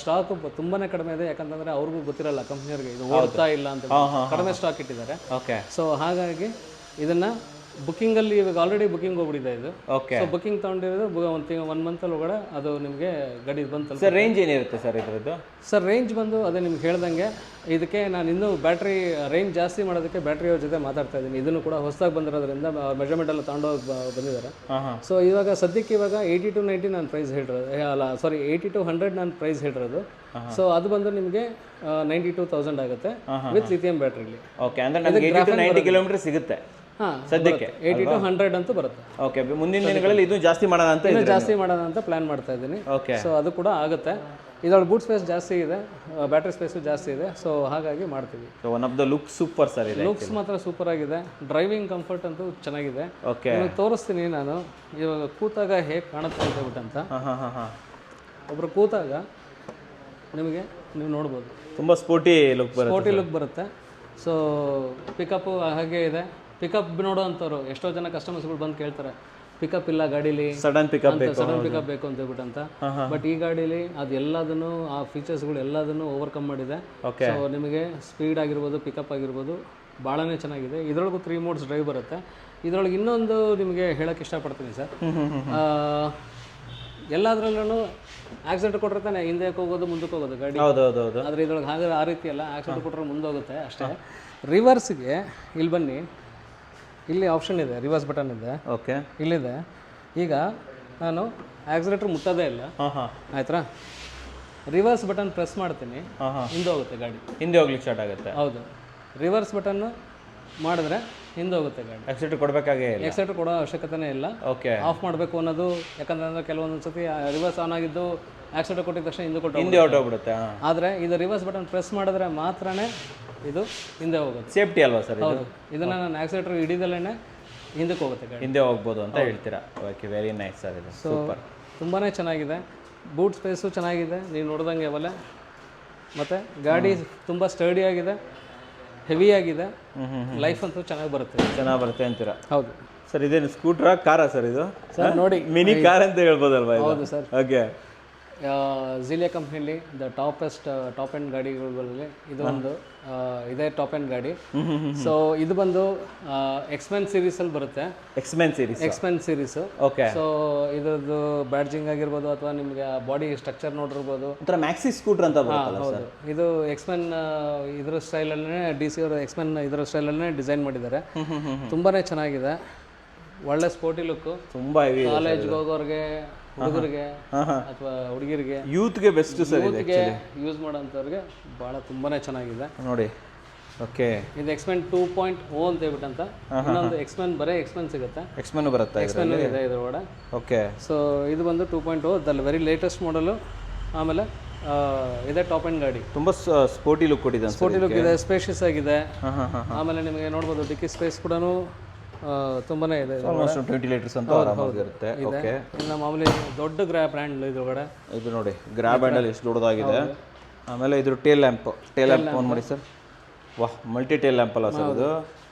B: ಸ್ಟಾಕ್ ತುಂಬಾನೇ ಕಡಿಮೆ ಇದೆ, ಯಾಕಂತಂದ್ರೆ ಅವ್ರಿಗೂ ಗೊತ್ತಿರಲ್ಲ ಕಂಪ್ನಿಯವ್ರಿಗೆ ಇದು ಓಡ್ತಾ ಇಲ್ಲ ಅಂತ. ಕಡಿಮೆ ಸ್ಟಾಕ್ ಇಟ್ಟಿದ್ದಾರೆ. ಸೊ ಹಾಗಾಗಿ ಇದನ್ನ ಬುಕ್ಕಿಂಗ್ ಅಲ್ಲಿ ಇವಾಗ ಆಲ್ರೆಡಿ ಬುಕ್ಕಿಂಗ್ ಹೋಗ್ಬಿಟ್ಟಿದೆ ಇದು. ಸೊ ಬುಕ್ಕಿಂಗ್ ತಗೊಂಡಿರೋದು 1 ಮಂತ್ ಒಳಗಡೆ ಅದು ನಿಮಗೆ ಗಾಡಿ ಬಂತು.
A: ಸರ್ ರೇಂಜ್ ಏನಿರುತ್ತೆ ಸರ್ ಇದ್ರದ್ದು?
B: ಸರ್ ರೇಂಜ್ ಬಂದು ಅದೇ ನಿಮ್ಗೆ ಹೇಳ್ದಂಗೆ, ಇದಕ್ಕೆ ನಾನು ಇನ್ನೂ ಬ್ಯಾಟ್ರಿ ರೇಂಜ್ ಜಾಸ್ತಿ ಮಾಡೋದಕ್ಕೆ ಬ್ಯಾಟ್ರಿ ಅವ್ರ ಜೊತೆ ಮಾತಾಡ್ತಾ ಇದ್ದೀನಿ. ಇದನ್ನು ಕೂಡ ಹೊಸದಾಗಿ ಬಂದಿರೋದ್ರಿಂದ ಮೆಜರ್ಮೆಂಟ್ ಎಲ್ಲ ತಗೊಂಡೋಗಿ ಬಂದಿದ್ದಾರೆ. ಸೊ ಇವಾಗ ಸದ್ಯಕ್ಕೆ ಇವಾಗ 80 to 90 ನಾನು ಪ್ರೈಸ್ ಹೇಳಿರೋದು, ಅಲ್ಲ ಸಾರಿ 80 to 100 ನಾನು ಪ್ರೈಸ್ ಹೇಳಿರೋದು. ಸೊ ಅದು ಬಂದು ನಿಮಗೆ 92,000 ಆಗುತ್ತೆ ವಿತ್ ಲಿಥಿಯಂ ಬ್ಯಾಟ್ರಿಲಿ.
A: ಓಕೆ. ಅಂದ್ರೆ ನಮಗೆ 80 to 90 ಕಿಲೋಮೀಟರ್ ಸಿಗುತ್ತೆ ಸದ್ಯಕ್ಕೆ.
B: 80 to 100 ಅಂತೂ ಬರುತ್ತೆ.
A: ಓಕೆ. ಮುಂದಿನ ದಿನಗಳಲ್ಲಿ ಇದು ಜಾಸ್ತಿ ಮಾಡೋಣ ಅಂತ
B: ಪ್ಲಾನ್ ಮಾಡ್ತಾ ಇದ್ದೀನಿ.
A: ಓಕೆ.
B: ಸೊ ಅದು ಕೂಡ ಆಗುತ್ತೆ. ಇದರೊಳಗೆ ಬೂಟ್ ಸ್ಪೇಸ್ ಜಾಸ್ತಿ ಇದೆ, ಬ್ಯಾಟ್ರಿ ಸ್ಪೇಸು ಜಾಸ್ತಿ ಇದೆ. ಸೊ ಹಾಗಾಗಿ ಮಾಡ್ತೀವಿ.
A: So one of the look super sir ಇದೆ.
B: ಲುಕ್ಸ್ ಮಾತ್ರ ಸೂಪರ್ ಆಗಿದೆ. ಡ್ರೈವಿಂಗ್ ಕಂಫರ್ಟ್ ಅಂತೂ ಚೆನ್ನಾಗಿದೆ.
A: ಓಕೆ.
B: ತೋರಿಸ್ತೀನಿ ನಾನು ಇವಾಗ ಕೂತಾಗ ಹೇಗೆ ಕಾಣುತ್ತೆ ಅಂತ ಹೇಳ್ಬಿಟ್ಟಂತ. ಒಬ್ರು ಕೂತಾಗ ನಿಮಗೆ ನೀವು ನೋಡ್ಬೋದು
A: ತುಂಬ ಸ್ಪೋರ್ಟಿ ಲುಕ್
B: ಬರುತ್ತೆ. ಸೊ ಪಿಕಪ್ಪು ಹಾಗೆ ಇದೆ. ಪಿಕಪ್ ನೋಡೋ ಅಂಥವ್ರು ಎಷ್ಟೋ ಜನ ಕಸ್ಟಮರ್ಸ್ಗಳು ಬಂದು ಕೇಳ್ತಾರೆ, ಪಿಕಪ್ ಇಲ್ಲ ಗಾಡೀಲಿ, ಸಡನ್ ಪಿಕಪ್ ಬೇಕು ಅಂತ ಹೇಳ್ಬಿಟ್ಟಂತ. ಬಟ್ ಈ ಗಾಡೀಲಿ ಅದು ಎಲ್ಲದನ್ನು ಆ ಫೀಚರ್ಸ್ಗಳು ಎಲ್ಲದನ್ನು ಓವರ್ಕಮ್ ಮಾಡಿದೆ. ಸೊ ನಿಮಗೆ ಸ್ಪೀಡ್ ಆಗಿರ್ಬೋದು, ಪಿಕಪ್ ಆಗಿರ್ಬೋದು ಭಾಳನೇ ಚೆನ್ನಾಗಿದೆ. ಇದರೊಳಗೂ 3 ಮೋಡ್ಸ್ ಡ್ರೈವ್ ಬರುತ್ತೆ. ಇದರೊಳಗೆ ಇನ್ನೊಂದು ನಿಮಗೆ ಹೇಳೋಕ್ಕೆ ಇಷ್ಟಪಡ್ತೀನಿ ಸರ್, ಎಲ್ಲದರಲ್ಲೂ ಆಕ್ಸಿಡೆಂಟ್ ಕೊಟ್ಟರೆ ತಾನೆ ಹಿಂದೆ ಹೋಗೋದು ಮುಂದಕ್ಕೆ ಹೋಗೋದು ಗಾಡಿ. ಆದರೆ ಇದ್ರೊಳಗೆ ಹಾಗೆ ಆ ರೀತಿ ಅಲ್ಲ, ಆಕ್ಸಿಡೆಂಟ್ ಕೊಟ್ಟರೆ ಮುಂದೆ ಹೋಗುತ್ತೆ ಅಷ್ಟೇ. ರಿವರ್ಸ್ಗೆ ಇಲ್ಲಿ ಬನ್ನಿ, ಇಲ್ಲಿ ಆಪ್ಷನ್ ಇದೆ, ರಿವರ್ಸ್ ಬಟನ್ ಇದೆ.
A: ಓಕೆ.
B: ಇಲ್ಲಿದೆ. ಈಗ ನಾನು ಆಕ್ಸಿಲೇಟರ್ ಮುಟ್ಟೋದೇ ಇಲ್ಲ. ಆಯ್ತಾ? ರಿವರ್ಸ್ ಬಟನ್ ಪ್ರೆಸ್ ಮಾಡ್ತೀನಿ, ಹಿಂದೆ ಹೋಗುತ್ತೆ ಗಾಡಿ.
A: ಹಿಂದೆ ಹೋಗ್ಲಿಕ್ಕೆ ಸ್ಟಾರ್ಟ್ ಆಗುತ್ತೆ.
B: ಹೌದು. ರಿವರ್ಸ್ ಬಟನ್ ಮಾಡಿದ್ರೆ ಹಿಂದೆ ಹೋಗುತ್ತೆ ಗಾಡಿ.
A: ಆಕ್ಸಿಲೇಟರ್ ಕೊಡಬೇಕಾಗೇ ಇಲ್ಲ.
B: ಆಕ್ಸಿಲೇಟರ್ ಕೊಡೋ ಅವಶ್ಯಕತೆನೇ ಇಲ್ಲ.
A: ಓಕೆ. ಆಫ್
B: ಮಾಡಬೇಕು ಅನ್ನೋದು, ಯಾಕಂದ್ರೆ ಕೆಲವೊಂದು ಸತಿ ರಿವರ್ಸ್ ಆನ್ ಆಗಿದ್ದು ಆಕ್ಸಿಲೇಟರ್ ಕೊಟ್ಟಿದ ತಕ್ಷಣ
A: ಹಿಂದೆ ಹೊರಟೋಗ್ಬಿಡುತ್ತೆ.
B: ಆದರೆ ಇದು ರಿವರ್ಸ್ ಬಟನ್ ಪ್ರೆಸ್ ಮಾಡಿದ್ರೆ ಮಾತ್ರನೇ ಇದು ಹಿಂದೆ ಹೋಗುತ್ತೆ.
A: ಸೇಫ್ಟಿ ಅಲ್ವಾ ಸರ್?
B: ಹೌದು. ಇದನ್ನ ನಾನು ಆಕ್ಸಿಲೇಟರ್ ಹಿಡಿದಲ್ಲೇ ಹಿಂದಕ್ಕೆ ಹೋಗುತ್ತೆ ಗಾಡಿ,
A: ಹಿಂದೆ ಹೋಗ್ಬೋದು ಅಂತ ಹೇಳ್ತೀರಾ. Okay, very nice sir. ಇದು ಸೂಪರ್,
B: ತುಂಬಾ ಚೆನ್ನಾಗಿದೆ. ಬೂಟ್ ಸ್ಪೇಸು ಚೆನ್ನಾಗಿದೆ ನೀವು ನೋಡ್ದಂಗೆ ಅವಲ್ಲ. ಮತ್ತು ಗಾಡಿ ತುಂಬ ಸ್ಟರ್ಡಿ ಆಗಿದೆ, ಹೆವಿ ಆಗಿದೆ. ಲೈಫ್ ಅಂತೂ ಚೆನ್ನಾಗಿ ಬರುತ್ತೆ
A: ಅಂತೀರಾ?
B: ಹೌದು
A: ಸರ್. ಇದೇನು ಸ್ಕೂಟ್ರಾ ಕಾರಾ ಸರ್? ಇದು
B: ಸರ್ ನೋಡಿ
A: ಮಿನಿ ಕಾರ್ ಅಂತ ಹೇಳ್ಬೋದಲ್ವಾ?
B: ಹೌದು ಸರ್.
A: ಓಕೆ.
B: ಝೀಲಿಯಾ ಕಂಪ್ನಿಲಿ ಟಾಪ್ ಎಂಡ್ ಗಾಡಿಗಳಲ್ಲಿ ಇದು ಒಂದು ಇದೇ ಟಾಪ್ ಎಂಡ್ ಗಾಡಿ. ಸೊ ಇದು ಬಂದು ಎಕ್ಸ್ಮೆನ್ ಸೀರೀಸಲ್ಲಿ ಬರುತ್ತೆ. ಎಕ್ಸ್ಮೆನ್ ಸೀರೀಸ್.
A: ಓಕೆ.
B: ಸೊ ಇದ್ರದ್ದು ಬ್ಯಾಡ್ಜಿಂಗ್ ಆಗಿರ್ಬೋದು ಅಥವಾ ನಿಮಗೆ ಬಾಡಿ ಸ್ಟ್ರಕ್ಚರ್ ನೋಡಿರ್ಬೋದು.
A: ಒಂಥರ ಮ್ಯಾಕ್ಸಿ ಸ್ಕೂಟರ್ ಅಂತ ಬರುತ್ತಲ್ಲ
B: ಹೌದು, ಇದು ಎಕ್ಸ್ಮೆನ್ ಇದ್ರ ಸ್ಟೈಲಲ್ಲೇ DC ಅವರು ಎಕ್ಸ್ಮೆನ್ ಇದರ ಸ್ಟೈಲಲ್ಲೇ ಡಿಸೈನ್ ಮಾಡಿದ್ದಾರೆ. ತುಂಬಾನೇ ಚೆನ್ನಾಗಿದೆ, ಒಳ್ಳೆ ಸ್ಪೋರ್ಟಿ ಲುಕ್.
A: ತುಂಬಾ
B: ಕಾಲೇಜ್ಗೆ ಹೋಗೋರಿಗೆ, ಹುಡುಗರಿಗೆ ಅಥವಾ ಹುಡುಗಿರಿಗೆ,
A: ಯೂತ್ಗೆ ಬೆಸ್ಟ್ ಸರ್.
B: ಯೂತ್ಗೆ ಯೂಸ್ ಮಾಡೋಂಥವ್ರಿಗೆ ಭಾಳ ತುಂಬಾನೇ ಚೆನ್ನಾಗಿದೆ
A: ನೋಡಿ. ಓಕೆ,
B: ಇದು ಎಕ್ಸ್ಮೆನ್ 2.0 ಅಂತ ಹೇಳ್ಬಿಟ್ಟು ಅಂತ. ಇನ್ನೊಂದು ಎಕ್ಸ್ಮೆನ್ ಎಕ್ಸ್ಮೆನ್ ಸಿಗುತ್ತೆ.
A: ಎಕ್ಸ್ಮೆನ್ ಬರುತ್ತೆ,
B: ಎಕ್ಸ್ಮೆನ್ ಇದೆ ಇದ್ರೊಳಗಡೆ.
A: ಓಕೆ.
B: ಸೊ ಇದು ಬಂದು 2.0 ದಲ್ಲಿ ವೆರಿ ಲೇಟೆಸ್ಟ್ ಮಾಡಲು. ಆಮೇಲೆ ಇದೇ ಟಾಪ್ ಎಂಡ್ ಗಾಡಿ.
A: ತುಂಬಾ ಸ್ಪೋರ್ಟಿ ಲುಕ್ ಕೊಟ್ಟಿದೆ.
B: ಸ್ಪೋರ್ಟಿ ಲುಕ್ ಇದೆ, ಸ್ಪೇಷಿಯಸ್ ಆಗಿದೆ. ಆಮೇಲೆ ನಿಮಗೆ ನೋಡ್ಬೋದು ಡಿಕ್ಕಿ ಸ್ಪೇಸ್ ಕೂಡ ತುಂಬಾನೇ ಇದೆ.
A: ಆಲ್ಮೋಸ್ಟ್ 20 ಲೀಟರ್ಸ್ ಅಂತ ಆರಾಮಾಗಿ ಇರುತ್ತೆ. ಓಕೆ.
B: ಇನ್ನು ಮಾಮೂಲಿ ದೊಡ್ಡ ಬ್ರ್ಯಾಂಡ್ ಇದ್ರೊಳಗಡೆ.
A: ಇದು ನೋಡಿ, ಗ್ರ್ಯಾಬ್ ಹ್ಯಾಂಡಲ್ ಎಷ್ಟು ದೊಡ್ಡದಾಗಿದೆ. ಆಮೇಲೆ ಇದ್ರ ಟೇಲ್ ಲ್ಯಾಂಪ್ ಆನ್ ಮಾಡಿ ಸರ್. ವಾಹ್, ಮಲ್ಟಿ ಟೇಲ್ ಲ್ಯಾಂಪ್ ಅಲ್ಲ ಸರ್ ಇದು,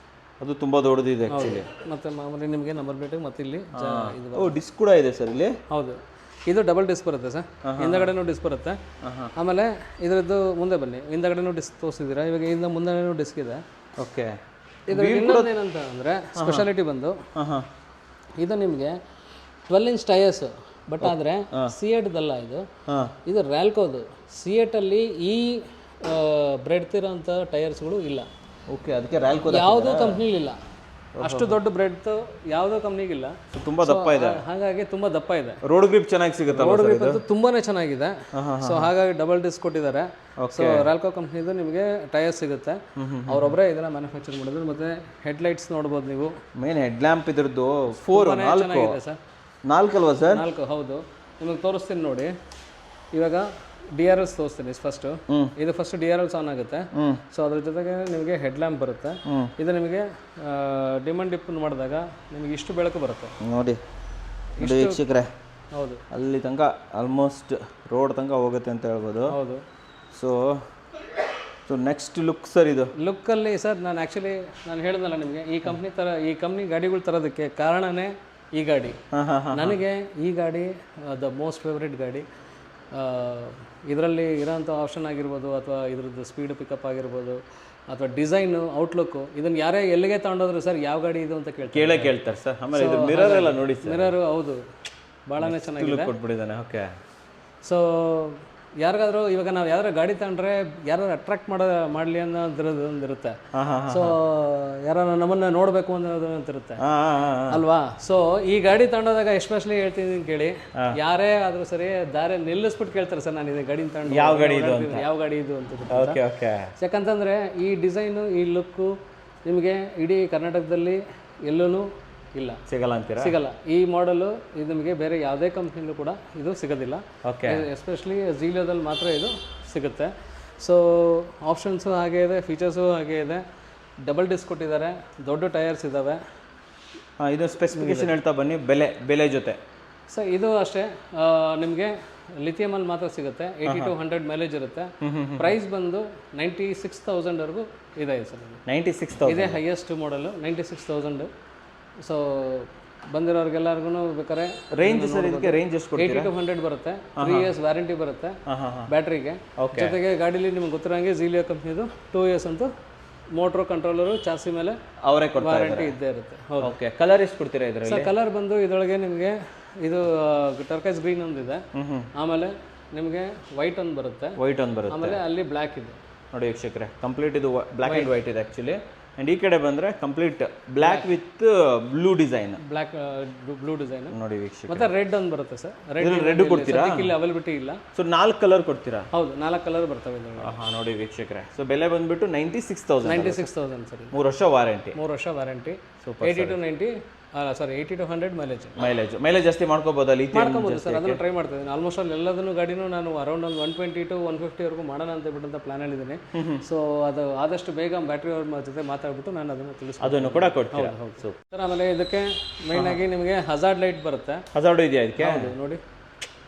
A: ಅದು ತುಂಬಾ ದೊಡ್ಡದಿದೆ ಆಕ್ಚುಲಿ.
B: ಮತ್ತೆ ಮಾಮೂಲಿ ನಿಮಗೆ ನಂಬರ್ ಪ್ಲೇಟ್ ಮತ್ತೆ ಇಲ್ಲಿ
A: ಡಿಸ್ಕ್ ಕೂಡ ಇದೆ ಸರ್ ಇಲ್ಲಿ.
B: ಹೌದು, ಇದು ಡಬಲ್ ಡಿಸ್ಕ್ ಬರುತ್ತೆ ಸರ್. ಹಿಂದಗಡೆನೂ ಡಿಸ್ಕ್ ಬರುತ್ತೆ. ಆಮೇಲೆ ಇದರದ್ದು ಮುಂದೆ ಬನ್ನಿ, ಹಿಂದಗಡೆನೂ ಡಿಸ್ಕ್ ತೋರಿಸಿದ್ದೀರಾ, ಇವಾಗ ಇಂದ ಮುಂದೆನೂ ಡಿಸ್ಕ್ ಇದೆ.
A: ಓಕೆ.
B: ಇದು ಇನ್ನೊಂದು ಏನಂತ ಅಂದರೆ ಸ್ಪೆಷಾಲಿಟಿ ಬಂದು ಇದು ನಿಮಗೆ 12 ಇಂಚ್ ಟೈರ್ಸ್. ಬಟ್ ಆದರೆ ಸಿಯೇಟ್ದಲ್ಲ ಇದು ರ್ಯಾಲ್ಕೋದು. ಸಿಯೇಟಲ್ಲಿ ಈ ಬ್ರೆಡ್ತಿರೋಂಥ ಟೈರ್ಸ್ಗಳು ಇಲ್ಲ.
A: ಓಕೆ, ಅದಕ್ಕೆ ರ್ಯಾಲ್ಕೋ
B: ಯಾವುದೂ ಕಂಪ್ನಿಲಿ ಇಲ್ಲ. ಅಷ್ಟು ದೊಡ್ಡ ಬ್ರೆಡ್ ಯಾವುದೋ ಕಂಪ್ನಿಗಿಲ್ಲ.
A: ತುಂಬಾ ದಪ್ಪ ಇದೆ,
B: ಹಾಗಾಗಿ ತುಂಬಾ ದಪ್ಪ ಇದೆ.
A: ರೋಡ್ ಗ್ರಿಪ್ ಚೆನ್ನಾಗಿ ಸಿಗುತ್ತೆ.
B: ರೋಡ್ ಗ್ರಿಪ್ ಅಂತೂ ತುಂಬಾನೇ ಚೆನ್ನಾಗಿದೆ. ಸೊ ಹಾಗಾಗಿ ಡಬಲ್ ಡಿಸ್ಕ್ ಕೊಟ್ಟಿದ್ದಾರೆ. ಸೊ ರಾಲ್ಕೋ ಕಂಪ್ನಿದು ನಿಮಗೆ ಟೈರ್ ಸಿಗುತ್ತೆ. ಅವರೊಬ್ಬರೇ ಇದನ್ನ ಮ್ಯಾನುಫ್ಯಾಕ್ಚರ್ ಮಾಡಿದ್ರು. ಮತ್ತೆ ಹೆಡ್ ಲೈಟ್ಸ್ ನೋಡ್ಬೋದು ನೀವು.
A: ಮೇನ್ ಹೆಡ್ ಲ್ಯಾಂಪ್ ಇದ್ರದ್ದು 4
B: ಚೆನ್ನಾಗಿದೆ ಸರ್.
A: 4 ಅಲ್ವಾ ಸರ್?
B: 4, ಹೌದು. ನಿಮಗೆ ತೋರಿಸ್ತೀನಿ ನೋಡಿ. ಇವಾಗ DRLs ತೋರಿಸ್ತೀನಿ ಫಸ್ಟು. ಇದು ಫಸ್ಟ್ DRLs ಆನ್ ಆಗುತ್ತೆ. ಸೊ ಅದ್ರ ಜೊತೆಗೆ ನಿಮಗೆ ಹೆಡ್ ಲ್ಯಾಂಪ್ ಬರುತ್ತೆ. ಇದು ನಿಮಗೆ ಡಿಮಂಡ್ ಡಿಪ್ ಮಾಡಿದಾಗ ನಿಮಗೆ ಇಷ್ಟು ಬೆಳಕು ಬರುತ್ತೆ
A: ನೋಡಿ ವೀಕ್ಷಕರೇ.
B: ಹೌದು,
A: ಅಲ್ಲಿ ತನಕ ಆಲ್ಮೋಸ್ಟ್ ರೋಡ್ ತನಕ ಹೋಗುತ್ತೆ ಅಂತ ಹೇಳ್ಬೋದು.
B: ಹೌದು.
A: ಸೊ ನೆಕ್ಸ್ಟ್ ಲುಕ್ ಸರ್, ಇದು
B: ಲುಕ್ಕಲ್ಲಿ ಸರ್ ನಾನು ಹೇಳಿದ್ನಲ್ಲ ನಿಮಗೆ, ಈ ಕಂಪ್ನಿ ಗಾಡಿಗಳು ತರೋದಕ್ಕೆ ಕಾರಣನೇ ಈ ಗಾಡಿ. ನನಗೆ ಈ ಗಾಡಿ ದ ಮೋಸ್ಟ್ ಫೇವ್ರೇಟ್ ಗಾಡಿ. ಇದರಲ್ಲಿ ಇರೋಂಥ ಆಪ್ಷನ್ ಆಗಿರ್ಬೋದು, ಅಥವಾ ಇದ್ರದ್ದು ಸ್ಪೀಡ್ ಪಿಕಪ್ ಆಗಿರ್ಬೋದು, ಅಥವಾ ಡಿಸೈನು, ಔಟ್ಲುಕ್ಕು, ಇದನ್ನು ಯಾರೇ ಎಲ್ಲಿಗೆ ತಗೊಂಡೋದ್ರು ಸರ್ ಯಾವ ಗಾಡಿ ಇದು ಅಂತ
A: ಕೇಳ್ತಾರೆ ಸರ್. ಆಮೇಲೆ ಇದು ಮಿರರ್ ಎಲ್ಲ ನೋಡಿ ಸರ್.
B: ಮಿರರು ಹೌದು, ಭಾಳನೇ ಚೆನ್ನಾಗಿದೆ
A: ಕೊಟ್ಬಿಟ್ಟಿದ್ದಾನೆ. ಓಕೆ.
B: ಸೊ ಯಾರಿಗಾದ್ರೂ ಇವಾಗ ನಾವು ಯಾರು ಗಾಡಿ ತಗೊಂಡ್ರೆ ಯಾರು ಅಟ್ರಾಕ್ಟ್ ಮಾಡಲಿ ಅನ್ನೋದ್ರದ್ದು ಒಂದಿರುತ್ತೆ. ಸೊ ಯಾರು ನಮ್ಮನ್ನ ನೋಡಬೇಕು ಅನ್ನೋದು ಅಂತಿರುತ್ತೆ ಅಲ್ವಾ. ಸೊ ಈ ಗಾಡಿ ತಗೊಂಡೋದಾಗ ಎಸ್ಪೆಷಲಿ ಹೇಳ್ತೀನಿ ಕೇಳಿ, ಯಾರೇ ಆದ್ರೂ ಸರಿ ದಾರಿ ನಿಲ್ಲಿಸ್ಬಿಟ್ಟು ಕೇಳ್ತಾರೆ ಸರ್, ನಾನು ಇದು ಗಾಡಿ ತಗೊಂಡು ಯಾವ ಗಾಡಿ ಇದು ಅಂತ. ಯಾಕಂತಂದ್ರೆ ಈ ಡಿಸೈನು, ಈ ಲುಕ್ಕು ನಿಮಗೆ ಇಡೀ ಕರ್ನಾಟಕದಲ್ಲಿ ಎಲ್ಲೂ ಸಿಗಲ್ಲ. ಈ ಮಾಡಲು ಇದು ನಿಮಗೆ ಬೇರೆ ಯಾವುದೇ ಕಂಪ್ನಿಲೂ ಕೂಡ ಇದು ಸಿಗೋದಿಲ್ಲ. ಎಸ್ಪೆಷಲಿ ಝೀಲಿಯಾದಲ್ಲಿ ಮಾತ್ರ ಇದು ಸಿಗುತ್ತೆ. ಸೊ ಆಪ್ಷನ್ಸು ಹಾಗೆ ಇದೆ, ಫೀಚರ್ಸು ಹಾಗೆ ಇದೆ. ಡಬಲ್ ಡಿಸ್ಕ್ ಕೊಟ್ಟಿದ್ದಾರೆ, ದೊಡ್ಡ ಟೈರ್ಸ್ ಇದ್ದಾವೆ.
A: ಇದು ಸ್ಪೆಸಿಫಿಕೇಶನ್ ಹೇಳ್ತಾ ಬನ್ನಿ. ಬೆಲೆ ಜೊತೆ
B: ಸರ್ ಇದು ಅಷ್ಟೇ, ನಿಮಗೆ ಲಿಥಿಯಮಲ್ಲಿ ಮಾತ್ರ ಸಿಗುತ್ತೆ. 80 to 100 ಮೈಲೇಜ್ ಇರುತ್ತೆ. ಪ್ರೈಸ್ ಬಂದು 96,000ವರೆಗೂ ಇದೆ ಸರ್.
A: 96,000
B: ಇದೇ ಹೈಯೆಸ್ಟ್ ಮಾಡಲು, 96,000. ಸೊ ಬಂದಿರೋರಿಗೆಲ್ಲರಿಗೂ ಬೇಕಾದ್ರೆ
A: ರೇಂಜ್ ಸರ್, ಇದಕ್ಕೆ ರೇಂಜ್ ಎಷ್ಟು ಕೊಡ್ತೀರಾ?
B: 80 to 100 ಬರುತ್ತೆ. 3 years ವ್ಯಾರಂಟಿ ಬರುತ್ತೆ ಬ್ಯಾಟ್ರಿಗೆ. ಜೊತೆಗೆ ಗಾಡೀಲಿ ನಿಮ್ಗೆ ಗೊತ್ತಿರೋಂಗೆ ಝೀಲಿಯಾ ಕಂಪ್ನಿದು 2 years ಅಂತೂ ಮೋಟ್ರು, ಕಂಟ್ರೋಲರು, ಚಾಸಿ ಮೇಲೆ
A: ಅವರೇ
B: ವಾರಂಟಿ ಇದ್ದೇ ಇರುತ್ತೆ. ಹೌದು.
A: ಓಕೆ. ಕಲರ್ ಎಷ್ಟು ಕೊಡ್ತೀರಾ ಇದರಲ್ಲಿ?
B: ಸರ್ ಕಲರ್ ಬಂದು ಇದರೊಳಗೆ ನಿಮಗೆ ಇದು ಟರ್ಕೈಸ್ ಗ್ರೀನ್ ಒಂದಿದೆ. ಆಮೇಲೆ ನಿಮಗೆ ವೈಟ್ ಒಂದು ಬರುತ್ತೆ. ಆಮೇಲೆ ಅಲ್ಲಿ ಬ್ಲ್ಯಾಕ್ ಇದೆ
A: ನೋಡಿ ವೀಕ್ಷಕರೇ. ಕಂಪ್ಲೀಟ್ ಇದು ಬ್ಲ್ಯಾಕ್ ಆ್ಯಂಡ್ ವೈಟ್ ಇದೆ ಆ್ಯಕ್ಚುಲಿ. ಆ್ಯಂಡ್ ಈ ಕಡೆ ಬಂದರೆ complete black with blue design.
B: Blue design
A: ನೋಡಿ ವೀಕ್ಷಕ.
B: ಮತ್ತೆ ರೆಡ್ ಒಂದು ಬರುತ್ತೆ ಸರ್.
A: ರೆಡ್ ಕೊಡ್ತೀರಾ?
B: ಇಲ್ಲಿ ಅವೈಲಬಿಲಿಟಿ ಇಲ್ಲ.
A: ಸೊ 4 ಕಲರ್ ಕೊಡ್ತೀರಾ?
B: ಹೌದು, 4 ಕಲರ್ ಬರ್ತವೆ.
A: ನೋಡಿ ವೀಕ್ಷಕರೇ. ಸೊ ಬೆಲೆ ಬಂದ್ಬಿಟ್ಟು 96,000
B: ಸರ್.
A: 3 ವರ್ಷ ವಾರಂಟಿ.
B: 3 ವರ್ಷ ವಾರಂಟಿ. 80 to 90 80 to 100
A: ಮೈಲೇಜ್ ಜಾಸ್ತಿ ಮಾಡ್ಕೋಬೋದಾ?
B: ಮಾಡ್ಕೋಬೋದು ಸರ್, ಅದನ್ನು ಟ್ರೈ ಮಾಡ್ತಾ ಇದ್ದೀನಿ. ಆಲ್ಮೋಸ್ಟ್ ಅಲ್ಲಿ ಎಲ್ಲದನ್ನು ಗಾಡಿನೂ ನಾನು ಅರೌಂಡ್ ಒಂದು 120 to 150ವರೆಗೂ ಮಾಡೋಣ ಅಂತ ಬಿಟ್ಟಂತ ಪ್ಲಾನ್ ಹೇಳಿದ್ದೀನಿ. ಸೊ ಅದು ಆದಷ್ಟು ಬೇಗ ಬ್ಯಾಟ್ರಿ ಅವ್ರ ಜೊತೆ ಮಾತಾಡ್ಬಿಟ್ಟು ನಾನು ಅದನ್ನು ತಿಳಿಸ್ತೀನಿ.
A: ಅದನ್ನು ಕೂಡ ಕೊಡ್ತೀರಾ?
B: ಹೌದು ಸರ್. ಆಮೇಲೆ ಇದಕ್ಕೆ ಮೈನ್ ಆಗಿ ನಿಮಗೆ ಹಜಾರ್ಡ್ ಲೈಟ್ ಬರುತ್ತೆ.
A: ಹಜಾರ್ಡ್ ಇದೆಯಾ ಇದಕ್ಕೆ?
B: ಹೌದು ನೋಡಿ,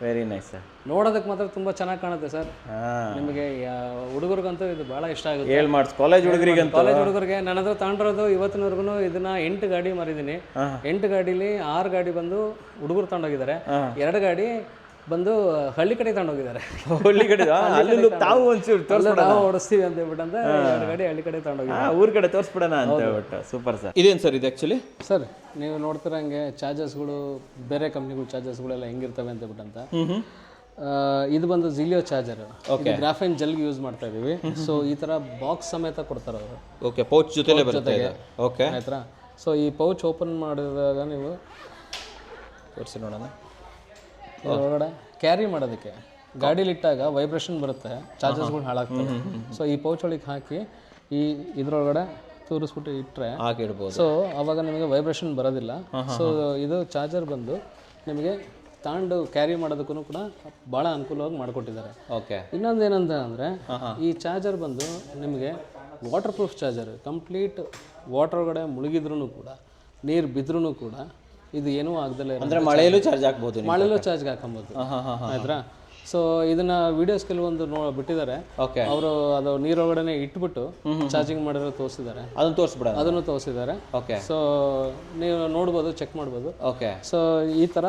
A: ವೆರಿ ನೈಸ್ ಸರ್.
B: ನೋಡೋದಕ್ಕೆ ಮಾತ್ರ ತುಂಬಾ ಚೆನ್ನಾಗಿ ಕಾಣುತ್ತೆ ಸರ್. ನಿಮಗೆ ಹುಡುಗರಿಗಂತೂ ಇದು ಬಹಳ ಇಷ್ಟ ಆಗುತ್ತೆ.
A: ಕಾಲೇಜ್
B: ಹುಡುಗರಿಗೆ ನನ್ನ ಹತ್ರ ತಗೊಂಡಿರೋದು ಇವತ್ತಿನವರೆಗೂ ಇದನ್ನ 8 ಗಾಡಿ ಮಾರಿದ್ದೀನಿ. 8 ಗಾಡಿಲಿ 6 ಗಾಡಿ ಬಂದು ಹುಡುಗರು ತಗೊಂಡೋಗಿದ್ದಾರೆ. 2 ಗಾಡಿ ಬಂದು ಹಳ್ಳಿ ಕಡೆ ತಗೊಂಡೋಗಿದ್ದಾರೆ.
A: ಹಳ್ಳಿ ಕಡೆ ಅಲ್ಲೂ ತಾವು ಒಂಚೂರು ತೋರಿಸ್ಬಿಡ,
B: ನಾವು ಓಡಿಸ್ತೀವಿ ಅಂತ ಹೇಳ್ಬಿಟ್ಟಂತ 2 ಗಾಡಿ ಹಳ್ಳಿ ಕಡೆ ತಗೊಂಡೋಗಿದ್ದಾರೆ.
A: ಊರ್ ಕಡೆ ತೋರಿಸ್ಬಿಡೋಣ ಅಂತ ಹೇಳ್ಬಿಟ್ಟು. Super sir. ಇದೇನು ಸರ್ ಇದು ಆ್ಯಕ್ಚುಲಿ?
B: ಸರ್ ನೀವು ನೋಡ್ತಿರಂಗೆ ಚಾರ್ಜಸ್ಗಳು ಬೇರೆ ಕಂಪ್ನಿಗಳು ಚಾರ್ಜಸ್ಗಳೆಲ್ಲ ಹೆಂಗಿರ್ತವೆ ಅಂತ ಹೇಳ್ಬಿಟ್ಟಂತ, ಇದು ಬಂದು ಜಿಲಿಯೋ ಚಾರ್ಜರ್, ಗ್ರಾಫೈನ್ ಜೆಲ್ಗೆ ಯೂಸ್ ಮಾಡ್ತಾ ಇದೀವಿ. ಸೊ ಈ ತರ ಬಾಕ್ಸ್ ಸಮೇತ ಕೊಡ್ತಾರೆ ಅವರು.
A: ಓಕೆ, ಪೌಚ್ ಜೊತೆಲೇ ಬರುತ್ತೆ. ಓಕೆ
B: ಆಯ್ತಾ. ಸೊ ಈ ಪೌಚ್ ಓಪನ್ ಮಾಡಿದಾಗ ನೀವು
A: ತೋರಿಸಿ ನೋಡೋಣ.
B: ಒಳಗಡೆ ಕ್ಯಾರಿ ಮಾಡೋದಕ್ಕೆ ಗಾಡೀಲಿಟ್ಟಾಗ ವೈಬ್ರೇಷನ್ ಬರುತ್ತೆ, ಚಾರ್ಜಸ್ಗಳು ಹಾಳಾಗ್ತವೆ. ಸೊ ಈ ಪೌಚ್ ಒಳಗೆ ಹಾಕಿ ಈ ಇದ್ರೊಳಗಡೆ ತೂರಿಸ್ಬಿಟ್ಟು ಇಟ್ಟರೆ
A: ಹಾಕಿಡ್ಬೋದು.
B: ಸೊ ಅವಾಗ ನಿಮಗೆ ವೈಬ್ರೇಷನ್ ಬರೋದಿಲ್ಲ. ಸೊ ಇದು ಚಾರ್ಜರ್ ಬಂದು ನಿಮಗೆ ತಗೊಂಡು ಕ್ಯಾರಿ ಮಾಡೋದಕ್ಕೂ ಕೂಡ ಭಾಳ ಅನುಕೂಲವಾಗಿ ಮಾಡಿಕೊಟ್ಟಿದ್ದಾರೆ.
A: ಓಕೆ.
B: ಇನ್ನೊಂದು ಏನಂತ ಅಂದರೆ ಈ ಚಾರ್ಜರ್ ಬಂದು ನಿಮಗೆ water proof charger. Complete water ಒಳಗಡೆ ಮುಳುಗಿದ್ರೂ ಕೂಡ, ನೀರು ಬಿದ್ರೂ ಕೂಡ ಇದು ಏನೂ ಆಗದಲ್ಲೇ,
A: ಅಂದರೆ ಮಳೆಯಲ್ಲೂ ಚಾರ್ಜ್ ಹಾಕ್ಬೋದು,
B: ಮಳೆಯಲ್ಲೂ ಚಾರ್ಜ್ಗೆ ಹಾಕೊಬೋದು. ಆಯ್ತಾ. ಸೊ ಇದನ್ನ ವಿಡಿಯೋಸ್ ಕೆಲವೊಂದು ಬಿಟ್ಟಿದ್ದಾರೆ.
A: ಓಕೆ.
B: ಅವರು ಅದು ನೀರೊಳಗಡೆ ಇಟ್ಬಿಟ್ಟು ಚಾರ್ಜಿಂಗ್ ಮಾಡಿರೋ ತೋರಿಸಿದ್ದಾರೆ. ಅದನ್ನು ತೋರಿಸಿದ್ದಾರೆ.
A: ಓಕೆ.
B: ಸೊ ನೀವು ನೋಡ್ಬೋದು, ಚೆಕ್ ಮಾಡ್ಬೋದು.
A: ಓಕೆ.
B: ಸೊ ಈ ಥರ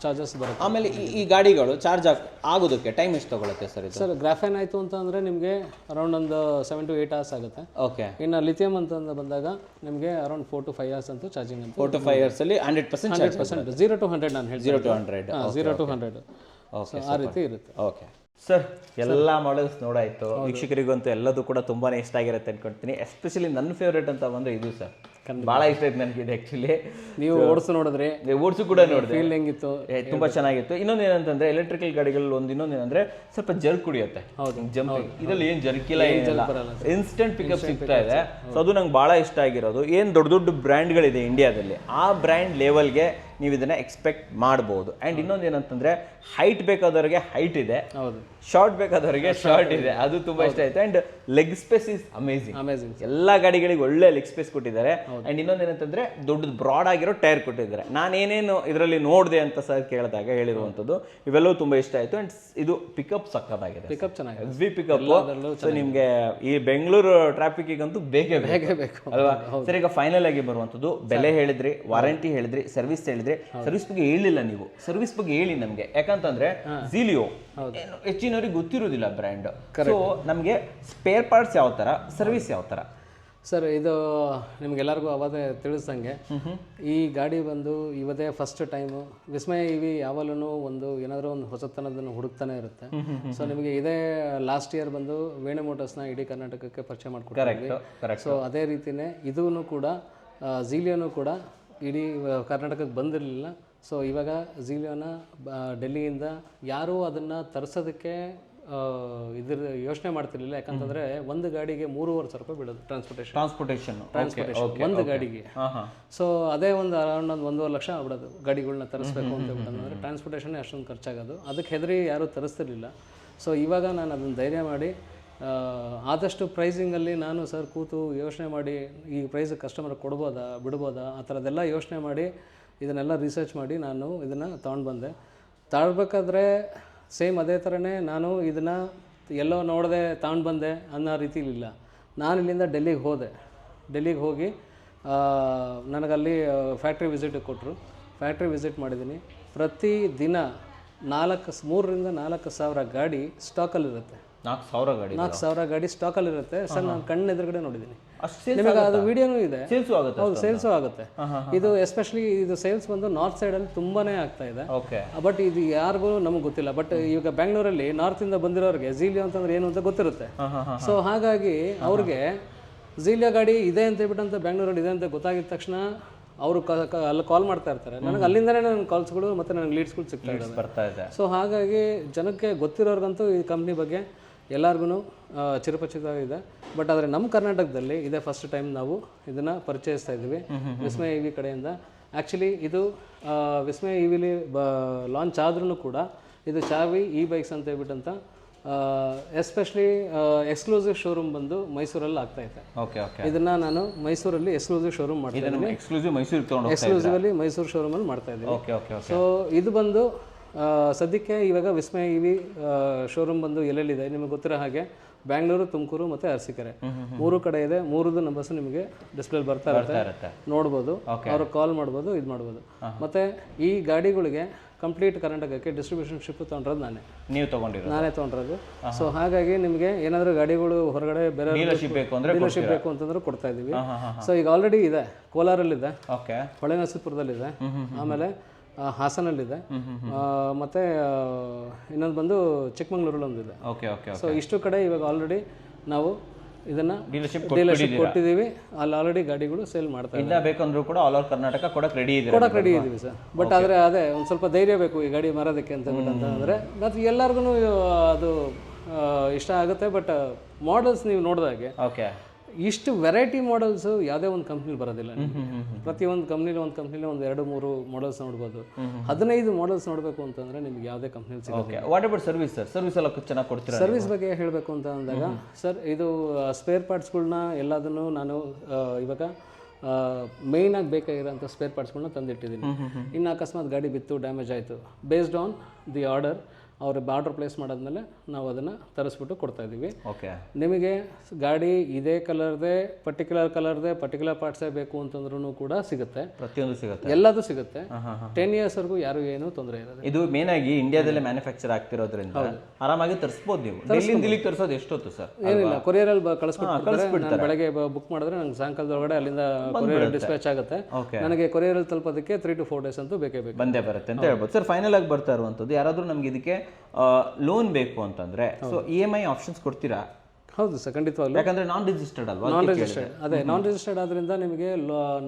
B: ಚಾರ್ಜಸ್ ಬರುತ್ತೆ.
A: ಆಮೇಲೆ ಈ ಗಾಡಿಗಳು ಚಾರ್ಜ್ ಆಗೋದಕ್ಕೆ ಟೈಮ್ ಎಷ್ಟು ತಗೊಳುತ್ತೆ ಸರ್ ಇದು?
B: ಸರ್ ಗ್ರಾಫೈನ್ ಆಯಿತು ಅಂತ ಅಂದರೆ ನಿಮಗೆ ಅರೌಂಡ್ ಒಂದು 7 to 8 hours ಆಗುತ್ತೆ.
A: ಓಕೆ.
B: ಇನ್ನು ಲಿಥಿಯಂ ಅಂತ ಬಂದಾಗ ನಿಮಗೆ ಅರೌಂಡ್ 4 to 5 hours ಅಂತೂ ಚಾರ್ಜಿಂಗ್ ಅಂತ.
A: 4 to 5 hours ಅಲ್ಲಿ 100%
B: 0 to 100 ನಾನು ಹೇಳ್ತೀನಿ.
A: 0 to 100.
B: 0 to 100. ಓಕೆ, ಆ ರೀತಿ ಇರುತ್ತೆ.
A: ಓಕೆ ಸರ್, ಎಲ್ಲ ಮಾಡೆಲ್ಸ್ ನೋಡಾಯ್ತು. ವೀಕ್ಷಕರಿಗಂತೂ ಎಲ್ಲದೂ ಕೂಡ ತುಂಬಾನೇ ಇಷ್ಟ ಆಗಿರುತ್ತೆ ಅನ್ಕೊಳ್ತೀನಿ. ಎಸ್ಪೆಷಲಿ ನನ್ನ ಫೇವ್ರೇಟ್ ಅಂತ ಬಂದ್ರೆ ಇದು ಸರ್, ಭಾಳ ಇಷ್ಟ ಆಯ್ತು ನನಗೆ ಇದು. ಆ್ಯಕ್ಚುಲಿ ನೀವು
B: ಓಡಿಸು ನೋಡಿದ್ರೆ,
A: ಓಡಿಸು ಕೂಡ ನೋಡಿದ್ರೆ
B: ಫೀಲ್ ಹೆಂಗಿತ್ತು,
A: ತುಂಬಾ ಚೆನ್ನಾಗಿತ್ತು. ಇನ್ನೊಂದು ಏನಂತಂದ್ರೆ ಎಲೆಕ್ಟ್ರಿಕಲ್ ಗಾಡಿಗಳಲ್ಲಿ ಇನ್ನೊಂದು ಏನಂದ್ರೆ ಸ್ವಲ್ಪ ಜರ್ಕ್ ಕುಡಿಯುತ್ತೆ. ಜಂಪಿಂಗ್ ಇದರಲ್ಲಿ ಏನು ಜರ್ಕಿಲ್ಲ, ಏನಿಲ್ಲ, ಇನ್ಸ್ಟೆಂಟ್ ಪಿಕಪ್ ಸಿಗ್ತಾ ಇದೆ. ಸೊ ಅದು ನಂಗೆ ಭಾಳ ಇಷ್ಟ ಆಗಿರೋದು. ಏನು ದೊಡ್ಡ ದೊಡ್ಡ ಬ್ರ್ಯಾಂಡ್ಗಳಿದೆ ಇಂಡಿಯಾದಲ್ಲಿ, ಆ ಬ್ರ್ಯಾಂಡ್ ಲೆವೆಲ್ಗೆ ನೀವು ಇದನ್ನ ಎಕ್ಸ್ಪೆಕ್ಟ್ ಮಾಡ್ಬೋದು. ಆ್ಯಂಡ್ ಇನ್ನೊಂದು ಏನಂತಂದ್ರೆ ಹೈಟ್ ಬೇಕಾದವ್ರಿಗೆ ಹೈಟ್ ಇದೆ, ಶಾರ್ಟ್ ಬೇಕಾದವ್ರಿಗೆ ಶಾರ್ಟ್ ಇದೆ. ಅದು ತುಂಬಾ ಇಷ್ಟ ಆಯ್ತು. And leg space is amazing. ಎಲ್ಲ ಗಾಡಿಗಳಿಗೆ ಒಳ್ಳೆ ಲೆಗ್ ಸ್ಪೇಸ್ ಕೊಟ್ಟಿದ್ದಾರೆ. ಆ್ಯಂಡ್ ಇನ್ನೊಂದು ಏನಂತಂದ್ರೆ ದೊಡ್ಡದು ಬ್ರಾಡ್ ಆಗಿರೋ ಟೈರ್ ಕೊಟ್ಟಿದ್ದಾರೆ. ನಾನೇನೇನು ಇದರಲ್ಲಿ ನೋಡಿದೆ ಅಂತ ಸರ್ ಕೇಳಿದಾಗ ಹೇಳಿರುವಂಥದ್ದು ಇವೆಲ್ಲವೂ ತುಂಬಾ ಇಷ್ಟ ಆಯ್ತು. ಆ್ಯಂಡ್ ಇದು ಪಿಕಪ್ ಸಕ್ಕತ್ತಾಗಿದೆ,
B: ಪಿಕಪ್ ಚೆನ್ನಾಗಿದೆ,
A: ಹೆವಿ ಪಿಕಪ್. ಸೊ ನಿಮಗೆ ಈ ಬೆಂಗಳೂರು ಟ್ರಾಫಿಕ್ಗಂತೂ ಬೇಕೇ ಬೇಕು ಅಲ್ವಾ ಸರ್? ಈಗ ಫೈನಲ್ ಆಗಿ ಬರುವಂಥದ್ದು ಬೆಲೆ ಹೇಳಿದ್ರಿ, ವಾರಂಟಿ ಹೇಳಿದ್ರಿ, ಸರ್ವಿಸ್ ಹೇಳಿದ್ರಿ. ಸರ್ವಿಸ್ ಬಗ್ಗೆ ಹೇಳಿಲ್ಲ ನೀವು, ಸರ್ವಿಸ್ ಬಗ್ಗೆ ಹೇಳಿ ನಮಗೆ. ಯಾಕಂತಂದ್ರೆ ಜಿಲಿಯೋ ಹೆಚ್ಚಿನವ್ರಿಗೆ ಗೊತ್ತಿರೋದಿಲ್ಲ ಬ್ರ್ಯಾಂಡ್. ಸೊ ನಮಗೆ ಸ್ಪೇರ್ ಪಾರ್ಟ್ಸ್ ಯಾವ ತರ, ಸರ್ವಿಸ್ ಯಾವ ತರ?
B: ಸರ್ ಇದು ನಿಮ್ಗೆಲ್ಲರಿಗೂ ಅವತ್ತೇ ತಿಳಿಸ್ದಂಗೆ ಈ ಗಾಡಿ ಬಂದು ಇವತ್ತೇ ಫಸ್ಟ್ ಟೈಮು. ವಿಸ್ಮಯ ಇವಿ ಯಾವಾಗಲೂ ಏನಾದರೂ ಒಂದು ಹೊಸತನದನ್ನು ಹುಡುಕ್ತಾನೆ ಇರುತ್ತೆ. ಸೊ ನಿಮಗೆ ಇದೇ ಲಾಸ್ಟ್ ಇಯರ್ ಬಂದು ವೇಣು ಮೋಟರ್ಸ್ನ ಇಡೀ ಕರ್ನಾಟಕಕ್ಕೆ ಪರಿಚಯ ಮಾಡಿಕೊಡ್ತೀವಿ. ಸೊ ಅದೇ ರೀತಿಯೇ ಇದೂ ಕೂಡ ಜಿಲಿಯೋನು ಕೂಡ ಇಡೀ ಕರ್ನಾಟಕಕ್ಕೆ ಬಂದಿರಲಿಲ್ಲ. ಸೊ ಇವಾಗ ಜಿಲಿಯೋನ ಡೆಲ್ಲಿಯಿಂದ ಯಾರೂ ಅದನ್ನು ತರಿಸೋದಕ್ಕೆ ಇದ್ರ ಯೋಚನೆ ಮಾಡ್ತಿರ್ಲಿಲ್ಲ. ಯಾಕಂತಂದ್ರೆ ಒಂದು ಗಾಡಿಗೆ 3,500 ರೂಪಾಯಿ ಬೀಳೋದು ಟ್ರಾನ್ಸ್ಪೋರ್ಟೇಷನ್ ಒಂದು ಗಾಡಿಗೆ. ಸೊ ಅದೇ ಒಂದು ಅರೌಂಡ್ 1.5 ಲಕ್ಷ ಆಗ್ಬಿಡೋದು ಗಾಡಿಗಳನ್ನ ತರಿಸ್ಬೇಕು ಅಂತ ಹೇಳ್ಬಿಟ್ಟಂದ್ರೆ ಟ್ರಾನ್ಸ್ಪೋರ್ಟೇಷನ್ ಅಷ್ಟೊಂದು ಖರ್ಚಾಗೋದು. ಅದಕ್ಕೆ ಹೆದರಿ ಯಾರೂ ತರಿಸ್ತಿರ್ಲಿಲ್ಲ. ಸೊ ಇವಾಗ ನಾನು ಅದನ್ನು ಧೈರ್ಯ ಮಾಡಿ ಆದಷ್ಟು ಪ್ರೈಸಿಂಗಲ್ಲಿ ನಾನು ಸರ್ ಕೂತು ಯೋಚನೆ ಮಾಡಿ ಈ ಪ್ರೈಸ್ ಕಸ್ಟಮರ್ ಕೊಡ್ಬೋದಾ ಬಿಡ್ಬೋದಾ ಆ ಥರದ್ದೆಲ್ಲ ಯೋಚನೆ ಮಾಡಿ ಇದನ್ನೆಲ್ಲ ರಿಸರ್ಚ್ ಮಾಡಿ ನಾನು ಇದನ್ನು ತೊಗೊಂಡು ಬಂದೆ. ತಗೊಳ್ಬೇಕಾದ್ರೆ ಸೇಮ್ ಅದೇ ಥರನೇ ನಾನು ಇದನ್ನು ಎಲ್ಲೋ ನೋಡಿದೆ ತಗೊಂಡು ಬಂದೆ ಅನ್ನೋ ರೀತಿಲಿಲ್ಲ. ನಾನು ಇಲ್ಲಿಂದ ಡೆಲ್ಲಿಗೆ ಹೋಗಿ ನನಗಲ್ಲಿ ಫ್ಯಾಕ್ಟ್ರಿ ವಿಸಿಟ್ ಕೊಟ್ಟರು. ಫ್ಯಾಕ್ಟ್ರಿ ವಿಸಿಟ್ ಮಾಡಿದ್ದೀನಿ. ಪ್ರತಿ ದಿನ 3,000 to 4,000 ಗಾಡಿ ಸ್ಟಾಕಲ್ಲಿರುತ್ತೆ. 4,000 ಗಾಡಿ ಸ್ಟಾಕಲ್ಲಿರುತ್ತೆ ಸರ್. ನಾನು ಕಣ್ಣು ಎದುರುಗಡೆ ನೋಡಿದ್ದೀನಿ. ನಿಮಗೆ ಅದು ವಿಡಿಯೋನೂ ಇದೆ. ಹೌದು, ಸೇಲ್ಸು ಆಗುತ್ತೆ. ಇದು ಎಸ್ಪೆಷಲಿ ಇದು ಸೇಲ್ಸ್ ಬಂದು ನಾರ್ತ್ ಸೈಡಲ್ಲಿ ತುಂಬಾನೇ ಆಗ್ತಾ ಇದೆ. ಬಟ್ ಇದು ಯಾರಿಗೂ ನಮಗೆ ಗೊತ್ತಿಲ್ಲ. ಬಟ್ ಈಗ ಬೆಂಗಳೂರಲ್ಲಿ ನಾರ್ತಿಂದ ಬಂದಿರೋರಿಗೆ ಜಿಲಿಯೋ ಅಂತಂದ್ರೆ ಏನು ಅಂತ ಗೊತ್ತಿರುತ್ತೆ. ಸೊ ಹಾಗಾಗಿ ಅವ್ರಿಗೆ ಜಿಲಿಯೋ ಗಾಡಿ ಇದೆ ಅಂತ ಹೇಳ್ಬಿಟ್ಟಂತ ಬೆಂಗಳೂರಲ್ಲಿ ಇದೆ ಅಂತ ಗೊತ್ತಾಗಿದ ತಕ್ಷಣ ಅವರು ಅಲ್ಲಿ ಕಾಲ್ ಮಾಡ್ತಾ ಇರ್ತಾರೆ. ನನಗೆ ಅಲ್ಲಿಂದನೇ ನನ್ನ ಕಾಲ್ಸ್ಗಳು ಮತ್ತು ನನಗೆ ಲೀಡ್ಸ್ಗಳು ಸಿಗ್ತಾ ಇದ್ದಾವೆ. ಸೊ ಹಾಗಾಗಿ ಜನಕ್ಕೆ ಗೊತ್ತಿರೋರ್ಗಂತೂ ಈ ಕಂಪ್ನಿ ಬಗ್ಗೆ ಎಲ್ಲರಿಗೂ ಚಿರಪರಿಚಿತ ಇದೆ. ಬಟ್ ಆದರೆ ನಮ್ಮ ಕರ್ನಾಟಕದಲ್ಲಿ ಇದೇ ಫಸ್ಟ್ ಟೈಮ್ ನಾವು ಇದನ್ನು ಪರಿಚಯಿಸ್ತಾ ಇದ್ದೀವಿ ವಿಸ್ಮಯ ಇವಿ ಕಡೆಯಿಂದ. ಆ್ಯಕ್ಚುಲಿ ಇದು ವಿಸ್ಮಯ ಇವಿಲಿ ಲಾಂಚ್ ಆದ್ರೂ ಕೂಡ ಇದು ಚಾವಿ ಇ ಬೈಕ್ಸ್ ಅಂತ ಹೇಳ್ಬಿಟ್ಟಂತ ಎಸ್ಪೆಷಲಿ ಎಕ್ಸ್ಕ್ಲೂಸಿವ್ ಶೋರೂಮ್ ಬಂದು ಮೈಸೂರಲ್ಲಿ ಆಗ್ತಾ ಇದೆ. ಇದನ್ನ ನಾನು ಮೈಸೂರಲ್ಲಿ ಎಕ್ಸ್ಕ್ಲೂಸಿವ್ ಶೋರೂಮ್ ಮಾಡ್ತಾ ಇದ್ದೀನಿ. ಎಕ್ಸ್ಕ್ಲೂಸಿವಲ್ಲಿ ಮೈಸೂರು ಶೋರೂಮಲ್ಲಿ ಮಾಡ್ತಾ ಇದ್ದೀನಿ. ಸೊ ಇದು ಬಂದು ಸದ್ಯಕ್ಕೆ ಇವಾಗ ವಿಸ್ಮಯ ಇವಿ ಶೋರೂಮ್ ಬಂದು ಎಲ್ಲೆಲ್ಲಿದೆ ನಿಮಗೆ ಗೊತ್ತಿರೋ ಹಾಗೆ ಬ್ಯಾಂಗ್ಳೂರು, ತುಮಕೂರು ಮತ್ತು ಅರಸೀಕೆರೆ 3 ಕಡೆ ಇದೆ. 3 ನಂಬರ್ಸ್ ನಿಮಗೆ ಡಿಸ್ಪ್ಲೇ ಬರ್ತಾ ಇರುತ್ತೆ, ನೋಡ್ಬೋದು. ಅವ್ರಿಗೆ ಕಾಲ್ ಮಾಡ್ಬೋದು, ಇದು ಮಾಡ್ಬೋದು. ಮತ್ತು ಈ ಗಾಡಿಗಳಿಗೆ ಕಂಪ್ಲೀಟ್ ಕರ್ನಾಟಕಕ್ಕೆ ಡಿಸ್ಟ್ರಿಬ್ಯೂಷನ್ಶಿಪ್ ತೊಗೊಂಡಿರೋದು
A: ನೀವು ತೊಗೊಂಡಿರೋದು?
B: ನಾನೇ ತೊಗೊಂಡಿರೋದು. ಸೊ ಹಾಗಾಗಿ ನಿಮಗೆ ಏನಾದರೂ ಗಾಡಿಗಳು ಹೊರಗಡೆ ಬೇರೆ
A: ಡೀಲರ್ಶಿಪ್ ಬೇಕು ಅಂದರೆ
B: ಡೀಲರ್ಶಿಪ್ ಬೇಕು ಅಂತಂದ್ರೆ ಕೊಡ್ತಾ ಇದ್ದೀವಿ. ಸೊ ಈಗ ಆಲ್ರೆಡಿ ಇದೆ, ಕೋಲಾರಲ್ಲಿದೆ,
A: ಓಕೆ,
B: ಹೊಳೆನರಸೀಪುರದಲ್ಲಿದೆ, ಆಮೇಲೆ ಹಾಸನಲ್ಲಿದೆ, ಮತ್ತು ಇನ್ನೊಂದು ಬಂದು ಚಿಕ್ಕಮಂಗ್ಳೂರಲ್ಲಿ ಒಂದಿದೆ.
A: Okay okay.
B: ಸೊ ಇಷ್ಟು ಕಡೆ ಇವಾಗ ಆಲ್ರೆಡಿ ನಾವು ಇದನ್ನು
A: ಡೀಲರ್ಶಿಪ್
B: ಕೊಟ್ಟಿದ್ದೀವಿ. ಅಲ್ಲಿ ಆಲ್ರೆಡಿ ಗಾಡಿಗಳು ಸೇಲ್ ಮಾಡ್ತಾ
A: ಇಲ್ಲ ಬೇಕಂದ್ರೂ ಕೂಡ ಆಲ್ ಓವರ್ ಕರ್ನಾಟಕ ಕೊಡಕ್ಕೆ ರೆಡಿ ಇದೆ,
B: ಕೊಡಕ್ಕೆ ರೆಡಿ ಇದ್ದೀವಿ ಸರ್. ಬಟ್ ಆದರೆ ಅದೇ ಒಂದು ಸ್ವಲ್ಪ ಧೈರ್ಯ ಬೇಕು ಈ ಗಾಡಿ ಮಾರೋದಕ್ಕೆ ಅಂತ ಅಂದರೆ, ಮತ್ತು ಎಲ್ಲರಿಗೂ ಅದು ಇಷ್ಟ ಆಗುತ್ತೆ. ಬಟ್ ಮಾಡಲ್ಸ್ ನೀವು ನೋಡಿದಾಗೆ
A: ಓಕೆ,
B: ಇಷ್ಟು ವೆರೈಟಿ ಮಾಡಲ್ಸು ಯಾವುದೇ ಒಂದು ಕಂಪ್ನಿಲಿ ಬರೋದಿಲ್ಲ. ಪ್ರತಿಯೊಂದು ಕಂಪ್ನಿಲಿ ಒಂದು 2-3 ಮಾಡಲ್ಸ್ ನೋಡ್ಬೋದು. 15 ಮಾಡಲ್ಸ್ ನೋಡಬೇಕು ಅಂತಂದರೆ ನಿಮ್ಗೆ ಯಾವುದೇ ಕಂಪ್ನಿಲಿ ಸಿಗುತ್ತೆ.
A: What about service sir? Service ಎಲ್ಲ ಚೆನ್ನಾಗಿ ಕೊಡ್ತೀರಾ?
B: ಸರ್ವಿಸ್ ಬಗ್ಗೆ ಹೇಳಬೇಕು ಅಂತ ಅಂದಾಗ ಸರ್, ಇದು ಸ್ಪೇರ್ ಪಾರ್ಟ್ಸ್ಗಳ್ನ ಎಲ್ಲದನ್ನು ನಾನು ಇವಾಗ ಮೇಯ್ನಾಗಿ ಬೇಕಾಗಿರೋಂಥ ಸ್ಪೇರ್ ಪಾರ್ಟ್ಸ್ಗಳನ್ನ ತಂದಿಟ್ಟಿದ್ದೀನಿ. ಇನ್ನು ಅಕಸ್ಮಾತ್ ಗಾಡಿ ಬಿತ್ತು, ಡ್ಯಾಮೇಜ್ ಆಯಿತು, ಬೇಸ್ಡ್ ಆನ್ ದಿ ಆರ್ಡರ್ ಅವ್ರು ಆರ್ಡರ್ ಪ್ಲೇಸ್ ಮಾಡಾದ್ಮೇಲೆ ನಾವು ಅದನ್ನು ತರಿಸ್ಬಿಟ್ಟು ಕೊಡ್ತಾ ಇದ್ದೀವಿ.
A: ಓಕೆ,
B: ನಿಮಗೆ ಗಾಡಿ ಇದೇ ಕಲರ್ದೇ ಪರ್ಟಿಕ್ಯುಲರ್ ಪಾರ್ಟ್ಸೇ ಬೇಕು ಅಂತಂದ್ರೂ ಕೂಡ ಸಿಗುತ್ತೆ,
A: ಪ್ರತಿಯೊಂದು ಸಿಗುತ್ತೆ,
B: ಎಲ್ಲದೂ ಸಿಗುತ್ತೆ. 10 ಇಯರ್ಸ್ವರೆಗೂ ಯಾರು ಏನೂ ತೊಂದರೆ ಇರೋದು.
A: ಇದು ಮೇನ್ ಆಗಿ ಇಂಡಿಯಾದಲ್ಲೇ ಮ್ಯಾನುಫ್ಯಾಕ್ಚರ್ ಆಗ್ತಿರೋದ್ರಿಂದ ಆರಾಮಾಗಿ ತರಿಸ್ಬೋದು. ನೀವು ದಿಲ್ಲಿಂದ ತರಿಸೋದು ಎಷ್ಟೊತ್ತು ಸರ್?
B: ಏನಿಲ್ಲ, ಕೊರಿಯರಲ್ಲಿ ಕಳಿಸ್ಬಿಡ್ತಾರೆ. ಬೆಳಗ್ಗೆ ಬುಕ್ ಮಾಡಿದ್ರೆ ನಂಗೆ ಸಾಯಂಕಾಲದೊಳಗಡೆ ಅಲ್ಲಿಂದ ಕೊರಿಯರ್ ಡಿಸ್ಪ್ಯಾಚ್ ಆಗುತ್ತೆ. ನನಗೆ ಕೊರಿಯರಲ್ಲಿ ತಲುಪೋದಕ್ಕೆ 3 to 4 days ಅಂತೂ ಬೇಕೇ ಬೇಕು,
A: ಬಂದೇ ಬರುತ್ತೆ ಅಂತ ಹೇಳ್ಬೋದು ಸರ್. ಫೈನಲ್ ಆಗಿ ಬರ್ತಾ ಇರುವಂಥದ್ದು, ಯಾರಾದರೂ ನಮ್ಗೆ ಇದಕ್ಕೆ ಲೋನ್ ಬೇಕು ಅಂತಂದ್ರೆ ಸೊ EMI ಆಪ್ಷನ್ಸ್ ಕೊಡ್ತೀರಾ?
B: ಹೌದು ಸರ್, ಖಂಡಿತವಾಗ್ಲೂ.
A: ಯಾಕಂದ್ರೆ ನಾನ್ ರಿಜಿಸ್ಟರ್ಡ್ ಅಲ್ವಾ?
B: ನಾನ್ ರಿಜಿಸ್ಟರ್ಡ್, ಅದೇ ನಾನ್ ರಿಜಿಸ್ಟರ್ಡ್ ಆದ್ರಿಂದ ನಿಮಗೆ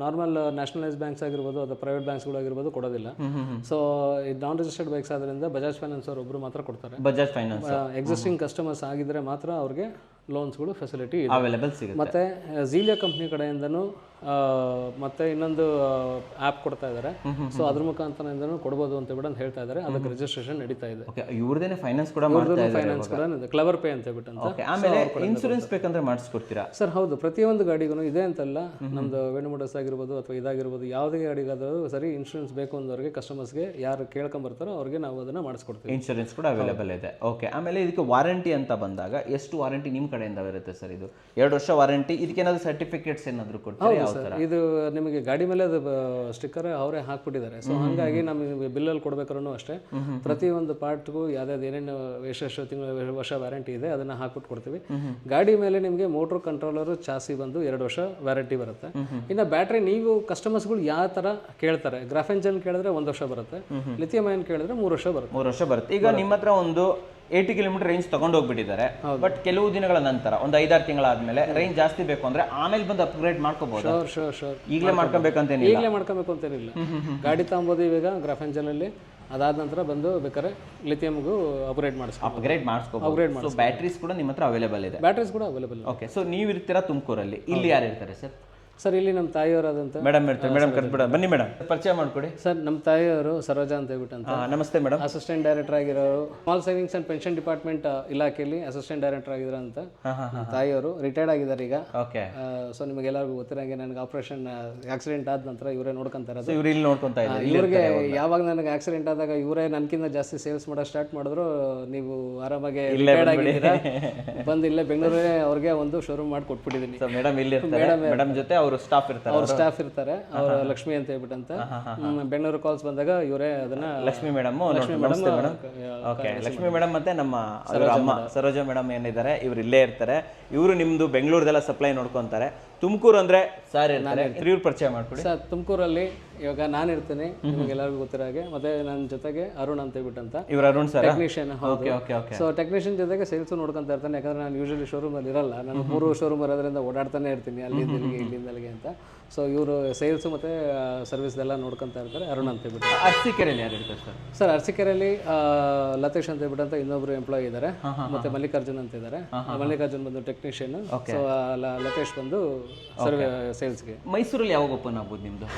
B: ನಾರ್ಮಲ್ ನ್ಯಾಷನಲೈಸ್ ಬ್ಯಾಂಕ್ಸ್ ಆಗಿರ್ಬೋದು ಅಥವಾ ಪ್ರೈವೇಟ್ ಬ್ಯಾಂಕ್ಸ್ಗಳು ಆಗಿರ್ಬೋದು ಕೊಡೋದಿಲ್ಲ. ಸೊ ಈ ನಾನ್ ರಿಜಿಸ್ಟರ್ಡ್ ಬ್ಯಾಂಕ್ಸ್ ಆದ್ರಿಂದ ಬಜಾಜ್ ಫೈನಾನ್ಸ್ ಅವರು ಒಬ್ರು ಮಾತ್ರ ಕೊಡ್ತಾರೆ.
A: ಬಜಾಜ್ ಫೈನಾನ್ಸ್
B: ಎಕ್ಸಿಸ್ಟಿಂಗ್ ಕಸ್ಟಮರ್ಸ್ ಆಗಿದ್ರೆ ಮಾತ್ರ ಅವ್ರಿಗೆ ಲೋನ್ಸ್ಗಳು ಫೆಸಿಲಿಟಿ
A: ಅವೈಲೇಬಲ್ ಸಿಗುತ್ತೆ.
B: ಮತ್ತೆ ಝೀಲಿಯಾ ಕಂಪ್ನಿ ಕಡೆಯಿಂದನೂ ಮತ್ತೆ ಇನ್ನೊಂದು ಆ್ಯಪ್ ಕೊಡ್ತಾ ಇದ್ದಾರೆ. ಸೊ ಅದ್ರ ಮುಖಾಂತರದಿಂದನೂ ಕೊಡ್ಬೋದು ಅಂತ ಹೇಳ್ತಾ ಇದ್ದಾರೆ. ಅದಕ್ಕೆ ರಿಜಿಸ್ಟ್ರೇಷನ್ ನಡೀತಾ ಇದೆ.
A: ಇವ್ರದೇನೆ ಫೈನಾನ್ಸ್ ಕೂಡ ಮಾಡ್ತಾ ಇದ್ದಾರೆ.
B: ಫೈನಾನ್ಸ್ ಕೂಡ ಇದೆ, ಕ್ಲೆವರ್ ಪೇ ಅಂತ ಅಂತ.
A: ಆಮೇಲೆ ಇನ್ಶೂರೆನ್ಸ್ ಬೇಕಂದ್ರೆ ಮಾಡಿಸ್ಕೊಡ್ತೀರಾ
B: ಸರ್? ಹೌದು, ಪ್ರತಿಯೊಂದು ಗಾಡಿಗೂ ಇದೆ ಅಂತಲ್ಲ, ನಮ್ದು ವೇಣು ಮೋಟರ್ಸ್ ಆಗಿರ್ಬೋದು ಅಥವಾ ಇದಾಗಿರ್ಬೋದು, ಯಾವುದೇ ಗಾಡಿಗಾದರೂ ಸರಿ ಇನ್ಶೂರೆನ್ಸ್ ಬೇಕು ಅಂದವ್ರಿಗೆ, ಕಸ್ಟಮರ್ಸ್ಗೆ ಯಾರು ಕೇಳ್ಕೊಂಬರ್ತಾರೋ ಅವ್ರಿಗೆ ನಾವು ಅದನ್ನು ಮಾಡಿಸ್ಕೊಡ್ತೀವಿ.
A: ಇನ್ಶೂರೆನ್ಸ್ ಕೂಡ ಅವೈಲೇಬಲ್ ಇದೆ. ಓಕೆ, ಆಮೇಲೆ ಇದಕ್ಕೆ ವಾರಂಟಿ ಅಂತ ಬಂದಾಗ ಎಷ್ಟು ವಾರಂಟಿ ನಿಮ್ಮ ಕಡೆಯಿಂದ ಇರುತ್ತೆ ಸರ್? ಇದು 2 ವರ್ಷ ವಾರಂಟಿ. ಇದಕ್ಕೆ ಏನಾದರೂ ಸರ್ಟಿಫಿಕೇಟ್ಸ್ ಏನಾದರೂ ಕೊಡ್ತೀರಾ?
B: ಇದು ನಿಮಗೆ ಗಾಡಿ ಮೇಲೆ ಅದು ಸ್ಟಿಕ್ಕರ್ ಅವರೇ ಹಾಕ್ಬಿಟ್ಟಿದ್ದಾರೆ. ಸೊ ಹಾಗಾಗಿ ನಮಗೆ ಬಿಲ್ಲಲ್ಲಿ ಕೊಡ್ಬೇಕಾದ್ರೂ ಅಷ್ಟೇ ಪ್ರತಿಯೊಂದು ಪಾರ್ಟ್ಗೂ ಯಾವ್ದಾದ್ರು ಏನೇನು ಎಷ್ಟು ತಿಂಗಳು ವರ್ಷ ವ್ಯಾರಂಟಿ ಇದೆ ಅದನ್ನ ಹಾಕ್ಬಿಟ್ಟು ಕೊಡ್ತೀವಿ. ಗಾಡಿ ಮೇಲೆ ನಿಮಗೆ ಮೋಟರ್ ಕಂಟ್ರೋಲರ್ ಚಾಸಿ ಬಂದು 2 ವರ್ಷ ವ್ಯಾರಂಟಿ ಬರುತ್ತೆ. ಇನ್ನು ಬ್ಯಾಟ್ರಿ ನೀವು ಕಸ್ಟಮರ್ಸ್ಗಳು ಯಾವ ಥರ ಕೇಳ್ತಾರೆ, ಗ್ರಾಫೆಂಜನ್ ಕೇಳಿದ್ರೆ 1 ವರ್ಷ ಬರುತ್ತೆ, ಲಿಥಿಯಂ ಅಯಾನ್ ಕೇಳಿದ್ರೆ 3 ವರ್ಷ ಬರುತ್ತೆ.
A: 3 ವರ್ಷ ಬರುತ್ತೆ. ಈಗ ನಿಮ್ಮ ಹತ್ರ ಒಂದು 80 ಕಿಲೋಮೀಟರ್ ರೇಂಜ್ ತಗೊಂಡು ಹೋಗ್ಬಿಟ್ಟಿದ್ದಾರೆ. ಬಟ್ ಕೆಲವು ದಿನಗಳ ನಂತರ ಒಂದು 5-6 ತಿಂಗಳಾದ್ಮೇಲೆ ರೇಂಜ್ ಜಾಸ್ತಿ ಬೇಕು ಅಂದ್ರೆ ಆಮೇಲೆ ಬಂದು ಅಪ್ಗ್ರೇಡ್ ಮಾಡ್ಕೋಬಹುದು.
B: ಶೋರ್
A: ಈಗಲೇ ಮಾಡ್ಕೋಬೇಕಂತೇನಿಲ್ಲ.
B: ಈಗಲೇ ಮಾಡ್ಕೋಬೇಕು ಅಂತೇನಿಲ್ಲ. ಗಾಡಿ ತಗೊಬೋದು ಇವಾಗ ಗ್ರಾಫೆಂಜನ್ ಅಲ್ಲಿ, ಅದಾದ ನಂತರ ಬಂದು ಬೇಕಾದ್ರೆ ಲಿಥಿಯಂಗೂ ಅಪ್ಗ್ರೇಡ್ ಮಾಡಿಸ್ಕೋಬಹುದು.
A: ಸೊ ಬ್ಯಾಟ್ರೀಸ್ ಕೂಡ ನಿಮ್ಮ ಹತ್ರ ಅವೈಲೇಬಲ್ ಇದೆ?
B: ಬ್ಯಾಟ್ರೀಸ್ ಕೂಡ ಅವೈಲೇಬಲ್.
A: ಓಕೆ, ಸೊ ನೀವು ಇರ್ತೀರಾ ತುಮಕೂರಲ್ಲಿ, ಇಲ್ಲಿ ಯಾರು ಇರ್ತಾರೆ ಸರ್?
B: ಸರ್ ಇಲ್ಲಿ ನಮ್ಮ ತಾಯಿಯವರಾದಂಥ
A: ಮೇಡಮ್ ಇರ್ತಾರೆ. ಮೇಡಮ್ ಕರ್ಬಿಡ ಬನ್ನಿ ಮೇಡಮ್, ಪರಿಚಯ ಮಾಡ್ಕೊಡಿ.
B: ಸರ್ ನಮ್ಮ ತಾಯಿಯವರು ಸರೋಜಾ ಅಂತ ಹೇಳ್ಬಿಟ್ಟು ಅಂತ.
A: ನಮಸ್ತೆ ಮೇಡಮ್.
B: ಅಸಿಸ್ಟೆಂಟ್ ಡೈರೆಕ್ಟರ್ ಆಗಿರೋರು small savings and pension department ಇಲಾಖೆಯಲ್ಲಿ ಅಸಿಸ್ಟೆಂಟ್ ಡೈರೆಕ್ಟರ್ ಆಗಿರೋ ಅಂತ ತಾಯಿಯವರು ರಿಟೈರ್ಡ್ ಆಗಿದ್ದಾರೆ ಈಗ.
A: ಓಕೆ,
B: ಸೊ ನಿಮಗೆಲ್ಲರಿಗೂ ಗೊತ್ತಿರಂಗೆ ನನಗೆ ಆಪರೇಷನ್ ಆಕ್ಸಿಡೆಂಟ್ ಆದ ನಂತರ ಇವರೇ ನೋಡ್ಕೊಂತಾರೆ.
A: ಇವ್ರು ಇಲ್ಲಿ ನೋಡ್ಕೊಂತಾ ಇದ್ದಾರೆ.
B: ಇವ್ರಿಗೆ ಯಾವಾಗ ನನಗೆ ಆಕ್ಸಿಡೆಂಟ್ ಆದಾಗ ಇವರೇ ನನಗಿಂತ ಜಾಸ್ತಿ ಸೇಲ್ಸ್ ಮಾಡೋಕೆ ಸ್ಟಾರ್ಟ್ ಮಾಡಿದ್ರು. ನೀವು ಆರಾಮಾಗಿ ರಿಟೈರ್ಡ್ ಆಗಿದ್ದೀರಾ, ಬಂದು ಇಲ್ಲೇ ಬೆಂಗಳೂರೇ ಅವ್ರಿಗೆ ಒಂದು ಶೋರೂಮ್ ಮಾಡಿ ಕೊಟ್ಬಿಟ್ಟಿದ್ದೀನಿ.
A: ಮೇಡಮ್ ಇಲ್ಲಿ ಇರ್ತಾರೆ, ಮೇಡಮ್ ಜೊತೆ ಅವರು ಸ್ಟಾಫ್
B: ಇರ್ತಾರೆ. ಅವರು ಲಕ್ಷ್ಮಿ ಅಂತ ಹೇಳ್ಬಿಟ್ಟು ಅಂತ. ಬೆಂಗಳೂರು ಕಾಲ್ಸ್ ಬಂದಾಗ ಇವರೇ ಅದನ್ನ
A: ಲಕ್ಷ್ಮಿ ಮೇಡಮ್ ಲಕ್ಷ್ಮಿ ಮೇಡಮ್ ಮತ್ತೆ ನಮ್ಮ ಅಮ್ಮ ಸರೋಜಾ ಮೇಡಮ್ ಏನಿದ್ದಾರೆ ಇವ್ರು ಇಲ್ಲೇ ಇರ್ತಾರೆ. ಇವರು ನಿಮ್ದು ಬೆಂಗಳೂರದೆಲ್ಲ ಸಪ್ಲೈ ನೋಡ್ಕೊಂತಾರೆ. ತುಮಕೂರು ಅಂದ್ರೆ ಸರ್ ಇರ್ತಾರೆ, ಇವ್ರು ಪರಿಚಯ ಮಾಡ್ಕೊಡಿ.
B: ಸರ್ ತುಮಕೂರಲ್ಲಿ ಇವಾಗ ನಾನು ಇರ್ತೀನಿ, ನಿಮಗೆಲ್ಲರಿಗೂ ಗೊತ್ತಿರೋ ಹಾಗೆ. ಮತ್ತೆ ನನ್ನ ಜೊತೆಗೆ ಅರುಣ್ ಅಂತ ಹೇಳ್ಬಿಟ್ಟು ಅಂತ,
A: ಇವ್ರು Arun sir
B: technician. So technician ಜೊತೆಗೆ ಸೇಲ್ಸ್ ನೋಡ್ಕೊಂತ ಇರ್ತಾನೆ. ಯಾಕಂದ್ರೆ ನಾನು ಯೂಶಲಿ ಶೋರೂಮ್ ಅಲ್ಲಿ ಇರಲ್ಲ, ನಾನು 3 ಶೋರೂಮ್ ಇರೋದ್ರಿಂದ ಓಡಾಡ್ತಾನೆ ಇರ್ತೀನಿ ಅಲ್ಲಿಂದ ಇಲ್ಲಿಂದ ಅಲ್ಲಿಗೆ ಅಂತ. ಸೊ ಇವರು ಸೇಲ್ಸ್ ಮತ್ತೆ ಸರ್ವಿಸ್ ಎಲ್ಲ ನೋಡ್ಕೊಂತ ಇರ್ತಾರೆ, ಅರುಣ್ ಅಂತ ಹೇಳ್ಬಿಟ್ಟು.
A: ಅರಸೀಕೆರೆಯಲ್ಲಿ ಯಾರು ಇರ್ತಾರೆ ಸರ್?
B: ಸರ್ ಅರಸೀಕೆರೆಯಲ್ಲಿ ಲತೇಶ್ ಅಂತ ಹೇಳ್ಬಿಟ್ಟು ಅಂತ ಇನ್ನೊಬ್ರು ಎಂಪ್ಲಾಯ್ ಇದ್ದಾರೆ, ಮತ್ತೆ ಮಲ್ಲಿಕಾರ್ಜುನ್ ಅಂತ ಇದ್ದಾರೆ. ಮಲ್ಲಿಕಾರ್ಜುನ್ ಬಂದು ಟೆಕ್ನಿಷಿಯನ್, ಸೊ ಲತೇಶ್ ಬಂದು ಸೇಲ್ಸ್ಗೆ.
A: ಮೈಸೂರಲ್ಲಿ ಯಾವಾಗ ಓಪನ್ ಆಗ್ಬೋದು ನಿಮ್ದು?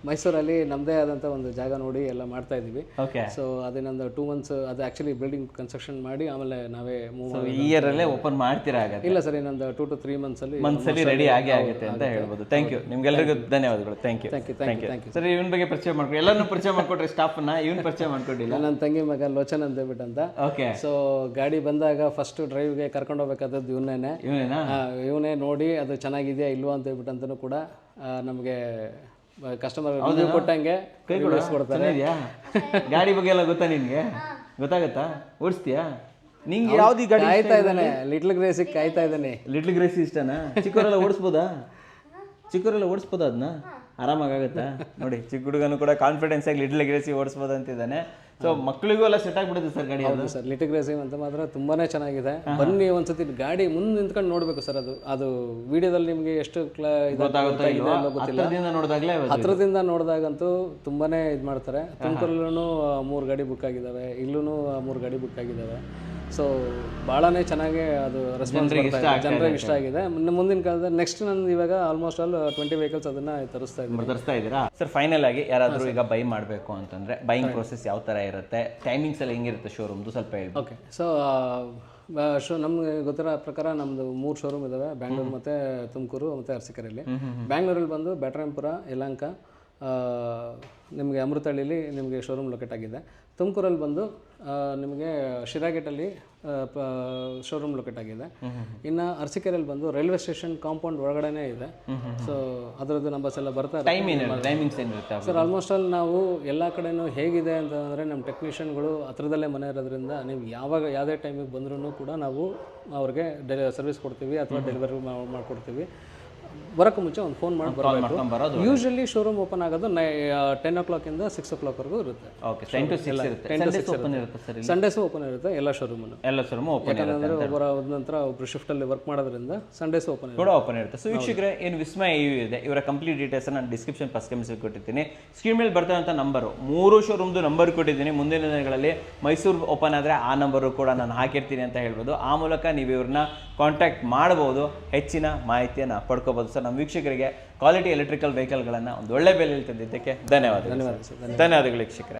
B: ಮೈಸೂರಲ್ಲಿ ನಮ್ಮದೇ ಆದಂಥ ಒಂದು ಜಾಗ ನೋಡಿ ಎಲ್ಲ ಮಾಡ್ತಾ ಇದ್ದೀವಿ.
A: ಓಕೆ,
B: ಸೊ ಅದೇನೊಂದು 2 months ಅದು ಆ್ಯಕ್ಚುಲಿ ಬಿಲ್ಡಿಂಗ್ ಕನ್ಸ್ಟ್ರಕ್ಷನ್ ಮಾಡಿ ಆಮೇಲೆ ನಾವೇ
A: ಈ ಇಯರಲ್ಲೇ ಓಪನ್ ಮಾಡ್ತೀರಾ?
B: ಇಲ್ಲ ಸರ್, ಇನ್ನೊಂದು 2 to 3 months
A: ರೆಡಿ ಆಗುತ್ತೆ ಅಂತ ಹೇಳ್ಬೋದು. ಥ್ಯಾಂಕ್ ಯು, ನಿಮ್ಗೆಲ್ಲರಿಗೂ ಧನ್ಯವಾದಗಳು. Thank you sir. ಇವನ್ ಬಗ್ಗೆ ಪರಿಚಯ ಮಾಡ್ಕೊಡಿ, ಎಲ್ಲರನ್ನೂ ಪರಿಚಯ ಮಾಡ್ಕೊಟ್ರೆ ಸ್ಟಾಫ್ನ, ಇವನ್ ಪರಿಚಯ ಮಾಡ್ಕೊಂಡಿಲ್ಲ.
B: ನನ್ನ ತಂಗಿ ಮಗ ಲೋಚನ್ ಅಂತ ಹೇಳ್ಬಿಟ್ಟು ಅಂತ.
A: ಓಕೆ,
B: ಸೊ ಗಾಡಿ ಬಂದಾಗ ಫಸ್ಟ್ ಡ್ರೈವ್ಗೆ ಕರ್ಕೊಂಡು ಹೋಗ್ಬೇಕಾದದ್ದು ಇವನೇ ನೋಡಿ ಅದು ಚೆನ್ನಾಗಿದೆಯಾ ಇಲ್ವಾ ಅಂತ ಹೇಳ್ಬಿಟ್ಟು ಅಂತಲೂ ಕೂಡ ನಮಗೆ ಕಸ್ಟಮರ್ ರಿವ್ಯೂ ಕೊಟ್ಟಂಗೆ
A: ಕೈ
B: ಕೊಡ್ತಾರೆ.
A: ಚೆನ್ನಾಗಿದ್ಯಾ? ಗಾಡಿ ಬಗ್ಗೆ ಎಲ್ಲ ಗೊತ್ತಾ ನಿನಗೆ? ಗೊತ್ತಾಗತ್ತಾ? ಓಡಿಸ್ತೀಯಾ? ನಿಂಗೆ ಯಾವ್ದು ಈ ಗಾಡಿ?
B: ಕಾಯ್ತಾ ಇದ್ದಾನೆ, ಲಿಟ್ಲ್ ಗ್ರೇಸಿಗೆ ಕಾಯ್ತಾ ಇದ್ದಾನೆ.
A: ಲಿಟ್ಲ್ ಗ್ರೇಸಿ ಇಷ್ಟನಾ? ಚಿಕ್ಕವರೆಲ್ಲ ಓಡಿಸ್ಬೋದಾ? ಚಿಕ್ಕವರೆಲ್ಲ ಓಡಿಸ್ಬೋದಾ ಅದನ್ನ? ಆರಾಮಾಗತ್ತಾ? ನೋಡಿ, ಚಿಕ್ಕ ಹುಡುಗನು ಕೂಡ ಕಾನ್ಫಿಡೆನ್ಸ್ ಆಗಿ ಲಿಟ್ಲ್ ಗ್ರೇಸಿ ಓಡಿಸ್ಬೋದು ಅಂತಿದ್ದಾನೆ. ಸೊ ಮಕ್ಕಳಿಗೂ ಎಲ್ಲ ಸೆಟ್ ಆಗಿಬಿಡುತ್ತೆ ಸರ್ ಗಾಡಿ.
B: ಹೌದು ಸರ್, ಲಿಟ್ಲ್ ಗ್ರೇಸಿ ಅಂತ ಮಾತ್ರ ತುಂಬಾನೇ ಚೆನ್ನಾಗಿದೆ. ಬನ್ನಿ ಒಂದ್ಸತಿ ಗಾಡಿ ಮುಂದೆ ನಿಂತ್ಕೊಂಡು ನೋಡ್ಬೇಕು ಸರ್. ಅದು ವಿಡಿಯೋದಲ್ಲಿ ನಿಮಗೆ ಎಷ್ಟು ಹತ್ರದಿಂದ ನೋಡಿದಾಗಂತೂ ತುಂಬಾನೇ ಇದು ಮಾಡ್ತಾರೆ. ತುಮಕೂರಲ್ಲೂ 3 ಗಾಡಿ ಬುಕ್ ಆಗಿದ್ದಾವೆ, ಇಲ್ಲೂ 3 ಗಾಡಿ ಬುಕ್ ಆಗಿದ್ದಾವೆ. ಸೊ ಭಾಳನೇ ಚೆನ್ನಾಗಿ ಅದು ರೆಸ್ಪಾನ್ಸ್ ಜನರಿಗೆ ಇಷ್ಟ ಆಗಿದೆ. ಮುಂದಿನ ಕಾಲದಲ್ಲಿ ನೆಕ್ಸ್ಟ್ ನಂದು ಇವಾಗ ಆಲ್ಮೋಸ್ಟ್ ಆಲ್ 20 ವೆಹಿಕಲ್ಸ್ ಅದನ್ನ ತರಿಸ್ತಾ
A: ಇದ್ದೀರಾ ಸರ್? ಫೈನಲ್ ಆಗಿ ಯಾರಾದರೂ ಈಗ ಬೈ ಮಾಡಬೇಕು ಅಂತಂದ್ರೆ ಬೈಯಿಂಗ್ ಪ್ರೋಸೆಸ್ ಯಾವ ಥರ ಇರುತ್ತೆ, ಟೈಮಿಂಗ್ಸ್ ಎಲ್ಲ ಹೆಂಗಿರುತ್ತೆ ಶೋರೂಮ್ದು ಸ್ವಲ್ಪ ಹೇಳಿ.
B: ಓಕೆ, ಸೊ ನಮ್ಗೆ ಗೊತ್ತಿರೋ ಪ್ರಕಾರ ನಮ್ಮದು 3 ಶೋರೂಮ್ ಇದ್ದಾವೆ, ಬ್ಯಾಂಗ್ಳೂರು ಮತ್ತು ತುಮಕೂರು ಮತ್ತು ಅರಸೀಕೆರೆಯಲ್ಲಿ. ಬ್ಯಾಂಗ್ಳೂರಲ್ಲಿ ಬಂದು ಬ್ಯಾಟರಾಯಂಪುರ, ಯಲಹಂಕ, ನಿಮಗೆ ಅಮೃತಹಳ್ಳಿಲಿ ನಿಮಗೆ ಶೋರೂಮ್ ಲೊಕೇಟ್ ಆಗಿದೆ. ತುಮಕೂರಲ್ಲಿ ಬಂದು ನಿಮಗೆ ಶಿರಾಗೇಟಲ್ಲಿ ಶೋರೂಮ್ ಲೊಕೇಟ್ ಆಗಿದೆ. ಇನ್ನು ಅರಸೀಕೆರೆಯಲ್ಲಿ ಬಂದು ರೈಲ್ವೆ ಸ್ಟೇಷನ್ ಕಾಂಪೌಂಡ್ ಒಳಗಡೆನೇ ಇದೆ. ಸೊ ಅದರದ್ದು ನಂಬರ್ಸ್ ಎಲ್ಲ ಬರ್ತಾರೆ. ಸರ್ ಆಲ್ಮೋಸ್ಟ್ ಆಲ್ ನಾವು ಎಲ್ಲ ಕಡೆನೂ ಹೇಗಿದೆ ಅಂತಂದರೆ ನಮ್ಮ ಟೆಕ್ನಿಷಿಯನ್ಗಳು ಹತ್ರದಲ್ಲೇ ಮನೆ ಇರೋದ್ರಿಂದ ನೀವು ಯಾವುದೇ ಟೈಮಿಗೆ ಬಂದ್ರೂ ಕೂಡ ನಾವು ಅವ್ರಿಗೆ ಸರ್ವಿಸ್ ಕೊಡ್ತೀವಿ ಅಥವಾ ಡೆಲಿವರಿ ಮಾಡಿಕೊಡ್ತೀವಿ. ಬರೋಕ್ಕೂ ಮುಂಚೆ ಒಂದು ಫೋನ್ ಮಾಡಿ ಬರಬೇಕು. ಯೂಶಲಿ ಶೋರೂಮ್ ಓಪನ್ ಆಗೋದು 10 o'clock ಇಂದ 6 o'clock ವರೆಗೂ ಇರುತ್ತೆ. ಸಂಡೇಸು ಓಪನ್ ಇರುತ್ತೆ ಎಲ್ಲ ಶೋರೂಮ್ ಓಪನ್. ಯಾಕಂದ್ರೆ ಒಬ್ಬರು ಶಿಫ್ಟಲ್ಲಿ ವರ್ಕ್ ಮಾಡೋದ್ರಿಂದ ಸಂಡೇಸು ಓಪನ್
A: ಇರುತ್ತೆ. ಸೊ ವೀಕ್ಷಕರೇ, ಏನು ವಿಸ್ಮಯ ಇದೆ, ಇವರ ಕಂಪ್ಲೀಟ್ ಡೀಟೇಲ್ಸ್ ನಾನು ಡಿಸ್ಕ್ರಿಪ್ಷನ್ ಫಸ್ಟ್ ಕಮೆಂಟ್ಸ್ ಕೊಟ್ಟಿರ್ತೀನಿ. ಸ್ಕ್ರೀನ್ ಮೇಲೆ ಬರ್ತಾರಂತ ನಂಬರು 3 ಶೋರೂಮ್ದು ನಂಬರ್ ಕೊಟ್ಟಿದ್ದೀನಿ. ಮುಂದಿನ ದಿನಗಳಲ್ಲಿ ಮೈಸೂರು ಓಪನ್ ಆದರೆ ಆ ನಂಬರು ಕೂಡ ನಾನು ಹಾಕಿರ್ತೀನಿ ಅಂತ ಹೇಳ್ಬೋದು. ಆ ಮೂಲಕ ನೀವು ಇವ್ರನ್ನ ಕಾಂಟ್ಯಾಕ್ಟ್ ಮಾಡ್ಬೋದು, ಹೆಚ್ಚಿನ ಮಾಹಿತಿಯನ್ನು ಪಡ್ಕೋಬೋದು. ಸರ್, ನಮ್ಮ ವೀಕ್ಷಕರಿಗೆ ಕ್ವಾಲಿಟಿ ಎಲೆಕ್ಟ್ರಿಕಲ್ ವೆಹಿಕಲ್ಗಳನ್ನು ಒಂದು ಒಳ್ಳೆ ಬೆಲೆಯಲ್ಲಿ ತಂದಿದ್ದಕ್ಕೆ ಧನ್ಯವಾದಗಳು ವೀಕ್ಷಕರೇ.